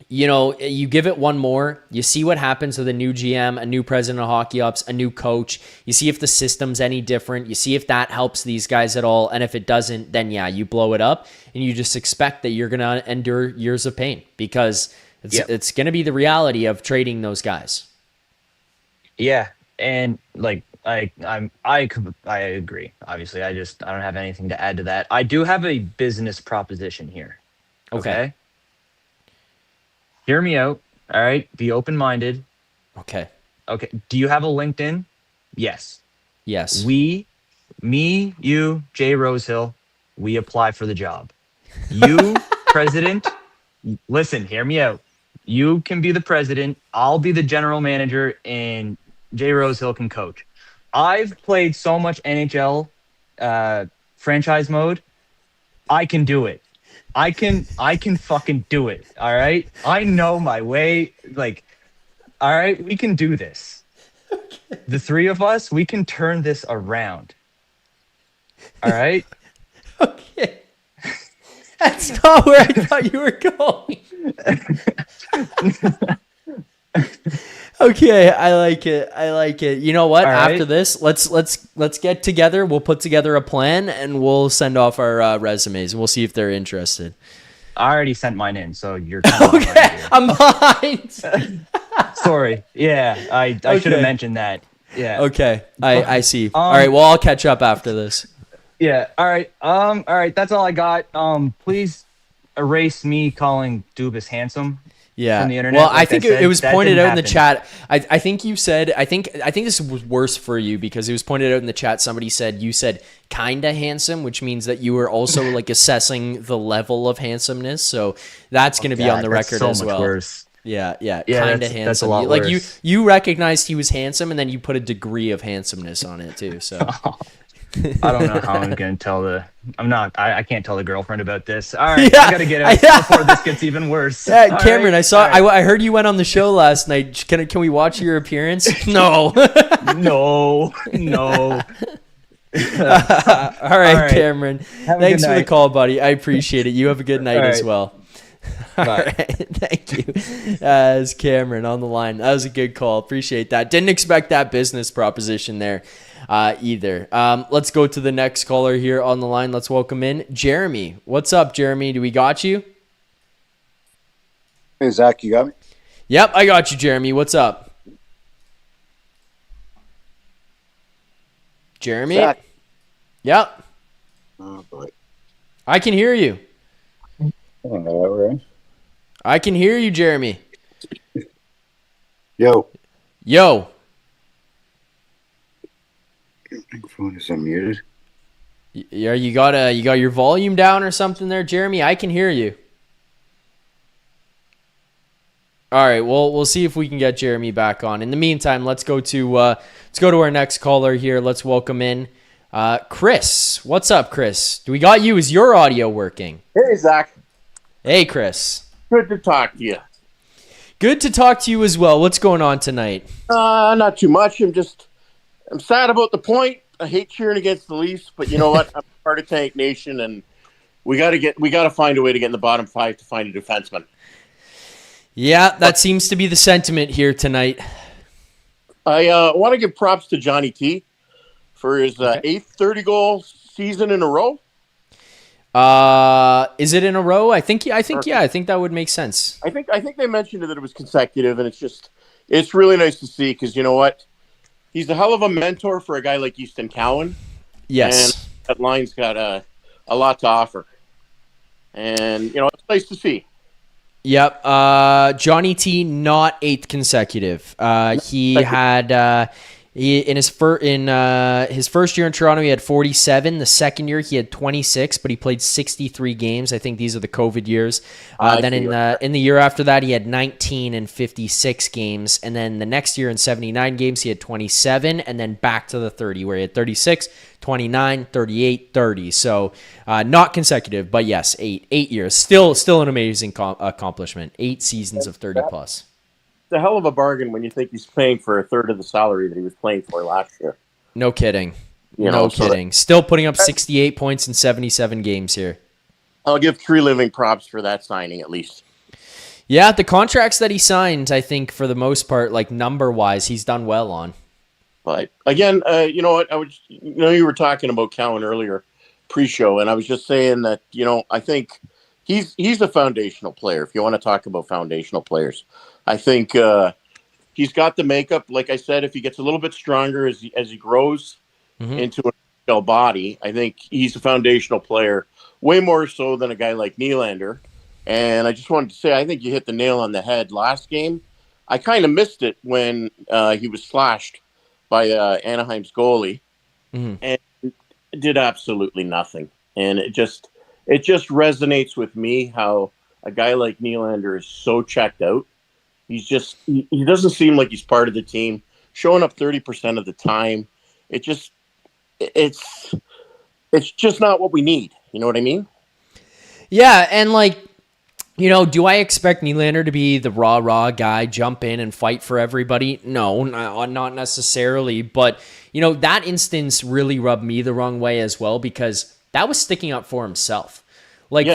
you know, you give it one more, you see what happens with a new GM, a new president of hockey ops, a new coach. You see if the system's any different. You see if that helps these guys at all. And if it doesn't, then yeah, you blow it up and you just expect that you're going to endure years of pain, because it's going to be the reality of trading those guys. Yeah. And like, I agree. Obviously, I don't have anything to add to that. I do have a business proposition here. Okay. Hear me out. All right. Be open-minded. Okay. Do you have a LinkedIn? Yes. Yes. Me, you, Jay Rosehill, we apply for the job. You, president, listen, hear me out. You can be the president. I'll be the general manager, and Jay Rosehill can coach. I've played so much NHL franchise mode. I can do it. I can fucking do it. All right. I know my way. Like, all right, we can do this. Okay. The three of us, we can turn this around. All right. Okay. That's not where I thought you were going. Okay, I like it. You know what? All After right. this, let's get together. We'll put together a plan and we'll send off our resumes and we'll see if they're interested. I already sent mine in, so you're kind of okay. I'm behind. Sorry. Yeah, I should have mentioned that. Yeah. Okay. I see. All right. Well, I'll catch up after this. Yeah. All right. All right. That's all I got. Please erase me calling Dubas handsome. Yeah. From the internet. Well, like I think said, it was pointed out in the happen. chat. I think you said, I think this was worse for you because it was pointed out in the chat. Somebody said, you said kinda handsome, which means that you were also like assessing the level of handsomeness. So that's going to be on the record so as much well. Worse. Yeah. Kinda handsome. That's a lot like worse. you recognized he was handsome and then you put a degree of handsomeness on it too. So I don't know how I'm going to tell I can't tell the girlfriend about this. All right, I got to get out before this gets even worse. Yeah, Cameron, right. I heard you went on the show last night. Can we watch your appearance? No. No. All right, Cameron. Thanks for the call, buddy. I appreciate it. You have a good night as well. All right. Thank you. As Cameron on the line. That was a good call. Appreciate that. Didn't expect that business proposition there either. Let's go to the next caller here on the line. Let's welcome in Jeremy. What's up, Jeremy? Do we got you? Hey, Zach, you got me? Yep, I got you, Jeremy. What's up? Jeremy? Zach. Yep. Oh, boy. I can hear you. All right. I can hear you, Jeremy. Yo. Yo. Your microphone is unmuted. Yeah, you got your volume down or something there, Jeremy? I can hear you. All right, well, we'll see if we can get Jeremy back on. In the meantime, let's go to our next caller here. Let's welcome in Chris. What's up, Chris? Do we got you? Is your audio working? Hey, Zach. Hey, Chris. Good to talk to you. Good to talk to you as well. What's going on tonight? Not too much. I'm sad about the point. I hate cheering against the Leafs, but you know what? I'm part of Tank Nation, and we got to find a way to get in the bottom five to find a defenseman. Yeah, that seems to be the sentiment here tonight. I want to give props to Johnny T for his eighth 30-goal season in a row. Is it in a row? I think that would make sense. I think they mentioned that it was consecutive, and it's really nice to see because you know what? He's a hell of a mentor for a guy like Easton Cowan. Yes. And that line's got a lot to offer. And, it's nice to see. Yep. Johnny T, not eighth consecutive. He had In his first year in Toronto, he had 47. The second year, he had 26, but he played 63 games. I think these are the COVID years. Then in the year after that, he had 19 and 56 games, and then the next year in 79 games, he had 27, and then back to the 30, where he had 36, 29, 38, 30. So not consecutive, but yes, 8 years. Still an amazing accomplishment. 8 seasons of 30 plus. It's a hell of a bargain when you think he's paying for a third of the salary that he was playing for last year. No kidding. No kidding. Still putting up 68 points in 77 games here. I'll give Treliving props for that signing at least. Yeah, the contracts that he signed, I think for the most part, like number-wise, he's done well on. But again, you know what? You were talking about Cowan earlier, pre-show, and I was just saying that I think he's a foundational player. If you want to talk about foundational players, I think he's got the makeup. Like I said, if he gets a little bit stronger as he grows into an NHL body, I think he's a foundational player, way more so than a guy like Nylander. And I just wanted to say, I think you hit the nail on the head last game. I kind of missed it when he was slashed by Anaheim's goalie and did absolutely nothing. And it just resonates with me how a guy like Nylander is so checked out. He doesn't seem like he's part of the team, showing up 30% of the time. It's just not what we need. You know what I mean? Yeah, and do I expect Nylander to be the raw guy, jump in and fight for everybody? No, not necessarily. But, that instance really rubbed me the wrong way as well, because that was sticking up for himself.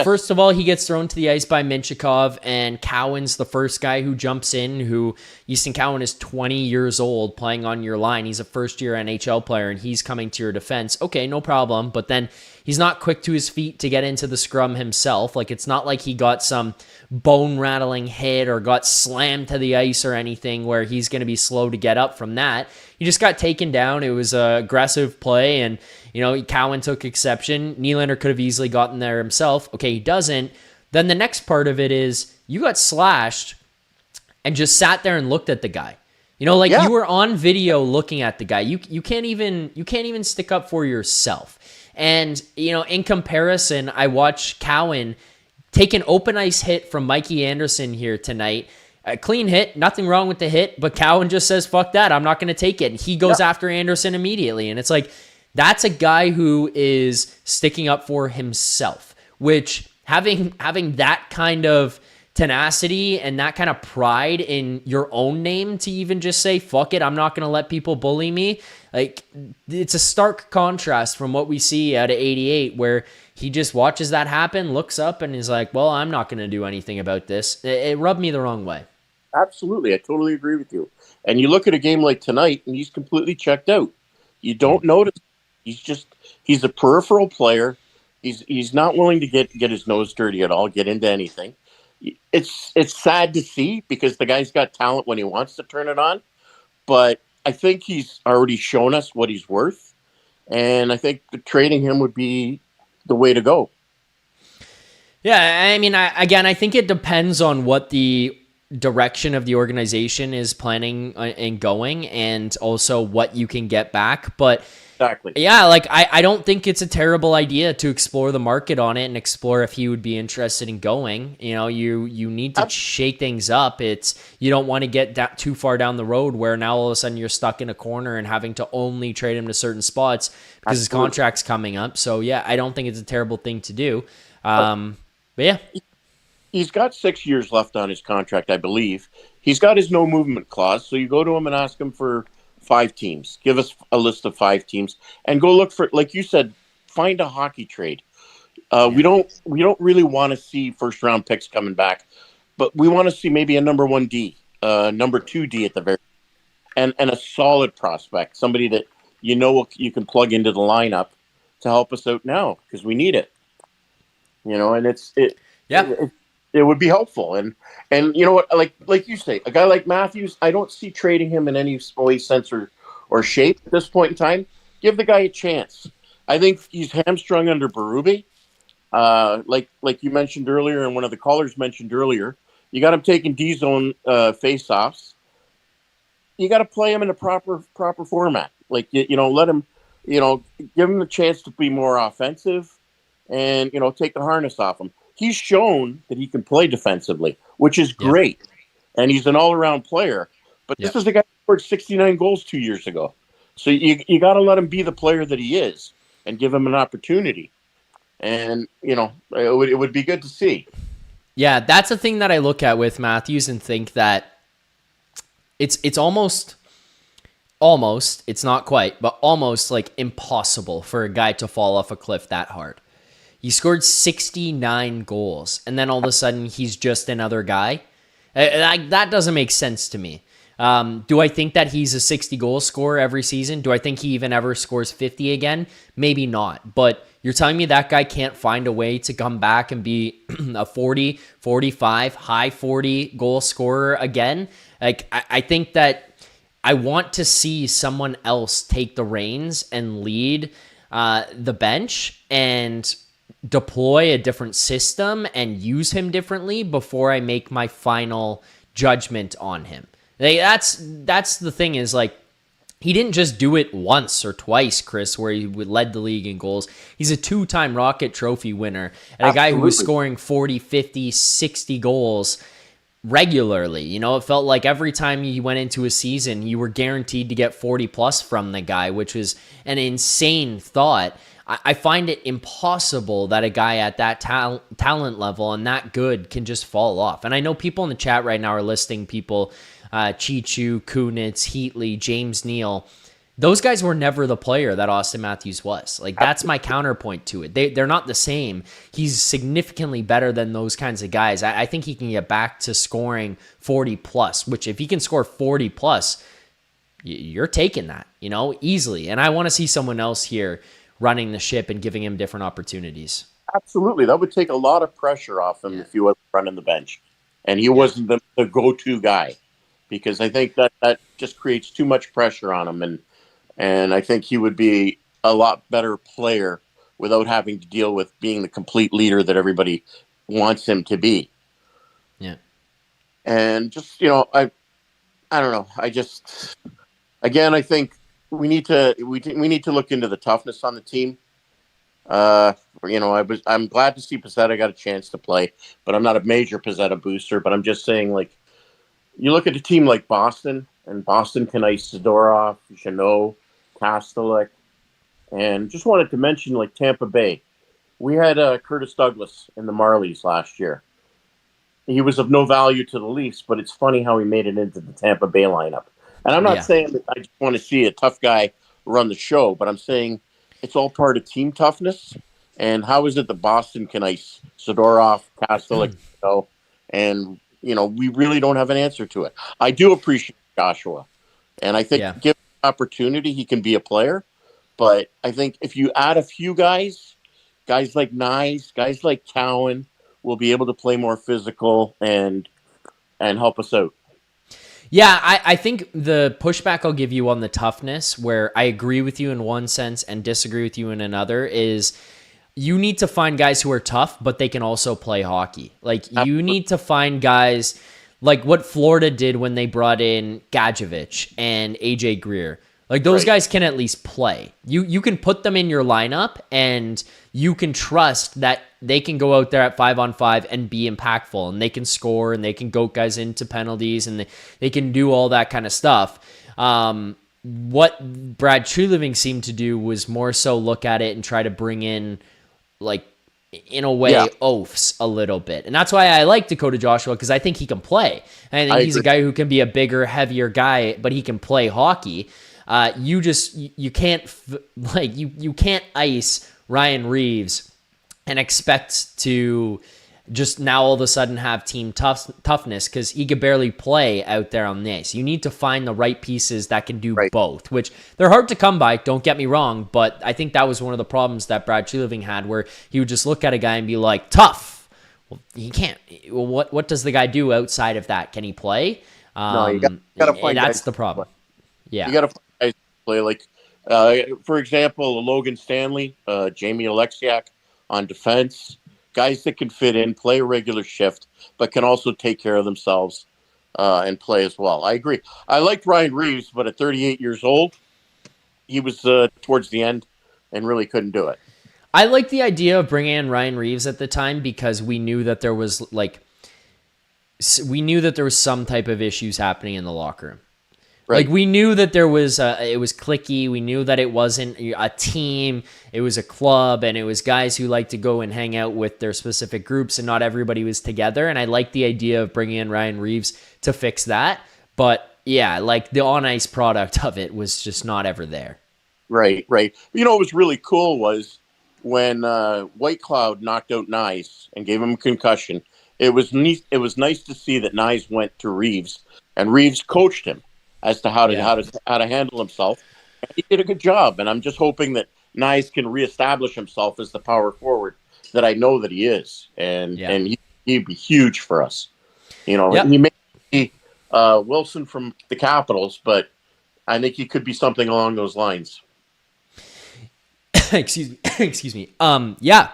First of all, he gets thrown to the ice by Minchikov, and Cowan's the first guy who jumps in, who Easton Cowan is 20 years old playing on your line. He's a first-year NHL player, and he's coming to your defense. Okay, no problem. But then he's not quick to his feet to get into the scrum himself. It's not like he got some bone-rattling hit or got slammed to the ice or anything where he's going to be slow to get up from that. He just got taken down. It was an aggressive play, and Cowan took exception. Nylander could have easily gotten there himself. Okay, he doesn't. Then the next part of it is you got slashed and just sat there and looked at the guy. You were on video looking at the guy. You can't even stick up for yourself. And in comparison, I watched Cowan take an open ice hit from Mikey Anderson here tonight. A clean hit, nothing wrong with the hit, but Cowan just says, fuck that, I'm not going to take it. And he goes after Anderson immediately. And it's that's a guy who is sticking up for himself, which having that kind of tenacity and that kind of pride in your own name to even just say, fuck it, I'm not going to let people bully me. It's a stark contrast from what we see out of 88, where he just watches that happen, looks up, and is like, well, I'm not going to do anything about this. It rubbed me the wrong way. Absolutely. I totally agree with you. And you look at a game like tonight, and he's completely checked out. You don't notice. He's a peripheral player. He's not willing to get his nose dirty at all, get into anything. It's sad to see, because the guy's got talent when he wants to turn it on. But I think he's already shown us what he's worth. And I think trading him would be the way to go. Yeah, I mean, I think it depends on what the direction of the organization is planning and going, and also what you can get back. But exactly, yeah, I don't think it's a terrible idea to explore the market on it and explore if he would be interested in going. You need to shake things up. You don't want to get too far down the road where now all of a sudden you're stuck in a corner and having to only trade him to certain spots because his contract's coming up. So yeah, I don't think it's a terrible thing to do. But yeah. He's got 6 years left on his contract, I believe. He's got his no movement clause. So you go to him and ask him for 5 teams. Give us a list of 5 teams and go look for, like you said, find a hockey trade. We don't really want to see first round picks coming back, but we want to see maybe a number 1 D, number 2 D at the very, and a solid prospect, somebody that you can plug into the lineup to help us out now, because we need it. And it would be helpful. And you know what, like you say, a guy like Matthews, I don't see trading him in any way, sense, or shape at this point in time. Give the guy a chance. I think he's hamstrung under Berube. Like you mentioned earlier, and one of the callers mentioned earlier, you got him taking D-zone face-offs. you got to play him in a proper format. Like let him, give him the chance to be more offensive, and take the harness off him. He's shown that he can play defensively, which is great, and he's an all around player. But this is a guy who scored 69 goals 2 years ago, so you got to let him be the player that he is and give him an opportunity. And it would be good to see. Yeah, that's the thing that I look at with Matthews and think that it's almost, it's not quite, but almost like impossible for a guy to fall off a cliff that hard. He scored 69 goals, and then all of a sudden he's just another guy. That doesn't make sense to me. Do I think that he's a 60-goal scorer every season? Do I think he even ever scores 50 again? Maybe not. But you're telling me that guy can't find a way to come back and be a 40, 45, high 40 goal scorer again? Like, I think that I want to see someone else take the reins and lead the bench and deploy a different system and use him differently before I make my final judgment on him. That's the thing is, like, he didn't just do it once or twice, Chris, where he led the league in goals. He's a 2-time Rocket Trophy winner and a guy who was scoring 40, 50, 60 goals regularly. It felt like every time you went into a season, you were guaranteed to get 40 plus from the guy, which was an insane thought. I find it impossible that a guy at that talent level and that good can just fall off. And I know people in the chat right now are listing people, Chichu, Kunitz, Heatley, James Neal. Those guys were never the player that Austin Matthews was. Like, that's my counterpoint to it. They're not the same. He's significantly better than those kinds of guys. I think he can get back to scoring 40 plus, which if he can score 40 plus, you're taking that, easily. And I want to see someone else here running the ship and giving him different opportunities. Absolutely. That would take a lot of pressure off him if he wasn't running the bench and he wasn't the go-to guy, because I think that just creates too much pressure on him. And I think he would be a lot better player without having to deal with being the complete leader that everybody wants him to be. Yeah. And just, I don't know. I think we need to look into the toughness on the team. I'm glad to see Pezzetta got a chance to play, but I'm not a major Pezzetta booster. But I'm just saying, like, you look at a team like Boston, and Boston can ice Zadorov, Chanot, Kastelik, and just wanted to mention, like, Tampa Bay. We had Curtis Douglas in the Marlies last year. He was of no value to the Leafs, but it's funny how he made it into the Tampa Bay lineup. And I'm not saying that I just want to see a tough guy run the show, but I'm saying it's all part of team toughness. And how is it that Boston can ice Zadorov, Kastelik, and we really don't have an answer to it. I do appreciate Joshua, and I think given the opportunity, he can be a player. But I think if you add a few guys like Nyes, guys like Cowan, will be able to play more physical and help us out. Yeah, I think the pushback I'll give you on the toughness, where I agree with you in one sense and disagree with you in another, is you need to find guys who are tough, but they can also play hockey. Like, you need to find guys like what Florida did when they brought in Gadjevich and AJ Greer. Like, those guys can at least play. You can put them in your lineup, and you can trust that they can go out there at 5-on-5 and be impactful, and they can score, and they can goat guys into penalties, and they can do all that kind of stuff. What Brad Treliving seemed to do was more so look at it and try to bring in, like, in a way, oafs a little bit. And that's why I like Dakota Joshua, because I think he can play. And I think he's a guy who can be a bigger, heavier guy, but he can play hockey. You can't you can't ice Ryan Reeves and expect to just now all of a sudden have team toughness, because he could barely play out there on the ice. You need to find the right pieces that can do both, which they're hard to come by, don't get me wrong, but I think that was one of the problems that Brad Treliving had, where he would just look at a guy and be like, tough. Well, he can't. Well, what does the guy do outside of that? Can he play? No, you gotta find that's the problem. Yeah. You gotta find guys to play. Like, for example, Logan Stanley, Jamie Alexiak on defense. Guys that can fit in, play a regular shift, but can also take care of themselves. and play as well. I agree. I liked Ryan Reeves, but at 38 years old, he was towards the end and really couldn't do it. I like the idea of bringing in Ryan Reeves at the time because we knew that there was some type of issues happening in the locker room. Right. Like we knew that there was it was cliquey. We knew that it wasn't a team. It was a club, and it was guys who like to go and hang out with their specific groups, and not everybody was together. And I like the idea of bringing in Ryan Reeves to fix that. But yeah, like the on ice product of it was just not ever there. Right. You know what was really cool was when White Cloud knocked out Nyes and gave him a concussion. It was nice to see that Nyes went to Reeves, and Reeves coached him as to how to handle himself. And he did a good job, and I'm just hoping that Nyes can reestablish himself as the power forward that I know that he is, and he'd be huge for us. You know, he may be Wilson from the Capitals, but I think he could be something along those lines. Excuse me. Yeah.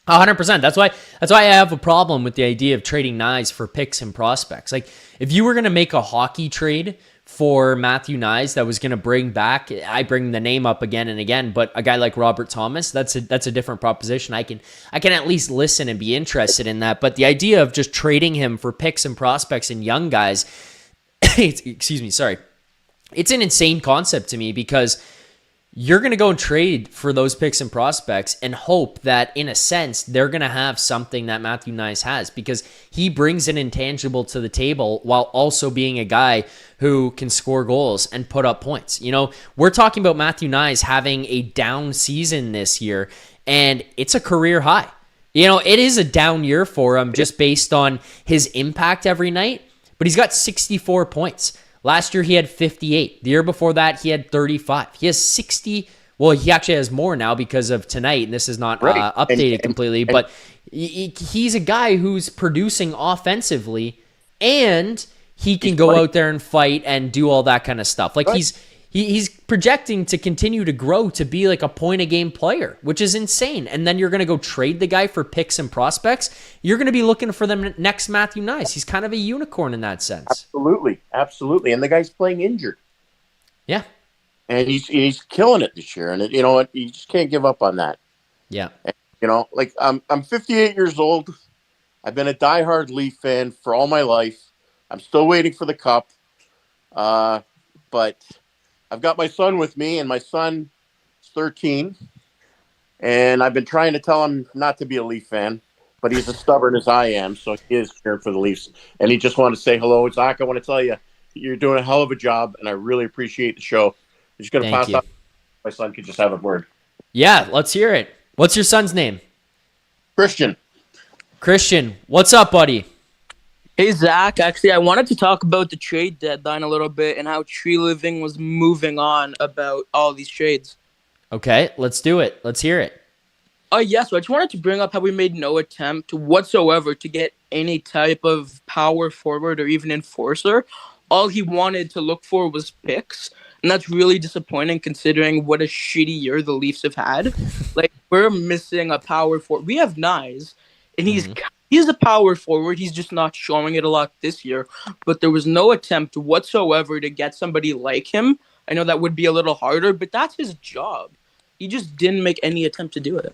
100%. That's why I have a problem with the idea of trading Nyes for picks and prospects. Like, if you were going to make a hockey trade for Matthew Nyes that was going to bring back, I bring the name up again and again, but a guy like Robert Thomas, that's a different proposition. I can at least listen and be interested in that. But the idea of just trading him for picks and prospects and young guys, excuse me, sorry, it's an insane concept to me because you're going to go and trade for those picks and prospects and hope that, in a sense, they're going to have something that Matthew Nyes has because he brings an intangible to the table while also being a guy who can score goals and put up points. You know, we're talking about Matthew Nyes having a down season this year, and it's a career high. You know, it is a down year for him just based on his impact every night, but he's got 64 points. Last year, he had 58. The year before that, he had 35. He has 60. Well, he actually has more now because of tonight, and this is not updated completely. But he's a guy who's producing offensively, and he can go out there and fight and do all that kind of stuff. Like, he's projecting to continue to grow to be like a point-a-game player, which is insane. And then you're going to go trade the guy for picks and prospects. You're going to be looking for the next Matthew Nyes. He's kind of a unicorn in that sense. Absolutely. And the guy's playing injured. Yeah. And he's killing it this year. And you know what? You just can't give up on that. Yeah. And, you know, like I'm 58 years old. I've been a diehard Leaf fan for all my life. I'm still waiting for the cup. But I've got my son with me, and my son is 13. And I've been trying to tell him not to be a Leaf fan, but he's as stubborn as I am, so he is cheering for the Leafs. And he just wanted to say hello. Zach, I want to tell you, you're doing a hell of a job, and I really appreciate the show. I'm just going to pass off. My son could just have a word. Yeah, let's hear it. What's your son's name? Christian, what's up, buddy? Hey, Zach. Actually, I wanted to talk about the trade deadline a little bit and how Treliving was moving on about all these trades. Okay, let's do it. Let's hear it. So I just wanted to bring up how we made no attempt whatsoever to get any type of power forward or even enforcer. All he wanted to look for was picks, and that's really disappointing considering what a shitty year the Leafs have had. Like, we're missing a power forward. We have Nyes, and he's a power forward. He's just not showing it a lot this year. But there was no attempt whatsoever to get somebody like him. I know that would be a little harder, but that's his job. He just didn't make any attempt to do it.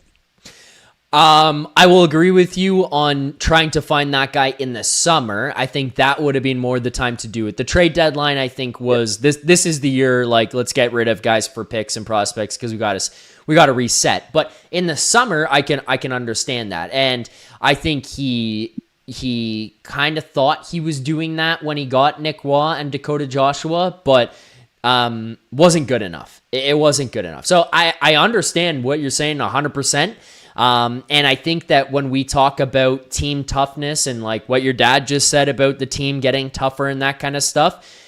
I will agree with you on trying to find that guy in the summer. I think that would have been more the time to do it. The trade deadline, I think, was this is the year, like, let's get rid of guys for picks and prospects because we got to reset. But in the summer, I can understand that. And I think he kind of thought he was doing that when he got Nick Waugh and Dakota Joshua, but wasn't good enough. It wasn't good enough. So I understand what you're saying 100%. And I think that when we talk about team toughness and like what your dad just said about the team getting tougher and that kind of stuff,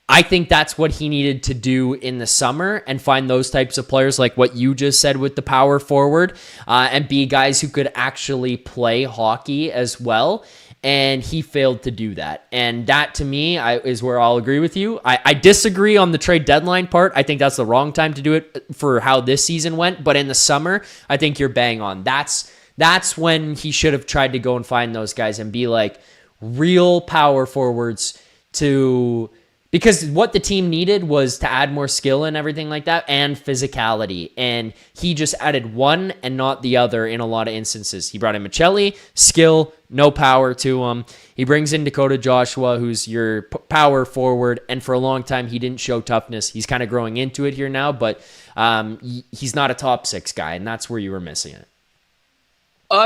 I think that's what he needed to do in the summer and find those types of players like what you just said with the power forward and be guys who could actually play hockey as well. And he failed to do that. And that, to me, is where I'll agree with you. I disagree on the trade deadline part. I think that's the wrong time to do it for how this season went. But in the summer, I think you're bang on. That's when he should have tried to go and find those guys and be like real power forwards because what the team needed was to add more skill and everything like that and physicality. And he just added one and not the other in a lot of instances. He brought in Michelli, skill, no power to him. He brings in Dakota Joshua, who's your power forward. And for a long time, he didn't show toughness. He's kind of growing into it here now, but he's not a top 6 guy, and that's where you were missing it.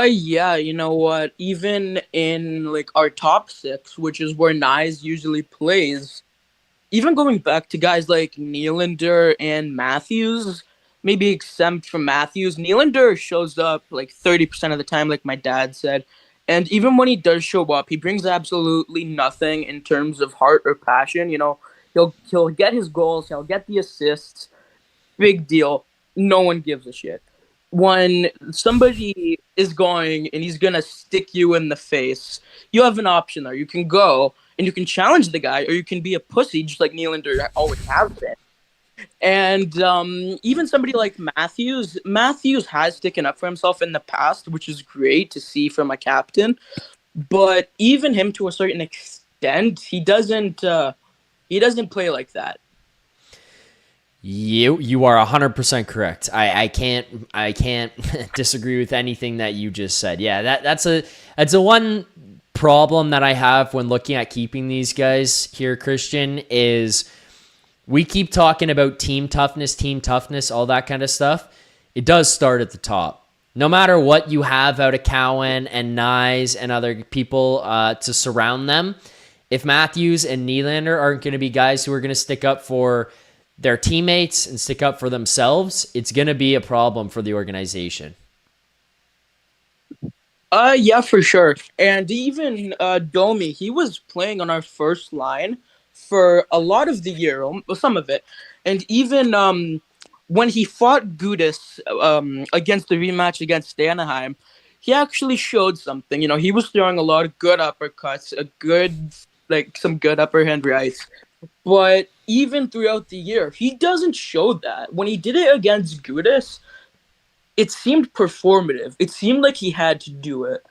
Yeah, you know what? Even in like our top 6, which is where Nyes usually plays, even going back to guys like Nylander and Matthews, maybe exempt from Matthews, Nylander shows up like 30% of the time, like my dad said. And even when he does show up, he brings absolutely nothing in terms of heart or passion. You know, he'll get his goals, he'll get the assists. Big deal. No one gives a shit. When somebody is going and he's going to stick you in the face, you have an option there. You can go and you can challenge the guy, or you can be a pussy just like Nylander always has been. And even somebody like Matthews has sticking up for himself in the past, which is great to see from a captain. But even him, to a certain extent, he doesn't play like that. You are 100% correct. I can't disagree with anything that you just said. Yeah, that's a one problem that I have when looking at keeping these guys here, Christian, is we keep talking about team toughness, all that kind of stuff. It does start at the top. No matter what you have out of Cowan and Nyes and other people to surround them, if Matthews and Nylander aren't going to be guys who are going to stick up for their teammates and stick up for themselves, it's going to be a problem for the organization. Yeah, for sure. And even Domi, he was playing on our first line for a lot of the year, some of it. And even when he fought Gudis against the rematch against Anaheim, he actually showed something. You know, he was throwing a lot of good uppercuts, some good upper hand rights. But even throughout the year, he doesn't show that. When he did it against Gudis, it seemed performative. It seemed like he had to do it.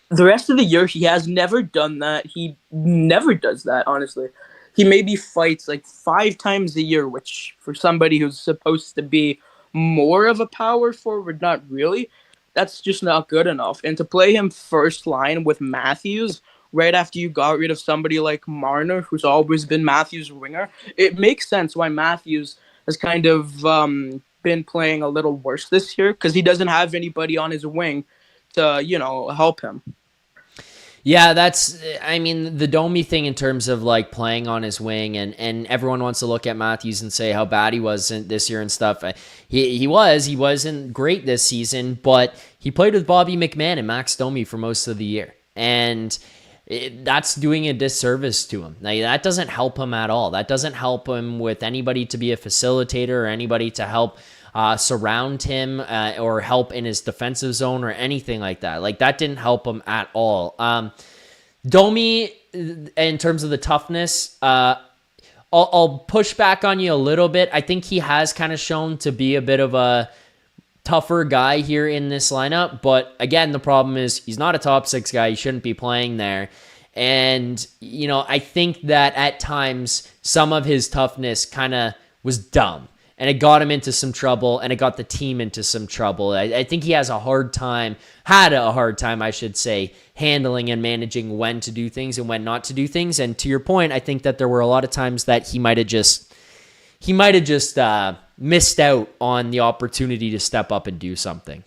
The rest of the year, he has never done that. He never does that, honestly. He maybe fights like 5 times a year, which for somebody who's supposed to be more of a power forward, not really, that's just not good enough. And to play him first line with Matthews right after you got rid of somebody like Marner, who's always been Matthews' winger, it makes sense why Matthews has kind of been playing a little worse this year, because he doesn't have anybody on his wing to, help him. Yeah, the Domi thing in terms of like playing on his wing, and everyone wants to look at Matthews and say how bad he was this year and stuff. He wasn't great this season, but he played with Bobby McMahon and Max Domi for most of the year. And that's doing a disservice to him. Now, that doesn't help him at all. That doesn't help him with anybody to be a facilitator or anybody to help surround him or help in his defensive zone or anything like that. Like, that didn't help him at all. Domi, in terms of the toughness, I'll push back on you a little bit. I think he has kind of shown to be a bit of a tougher guy here in this lineup, but again, the problem is he's not a top 6 guy. He shouldn't be playing there. And, I think that at times some of his toughness kind of was dumb, and it got him into some trouble, and it got the team into some trouble. I think he had a hard time, I should say, handling and managing when to do things and when not to do things. And to your point, I think that there were a lot of times that he might have just missed out on the opportunity to step up and do something.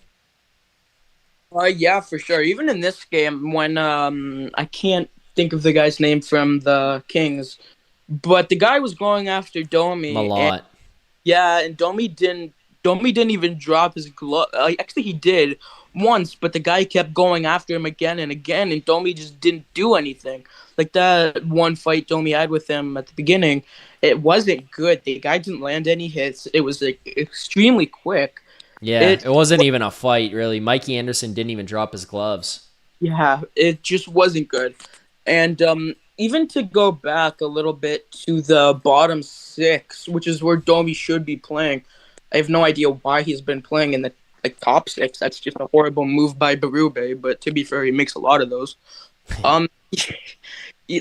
Yeah, for sure. Even in this game, when I can't think of the guy's name from the Kings, but the guy was going after Domi. Malott. And Domi didn't even drop his glove. Actually, he did once, but the guy kept going after him again and again, and Domi just didn't do anything. Like that one fight Domi had with him at the beginning, it wasn't good. The guy didn't land any hits. It was extremely quick. Yeah, it wasn't even a fight, really. Mikey Anderson didn't even drop his gloves. Yeah, it just wasn't good. And even to go back a little bit to the bottom 6, which is where Domi should be playing, I have no idea why he's been playing in the top 6. That's just a horrible move by Berube, but to be fair, he makes a lot of those.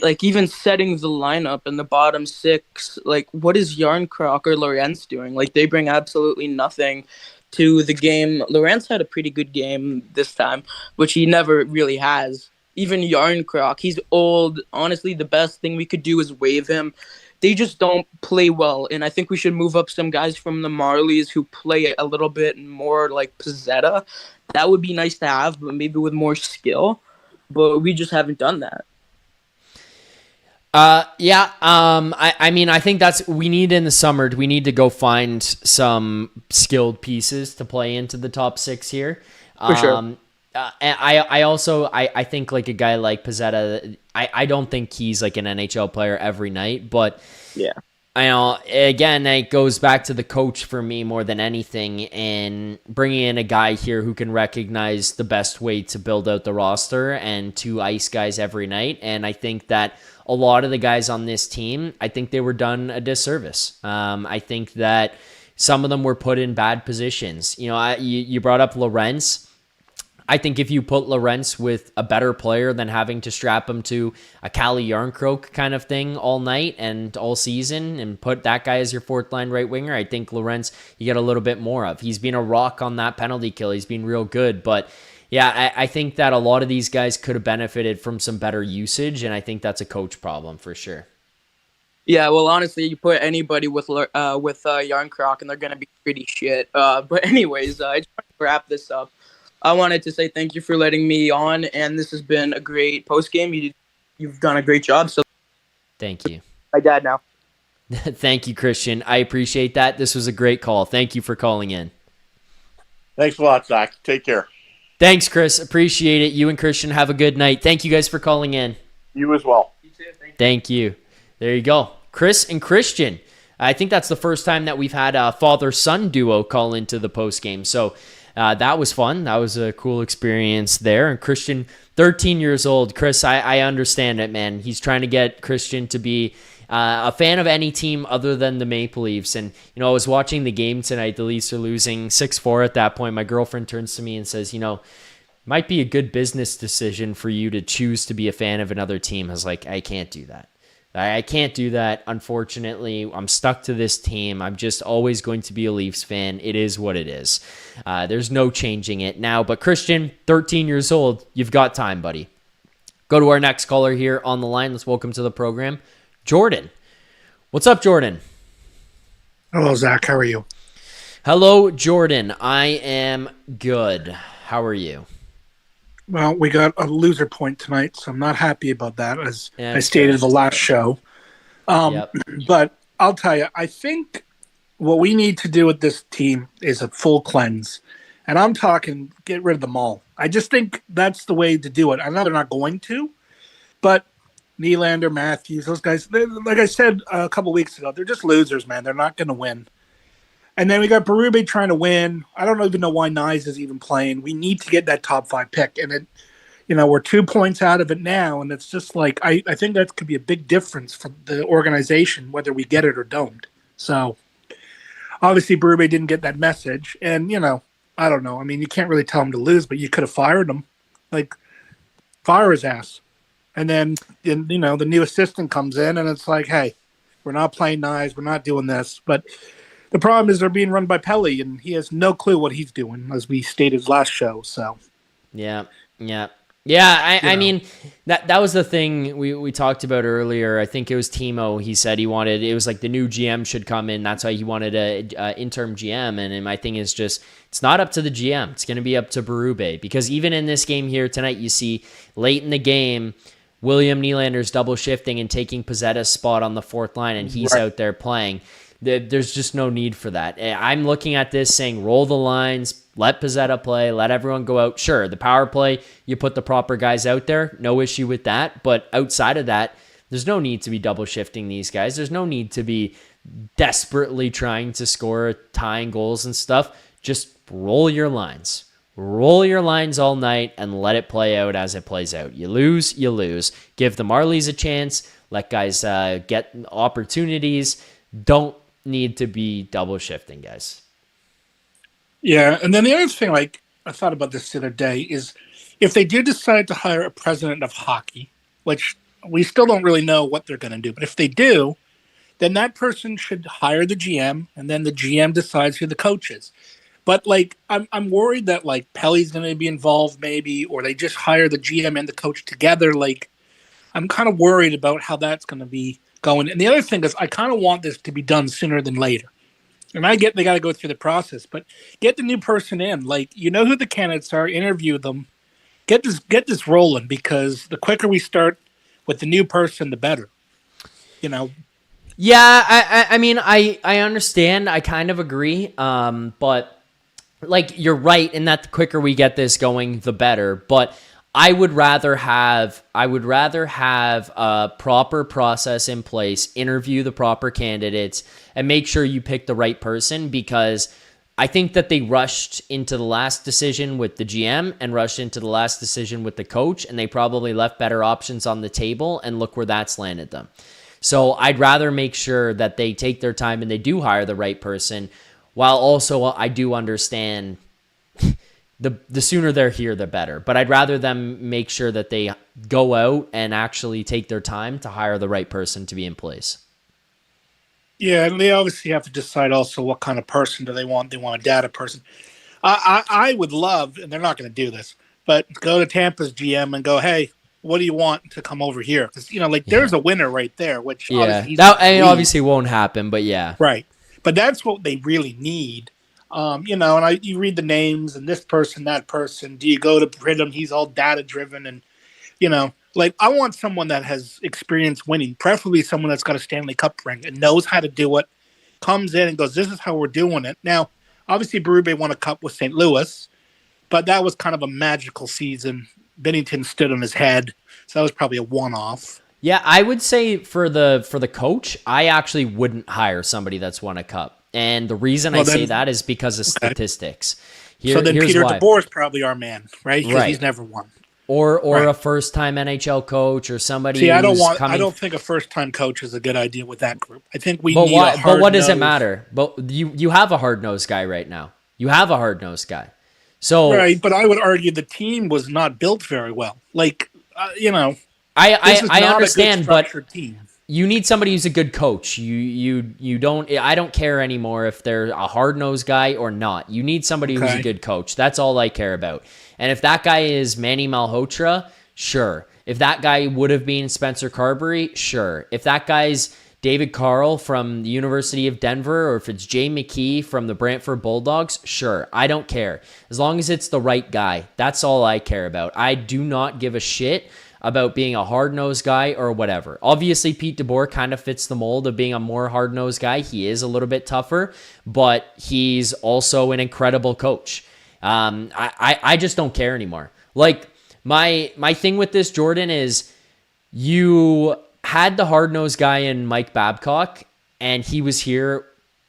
like even setting the lineup in the bottom six, like what is Yarncroc or Lorentz doing? Like they bring absolutely nothing to the game. Lorentz had a pretty good game this time, which he never really has. Even Yarncroc, he's old. Honestly, the best thing we could do is waive him. They just don't play well, and I think we should move up some guys from the Marlies who play a little bit more like Pizzetta. That would be nice to have, but maybe with more skill. But we just haven't done that. Yeah. I mean, I think we need in the summer. We need to go find some skilled pieces to play into the top six here. For sure. And I also think like a guy like Pizzetta, I don't think he's like an NHL player every night, but yeah. I know, again, it goes back to the coach for me more than anything, and bringing in a guy here who can recognize the best way to build out the roster and to ice guys every night. And I think that a lot of the guys on this team, I think they were done a disservice. I think that some of them were put in bad positions. You know, you brought up Lorentz. I think if you put Lorentz with a better player than having to strap him to a Calle Yarncroc kind of thing all night and all season and put that guy as your fourth line right winger, I think Lorentz you get a little bit more of. He's been a rock on that penalty kill. He's been real good. But yeah, I think that a lot of these guys could have benefited from some better usage, and I think that's a coach problem for sure. Yeah, well, honestly, you put anybody with Yarncroc and they're going to be pretty shit. But anyways, I just want to wrap this up. I wanted to say thank you for letting me on, and this has been a great post-game. You've done a great job. So, thank you. My dad now. Thank you, Christian. I appreciate that. This was a great call. Thank you for calling in. Thanks a lot, Zach. Take care. Thanks, Chris. Appreciate it. You and Christian have a good night. Thank you guys for calling in. You as well. You too. Thank you. There you go. Chris and Christian. I think that's the first time that we've had a father-son duo call into the post-game. So, that was fun. That was a cool experience there. And Christian, 13 years old. Chris, I understand it, man. He's trying to get Christian to be a fan of any team other than the Maple Leafs. And, you know, I was watching the game tonight. The Leafs are losing 6-4 at that point. My girlfriend turns to me and says, you know, might be a good business decision for you to choose to be a fan of another team. I was like, I can't do that. I can't do that, unfortunately. I'm stuck to this team. I'm just always going to be a Leafs fan. It is what it is. There's no changing it now. But Christian, 13 years old, you've got time, buddy. Go to our next caller here on the line. Let's welcome to the program, Jordan. What's up, Jordan? Hello, Zach. How are you? Hello, Jordan. I am good. How are you? Well, we got a loser point tonight, so I'm not happy about that, as I stated in the last show. But I'll tell you, I think what we need to do with this team is a full cleanse. And I'm talking get rid of them all. I just think that's the way to do it. I know they're not going to, but Nylander, Matthews, those guys, like I said a couple weeks ago, they're just losers, man. They're not going to win. And then we got Berube trying to win. I don't even know why Nyes is even playing. We need to get that top 5 pick. And we're 2 points out of it now. And it's just like, I think that could be a big difference for the organization, whether we get it or don't. So obviously Berube didn't get that message. And, I don't know. I mean, you can't really tell him to lose, but you could have fired him. Like, fire his ass. And then, the new assistant comes in and it's like, hey, we're not playing Nyes. We're not doing this. But the problem is they're being run by Pelly, and he has no clue what he's doing, as we stated last show. So, yeah. I mean, that was the thing we talked about earlier. I think it was Teemo. He said it was like the new GM should come in. That's why he wanted a interim GM. And my thing is just, it's not up to the GM. It's going to be up to Berube, because even in this game here tonight, you see late in the game, William Nylander's double shifting and taking Pizzetta's spot on the fourth line, and he's out there playing. There's just no need for that. I'm looking at this saying roll the lines, let Pizzetta play, let everyone go out. Sure, the power play, you put the proper guys out there, no issue with that. But outside of that, there's no need to be double shifting these guys. There's no need to be desperately trying to score tying goals and stuff. Just roll your lines. Roll your lines all night and let it play out as it plays out. You lose, you lose. Give the Marlies a chance. Let guys get opportunities. Don't need to be double shifting, guys. Yeah, and then the other thing, like, I thought about this the other day, is if they do decide to hire a president of hockey, which we still don't really know what they're going to do. But if they do, then that person should hire the GM, and then the GM decides who the coach is. But like, I'm worried that like Pelly's going to be involved, maybe, or they just hire the GM and the coach together. Like, I'm kind of worried about how that's going to be going. And the other thing is, I kind of want this to be done sooner than later. And I get they got to go through the process, but get the new person in. Like, you know who the candidates are, interview them, get this rolling, because the quicker we start with the new person, the better. You know. Yeah, I mean, I understand. I kind of agree. But like, you're right in that the quicker we get this going, the better. But I would rather have a proper process in place, interview the proper candidates, and make sure you pick the right person, because I think that they rushed into the last decision with the GM and rushed into the last decision with the coach, and they probably left better options on the table, and look where that's landed them. So I'd rather make sure that they take their time and they do hire the right person, while also I do understand the sooner they're here, the better. But I'd rather them make sure that they go out and actually take their time to hire the right person to be in place. Yeah, and they obviously have to decide also what kind of person do they want. They want a data person. I would love, and they're not going to do this, but go to Tampa's GM and go, hey, what do you want to come over here? Because, you know, like, there's a winner right there, which obviously won't happen, but yeah. Right. But that's what they really need. You know, and you read the names and this person, that person. Do you go to Pridham? He's all data driven, and, you know, like, I want someone that has experience winning, preferably someone that's got a Stanley Cup ring and knows how to do it, comes in and goes, this is how we're doing it. Now, obviously, Berube won a cup with St. Louis, but that was kind of a magical season. Bennington stood on his head, so that was probably a one-off. Yeah, I would say for the coach, I actually wouldn't hire somebody that's won a cup. And the reason I say that is because of statistics. So then Peter DeBoer is probably our man, right? Because he's never won. Or a first-time NHL coach or somebody. See, I don't think a first-time coach is a good idea with that group. I think we need a hard-nosed. But what does it matter? But you have a hard-nosed guy right now. You have a hard-nosed guy. So right, but I would argue the team was not built very well. Like, you know, I understand, but team. You need somebody who's a good coach. You don't. I don't care anymore if they're a hard-nosed guy or not. You need somebody who's a good coach. That's all I care about. And if that guy is Manny Malhotra, sure. If that guy would have been Spencer Carberry, sure. If that guy's David Carl from the University of Denver, or if it's Jay McKee from the Brantford Bulldogs, sure. I don't care. As long as it's the right guy, that's all I care about. I do not give a shit about being a hard-nosed guy or whatever. Obviously, Pete DeBoer kind of fits the mold of being a more hard-nosed guy. He is a little bit tougher, but he's also an incredible coach. I just don't care anymore. Like, my thing with this, Jordan, is you had the hard-nosed guy in Mike Babcock, and he was here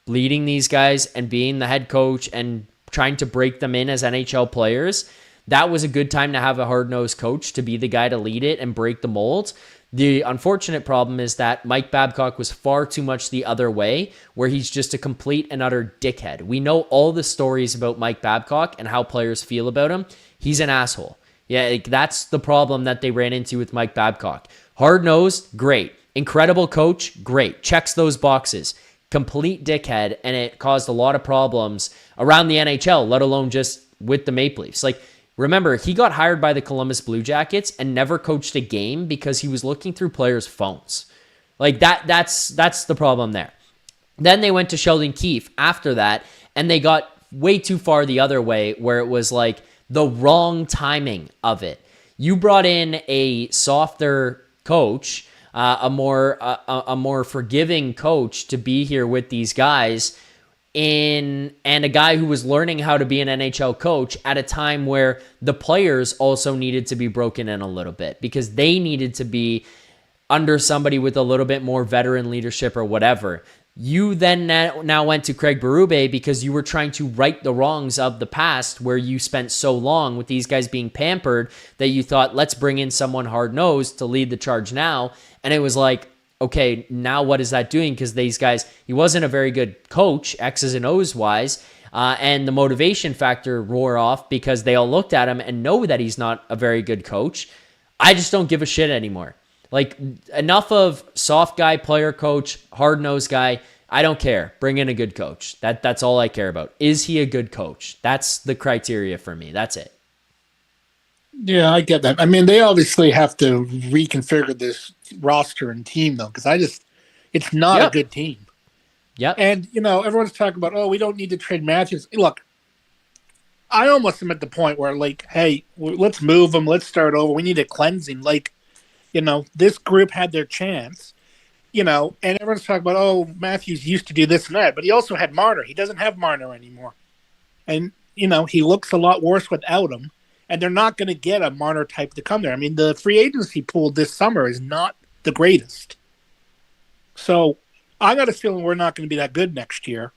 leading these guys and being the head coach and trying to break them in as NHL players. That was a good time to have a hard-nosed coach to be the guy to lead it and break the mold. The unfortunate problem is that Mike Babcock was far too much the other way, where he's just a complete and utter dickhead. We know all the stories about Mike Babcock and how players feel about him. He's an asshole. Yeah, like, that's the problem that they ran into with Mike Babcock. Hard-nosed, great. Incredible coach, great. Checks those boxes. Complete dickhead, and it caused a lot of problems around the NHL, let alone just with the Maple Leafs. Like, remember, he got hired by the Columbus Blue Jackets and never coached a game because he was looking through players' phones. Like, that's the problem there. Then they went to Sheldon Keefe after that, and they got way too far the other way, where it was like the wrong timing of it. You brought in a softer coach, a more forgiving coach to be here with these guys, and a guy who was learning how to be an NHL coach at a time where the players also needed to be broken in a little bit because they needed to be under somebody with a little bit more veteran leadership or whatever. You then now went to Craig Berube because you were trying to right the wrongs of the past, where you spent so long with these guys being pampered that you thought, let's bring in someone hard-nosed to lead the charge now. And it was like, okay, now what is that doing? Because these guys, he wasn't a very good coach, X's and O's wise, and the motivation factor wore off because they all looked at him and know that he's not a very good coach. I just don't give a shit anymore. Like, enough of soft guy, player coach, hard-nosed guy. I don't care. Bring in a good coach. That's all I care about. Is he a good coach? That's the criteria for me. That's it. Yeah, I get that. I mean, they obviously have to reconfigure this roster and team, though, because it's not a good team. Yep. And, everyone's talking about, oh, we don't need to trade Matthews. Look, I almost am at the point where, like, hey, let's move them. Let's start over. We need a cleansing. Like, this group had their chance, and everyone's talking about, oh, Matthews used to do this and that, but he also had Marner. He doesn't have Marner anymore. And, he looks a lot worse without him. And they're not going to get a Marner type to come there. I mean, the free agency pool this summer is not the greatest. So I got a feeling we're not going to be that good next year.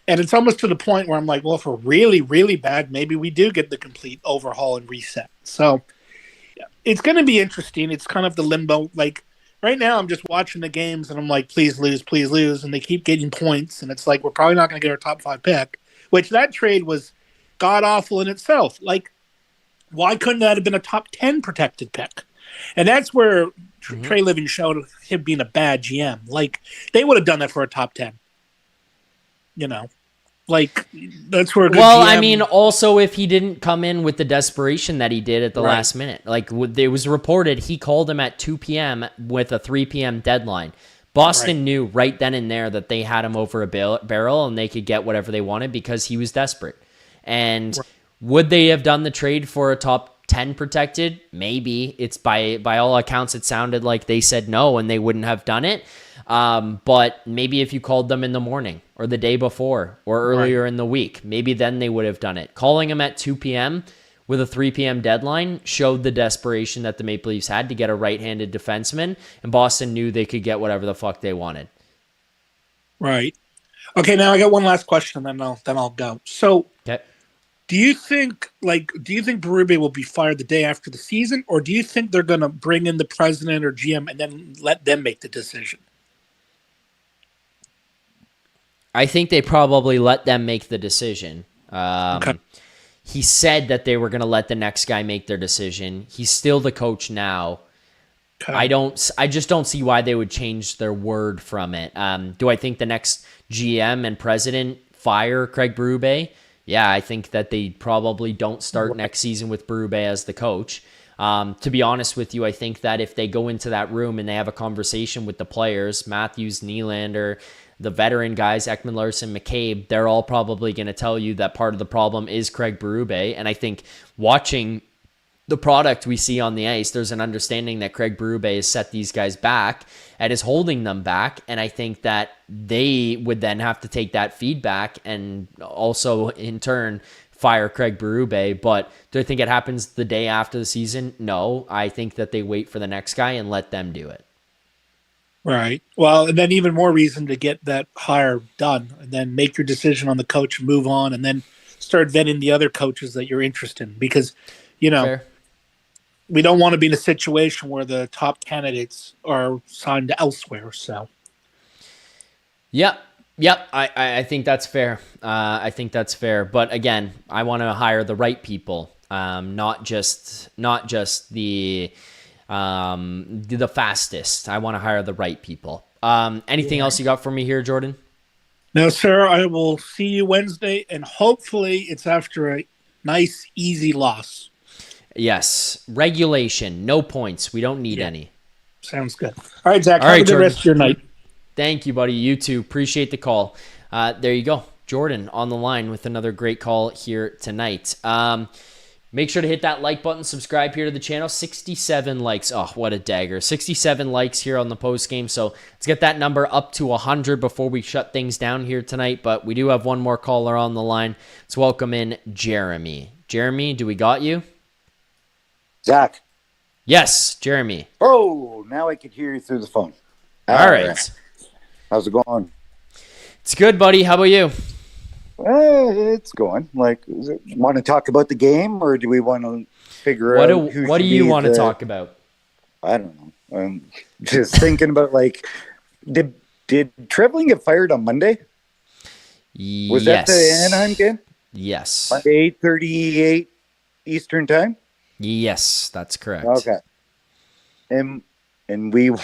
And it's almost to the point where I'm like, well, if we're really, really bad, maybe we do get the complete overhaul and reset. So it's going to be interesting. It's kind of the limbo. Like right now, I'm just watching the games and I'm like, please lose. And they keep getting points. And it's like, we're probably not going to get our top 5 pick, which that trade was god awful in itself. Like, why couldn't that have been a top 10 protected pick? And that's where Treliving showed him being a bad GM. Like, they would have done that for a top 10. Like, that's where a good Well, GM... I mean, also if he didn't come in with the desperation that he did at the last minute. Like, it was reported he called him at 2 p.m. with a 3 p.m. deadline. Boston knew right then and there that they had him over a barrel and they could get whatever they wanted because he was desperate. And... would they have done the trade for a top 10 protected? Maybe. It's by all accounts, it sounded like they said no and they wouldn't have done it. But maybe if you called them in the morning or the day before or earlier in the week, maybe then they would have done it. Calling them at 2 p.m. with a 3 p.m. deadline showed the desperation that the Maple Leafs had to get a right-handed defenseman, and Boston knew they could get whatever the fuck they wanted. Right. Okay, now I got one last question, and then I'll go. So... okay. Do you think Berube will be fired the day after the season, or do you think they're going to bring in the president or GM and then let them make the decision? I think they probably let them make the decision. Okay. He said that they were going to let the next guy make their decision. He's still the coach now. Okay. I just don't see why they would change their word from it. Do I think the next GM and president fire Craig Berube? Yeah, I think that they probably don't start next season with Berube as the coach. To be honest with you, I think that if they go into that room and they have a conversation with the players, Matthews, Nylander, the veteran guys, Ekman Larson, McCabe, they're all probably going to tell you that part of the problem is Craig Berube. And I think watching the product we see on the ice, there's an understanding that Craig Berube has set these guys back and is holding them back. And I think that they would then have to take that feedback and also in turn fire Craig Berube. But do I think it happens the day after the season? No, I think that they wait for the next guy and let them do it. Right. Well, and then even more reason to get that hire done and then make your decision on the coach, move on, and then start vetting the other coaches that you're interested in. Because, Fair. We don't want to be in a situation where the top candidates are signed elsewhere. So, Yep. I think that's fair. I think that's fair. But again, I want to hire the right people, not just the fastest. I want to hire the right people. Anything else you got for me here, Jordan? No, sir. I will see you Wednesday, and hopefully it's after a nice, easy loss. Yes. Regulation. No points. We don't need any. Sounds good. All right, Zach. Have a good rest of your night. Thank you, buddy. You too. Appreciate the call. There you go. Jordan on the line with another great call here tonight. Make sure to hit that like button. Subscribe here to the channel. 67 likes. Oh, what a dagger. 67 likes here on the post game. So let's get that number up to 100 before we shut things down here tonight. But we do have one more caller on the line. Let's welcome in Jeremy. Jeremy, do we got you? Zach. Yes, Jeremy. Oh, now I can hear you through the phone. All right. How's it going? It's good, buddy. How about you? It's going. Want to talk about the game, or do we want to figure out who what do you want to talk about? I don't know. I'm just thinking about did Treliving get fired on Monday? Was that the Anaheim game? Yes. Monday, 8:38 Eastern time. Yes, that's correct. Okay. And and we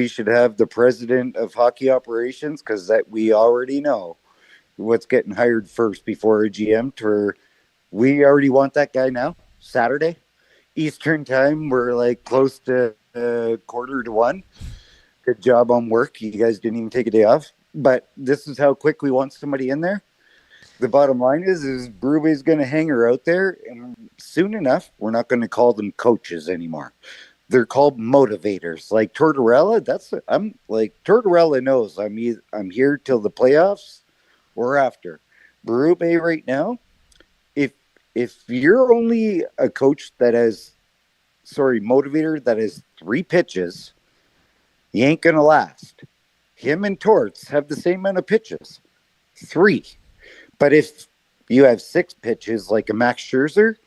should have the president of hockey operations, because that we already know what's getting hired first before a GM. We already want that guy now. Saturday, Eastern time. We're like close to 1:45. Good job on work. You guys didn't even take a day off. But this is how quick we want somebody in there. The bottom line is Brube's going to hang her out there, and soon enough, we're not going to call them coaches anymore. They're called motivators. Like Tortorella, Tortorella knows I'm here till the playoffs or after. Berube right now, if you're only a coach motivator that has 3 pitches, you ain't gonna last. Him and Torts have the same amount of pitches, 3. But if you have 6 pitches like a Max Scherzer,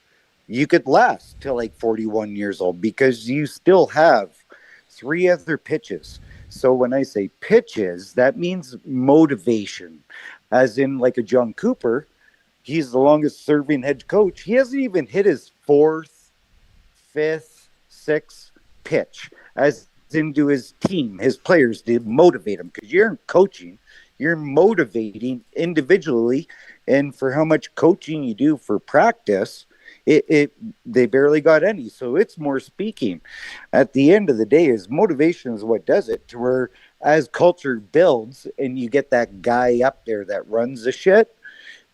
you could last till like 41 years old, because you still have 3 other pitches. So when I say pitches, that means motivation. As in like a John Cooper, he's the longest serving head coach. He hasn't even hit his 4th, 5th, 6th pitch, as into his team, his players, to motivate him. Because you're coaching, you're motivating individually, and for how much coaching you do for practice, they barely got any. So it's more speaking. At the end of the day, is motivation is what does it. To where as culture builds and you get that guy up there that runs the shit,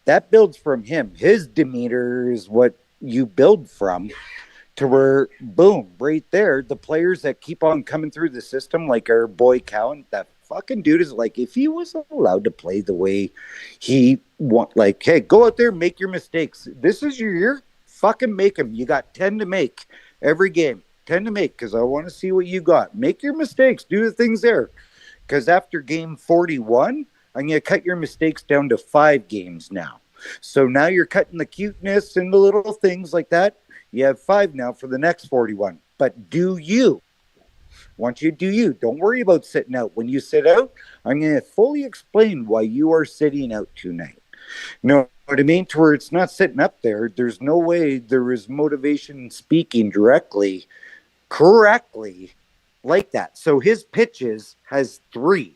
that builds from him. His demeanor is what you build from, to where, boom, right there, the players that keep on coming through the system, like our boy Cowan, that fucking dude is like, if he was allowed to play the way he want, like, hey, go out there, make your mistakes. This is your year. Fucking make them. You got 10 to make every game. 10 to make, because I want to see what you got. Make your mistakes. Do the things there. Because after game 41, I'm going to cut your mistakes down to 5 games now. So now you're cutting the cuteness and the little things like that. You have 5 now for the next 41. But do you. Want you to do you. Don't worry about sitting out. When you sit out, I'm going to fully explain why you are sitting out tonight. No, what I mean, to where it's not sitting up there. There's no way there is motivation speaking correctly like that. So his pitches has 3.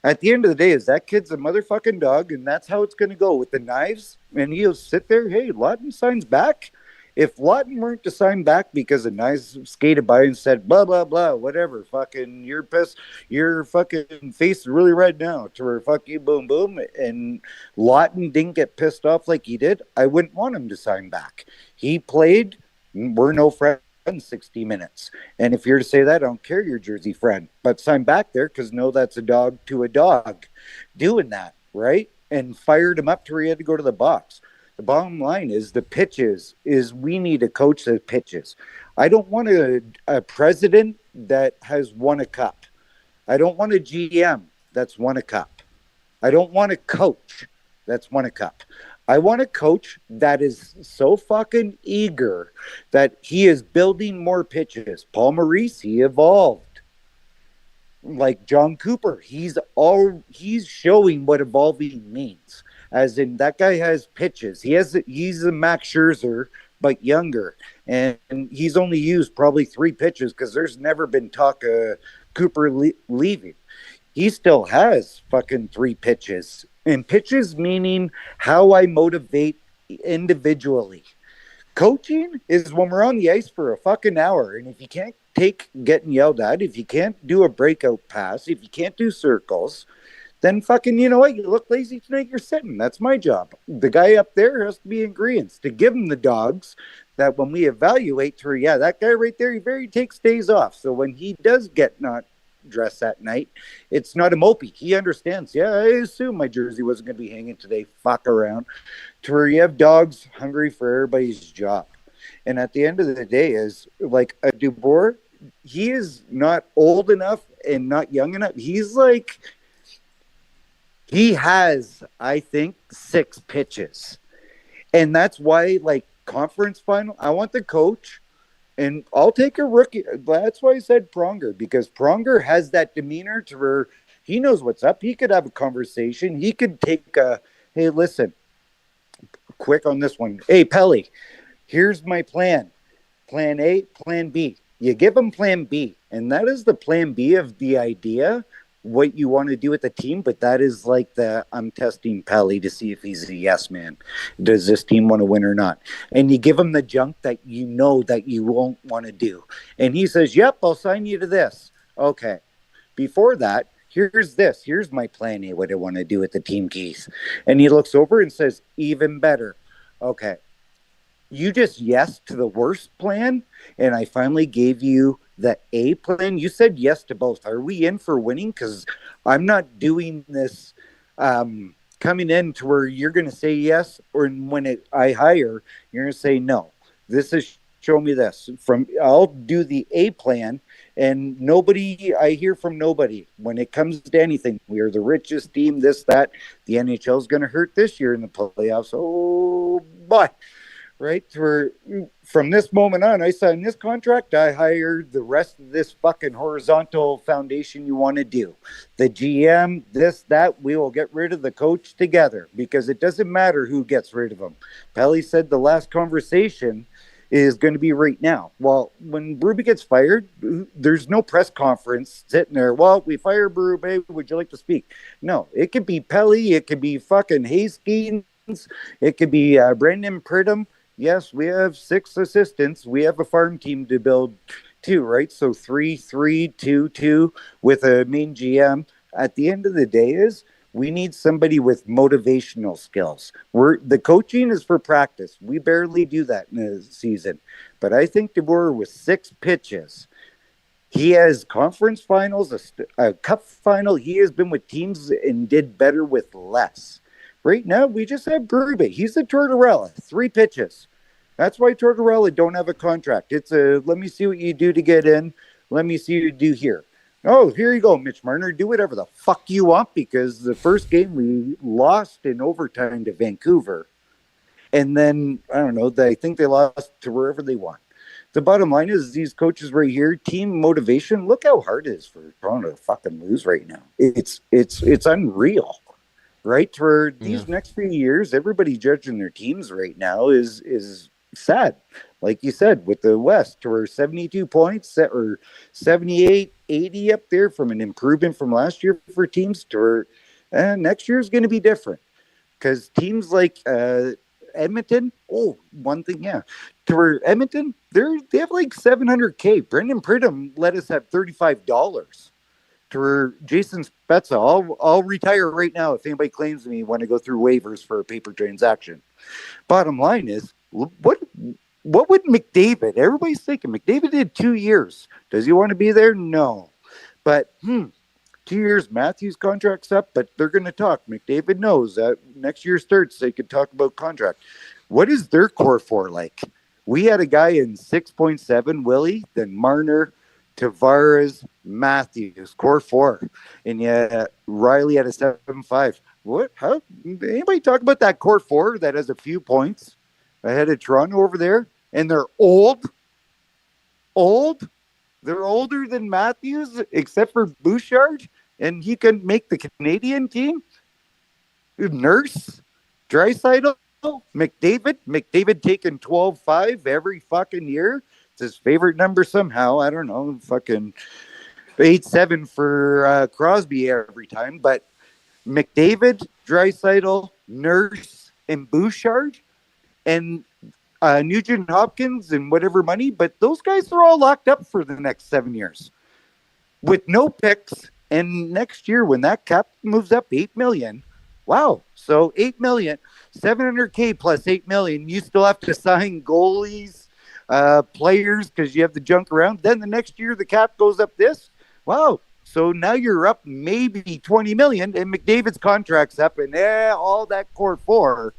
At the end of the day, is that kid's a motherfucking dog, and that's how it's going to go with the knives. And he'll sit there. Hey, Lawton signs back. If Lawton weren't to sign back because the knives skated by and said blah blah blah, whatever, fucking you're pissed, your fucking face is really red now, to where fuck you, boom boom, and Lawton didn't get pissed off like he did, I wouldn't want him to sign back. He played. We're no friends. 60 minutes. And if you're to say that, I don't care, your Jersey friend, but sign back there, because no, that's a dog to a dog doing that, right? And fired him up to where he had to go to the box. The bottom line is the pitches is we need a coach that pitches. I don't want a president that has won a cup. I don't want a GM that's won a cup. I don't want a coach that's won a cup. I want a coach that is so fucking eager that he is building more pitches. Paul Maurice, he evolved. Like John Cooper, he's showing what evolving means. As in, that guy has pitches. He's a Max Scherzer, but younger. And he's only used probably 3 pitches, because there's never been talk of Cooper leaving. He still has fucking 3 pitches. And pitches meaning how I motivate individually. Coaching is when we're on the ice for a fucking hour. And if you can't take getting yelled at, if you can't do a breakout pass, if you can't do circles, then fucking, you know what? You look lazy tonight, you're sitting. That's my job. The guy up there has to be ingredients to give him the dogs that when we evaluate her, yeah, that guy right there, he takes days off. So when he does get not dressed that night, it's not a mopey. He understands. Yeah, I assume my jersey wasn't going to be hanging today. Fuck around. To where you have dogs hungry for everybody's job. And at the end of the day is like a DeBoer, he is not old enough and not young enough. He's like, he has, I think, 6 pitches. And that's why, like, conference final, I want the coach, and I'll take a rookie. That's why I said Pronger, because Pronger has that demeanor to where he knows what's up. He could have a conversation. He could take a, hey, listen, quick on this one. Hey, Pelly, here's my plan. Plan A, plan B. You give them plan B, and that is the plan B of the idea, what you want to do with the team, but that is like I'm testing Pelly to see if he's a yes man. Does this team want to win or not? And you give him the junk that you know that you won't want to do. And he says, yep, I'll sign you to this. Okay. Before that, here's this. Here's my plan A, what I want to do with the team, Keith. And he looks over and says, even better. Okay. You just yes to the worst plan, and I finally gave you the A plan. You said yes to both. Are we in for winning? Because I'm not doing this coming in to where you're going to say yes, or when I hire, you're going to say no. This is show me this. I'll do the A plan, and I hear from nobody when it comes to anything. We are the richest team, this, that. The NHL is going to hurt this year in the playoffs. Oh, boy. Right? From this moment on, I signed this contract. I hired the rest of this fucking horizontal foundation you want to do. The GM, this, that, we will get rid of the coach together because it doesn't matter who gets rid of him. Pelly said the last conversation is going to be right now. Well, when Berube gets fired, there's no press conference sitting there. Well, we fired Berube. Would you like to speak? No, it could be Pelly. It could be fucking Haskins. It could be Brendan Pridham. Yes, we have 6 assistants. We have a farm team to build too, right? So 3-3-2-2 with a main GM. At the end of the day we need somebody with motivational skills. The coaching is for practice. We barely do that in a season. But I think DeBoer with 6 pitches, he has conference finals, a cup final. He has been with teams and did better with less. Right now, we just have Berube. He's a Tortorella, 3 pitches. That's why Tortorella don't have a contract. It's let me see what you do to get in. Let me see what you do here. Oh, here you go, Mitch Marner. Do whatever the fuck you want, because the first game we lost in overtime to Vancouver. And then, I don't know, I think they lost to wherever they want. The bottom line is these coaches right here, team motivation, look how hard it is for Toronto to fucking lose right now. It's unreal. Right? For these next few years, everybody judging their teams right now is sad. Like you said, with the West, we're 72 points or 78, 80 up there from an improvement from last year for teams to next year is going to be different. Because teams like Edmonton, one thing, to Edmonton, they have like $700K. Brendan Pridham let us have $35. To Jason Spezza, I'll retire right now if anybody claims me when I go through waivers for a paper transaction. Bottom line is, what would McDavid? Everybody's thinking McDavid did 2 years. Does he want to be there? No. But 2 years, Matthews' contract's up, but they're going to talk. McDavid knows that next year starts, they could talk about contract. What is their core for like? We had a guy in 6.7, Willie, then Marner, Tavares, Matthews, core 4, and Rielly at a 7.5. What? How? Anybody talk about that core 4 that has a few points ahead of Toronto over there? And they're old. They're older than Matthews, except for Bouchard, and he can make the Canadian team. Nurse, Draisaitl, McDavid taking 12.5 every fucking year. It's his favorite number somehow. I don't know. Fucking 8-7 for Crosby every time. But McDavid, Draisaitl, Nurse, and Bouchard, and Nugent Hopkins and whatever money. But those guys are all locked up for the next 7 years with no picks. And next year, when that cap moves up $8 million, wow. So $8 million, $700K plus $8 million. You still have to sign goalies, players, because you have the junk around. Then the next year the cap goes up this. Wow. So now you're up maybe $20 million, and McDavid's contract's up, and all that core 4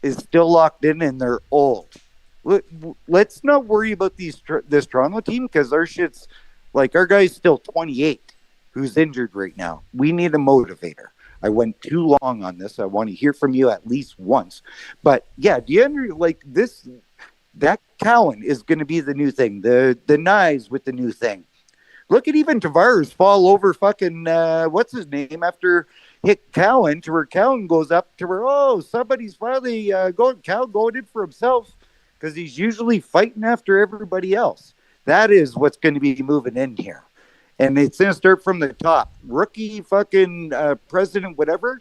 is still locked in, and they're old. Let's not worry about this Toronto team, because our shit's like, our guy's still 28 who's injured right now. We need a motivator. I went too long on this. I want to hear from you at least once. But yeah, do you like this? That Cowan is going to be the new thing. The knives with the new thing. Look at even Tavares fall over fucking what's his name after hit Cowan, to where Cowan goes up to where somebody's finally going in for himself, because he's usually fighting after everybody else. That is what's going to be moving in here. And it's going to start from the top. Rookie fucking president, whatever.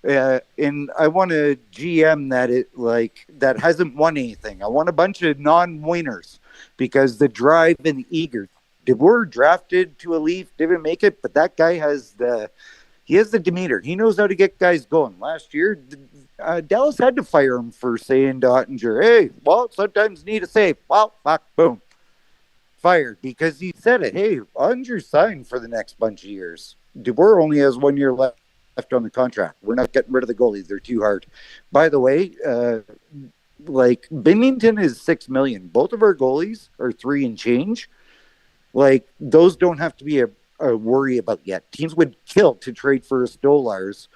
And I want a GM that hasn't won anything. I want a bunch of non-winners because the drive and the eager. DeBoer drafted to a Leaf, didn't make it, but that guy has the demeanor. He knows how to get guys going. Last year, Dallas had to fire him for saying to Ottinger, hey, well, sometimes need a save. Well, fuck, boom. Fired because he said it. Hey, Ottinger signed for the next bunch of years. DeBoer only has 1 year left on the contract. We're not getting rid of the goalies. They're too hard. By the way, Binnington is $6 million. Both of our goalies are 3 and change. Those don't have to be a worry about yet. Teams would kill to trade for Stolars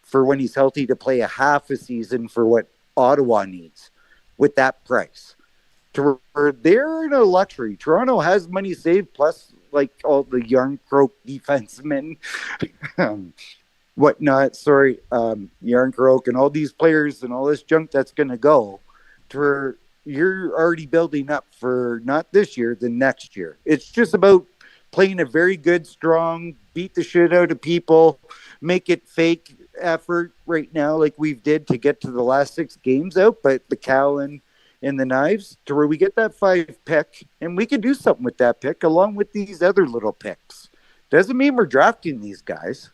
for when he's healthy to play a half a season for what Ottawa needs with that price. They're in a luxury. Toronto has money saved, plus all the young croak defensemen, Yarn Croak and all these players and all this junk that's going to go. You're already building up for not this year, the next year. It's just about playing a very good, strong, beat the shit out of people, make it fake effort right now like we've did to get to the last 6 games out, but the Cowan and the Knives to where we get that 5 pick, and we can do something with that pick along with these other little picks. Doesn't mean we're drafting these guys.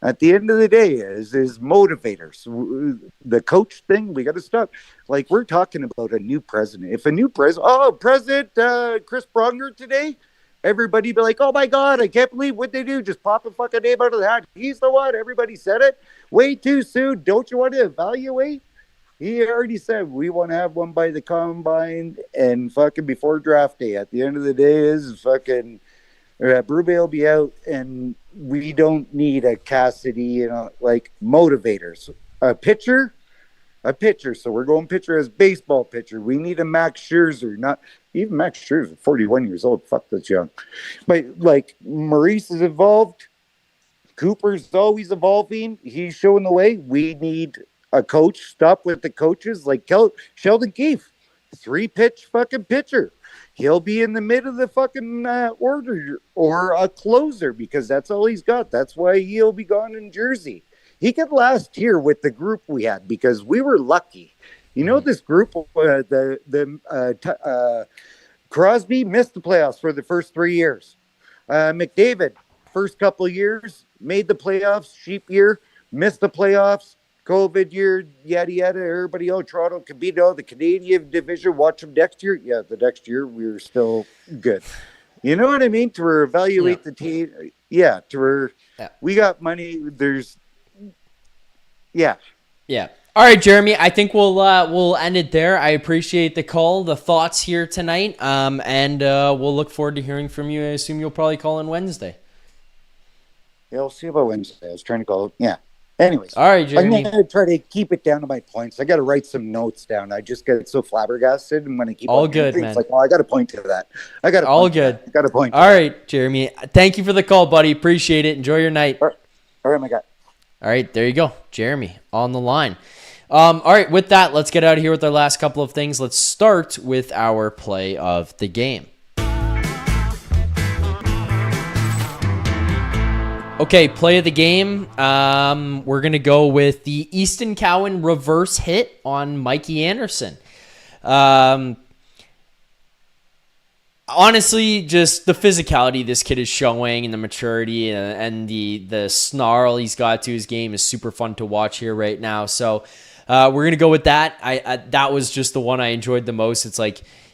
At the end of the day, is motivators. The coach thing, we got to stop. We're talking about a new president. If a new President Chris Pronger today, everybody be like, oh my God, I can't believe what they do. Just pop a fucking name out of the hat. He's the one. Everybody said it. Way too soon. Don't you want to evaluate? He already said we want to have one by the combine and fucking before draft day. At the end of the day is fucking Brube will be out, and we don't need a Cassidy, motivators. A pitcher. So we're going pitcher as baseball pitcher. We need a Max Scherzer, not even Max Scherzer, 41 years old. Fuck, that's young. But Maurice is evolved. Cooper's always evolving. He's showing the way. We need a coach. Stop with the coaches like Sheldon Keefe, 3-pitch fucking pitcher. He'll be in the mid of the fucking order or a closer because that's all he's got. That's why he'll be gone in Jersey. He could last here with the group we had because we were lucky. This group, Crosby missed the playoffs for the first 3 years. McDavid, first couple of years, made the playoffs. Sheep year, missed the playoffs. COVID year, yada, yada, everybody, Toronto can beat the Canadian division, watch them next year. Yeah, the next year, we're still good. You know what I mean? To evaluate the team. Yeah, we got money. Yeah. All right, Jeremy, I think we'll end it there. I appreciate the call, the thoughts here tonight, and we'll look forward to hearing from you. I assume you'll probably call in Wednesday. Yeah, we'll see about Wednesday. I was trying to call. Yeah. Anyways, all right, Jeremy. I'm going to try to keep it down to my points. I got to write some notes down. I just get so flabbergasted, and when I keep all good, man. It's I got to point to that. I got to all good. I got to point. All right, Jeremy. Thank you for the call, buddy. Appreciate it. Enjoy your night. All right, my guy. All right, there you go, Jeremy on the line. All right, with that, let's get out of here with our last couple of things. Let's start with our play of the game. Okay, play of the game. We're going to go with the Easton Cowan reverse hit on Mikey Anderson. Honestly, just the physicality this kid is showing and the maturity and the snarl he's got to his game is super fun to watch here right now. So we're going to go with that. That was just the one I enjoyed the most. It's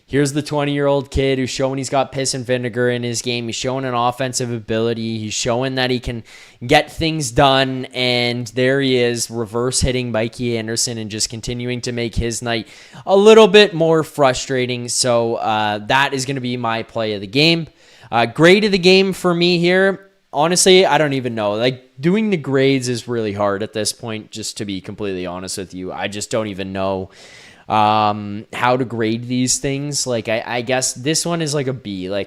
here's the 20-year-old kid who's showing he's got piss and vinegar in his game. He's showing an offensive ability. He's showing that he can get things done. And there he is, reverse hitting Mikey Anderson and just continuing to make his night a little bit more frustrating. So that is going to be my play of the game. Grade of the game for me here. Honestly, I don't even know. Doing the grades is really hard at this point, just to be completely honest with you. I just don't even know how to grade these things. I guess this one is a B.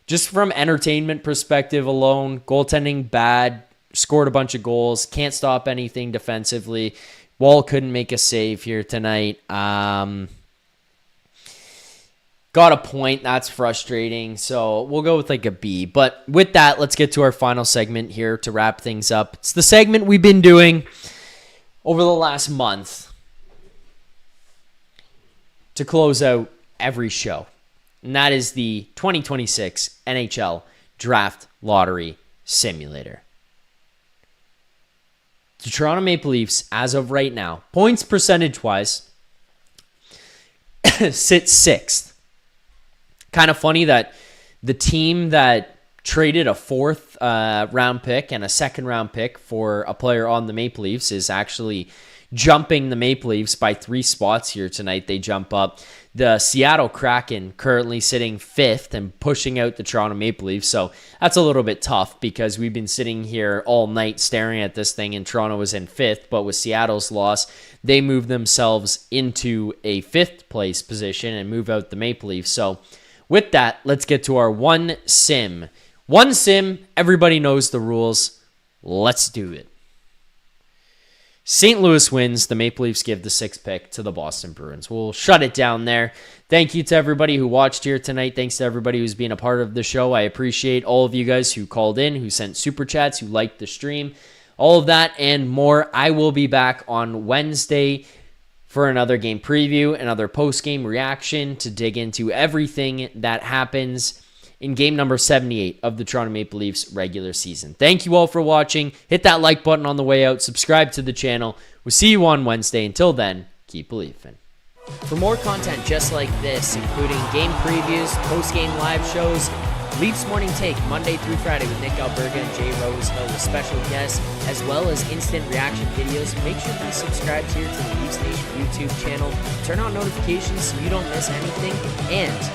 Just from entertainment perspective alone, goaltending bad, scored a bunch of goals, can't stop anything defensively. Woll couldn't make a save here tonight. got a point. That's frustrating. So we'll go with like a B. But with that, let's get to our final segment here to wrap things up. It's the segment we've been doing over the last month to close out every show. And that is the 2026 NHL Draft Lottery Simulator. The Toronto Maple Leafs, as of right now, points percentage-wise, sit sixth. Kind of funny that the team that traded a fourth round pick and a second round pick for a player on the Maple Leafs is actually jumping the Maple Leafs by 3 spots here tonight. They jump up. The Seattle Kraken currently sitting 5th and pushing out the Toronto Maple Leafs. So that's a little bit tough because we've been sitting here all night staring at this thing and Toronto was in 5th. But with Seattle's loss, they move themselves into a 5th place position and move out the Maple Leafs. So with that, let's get to our one sim. One sim, everybody knows the rules. Let's do it. St. Louis wins. The Maple Leafs give the 6th pick to the Boston Bruins. We'll shut it down there. Thank you to everybody who watched here tonight. Thanks to everybody who's been a part of the show. I appreciate all of you guys who called in, who sent super chats, who liked the stream. All of that and more. I will be back on Wednesday for another game preview, another post-game reaction to dig into everything that happens in game number 78 of the Toronto Maple Leafs regular season. Thank you all for watching. Hit that like button on the way out. Subscribe to the channel. We'll see you on Wednesday. Until then, keep believing. For more content just like this, including game previews, post-game live shows, Leafs Morning Take Monday through Friday with Nick Alberga and Jay Rosehill with special guests, as well as instant reaction videos, make sure to subscribe here to the Leafs Nation YouTube channel. Turn on notifications so you don't miss anything, and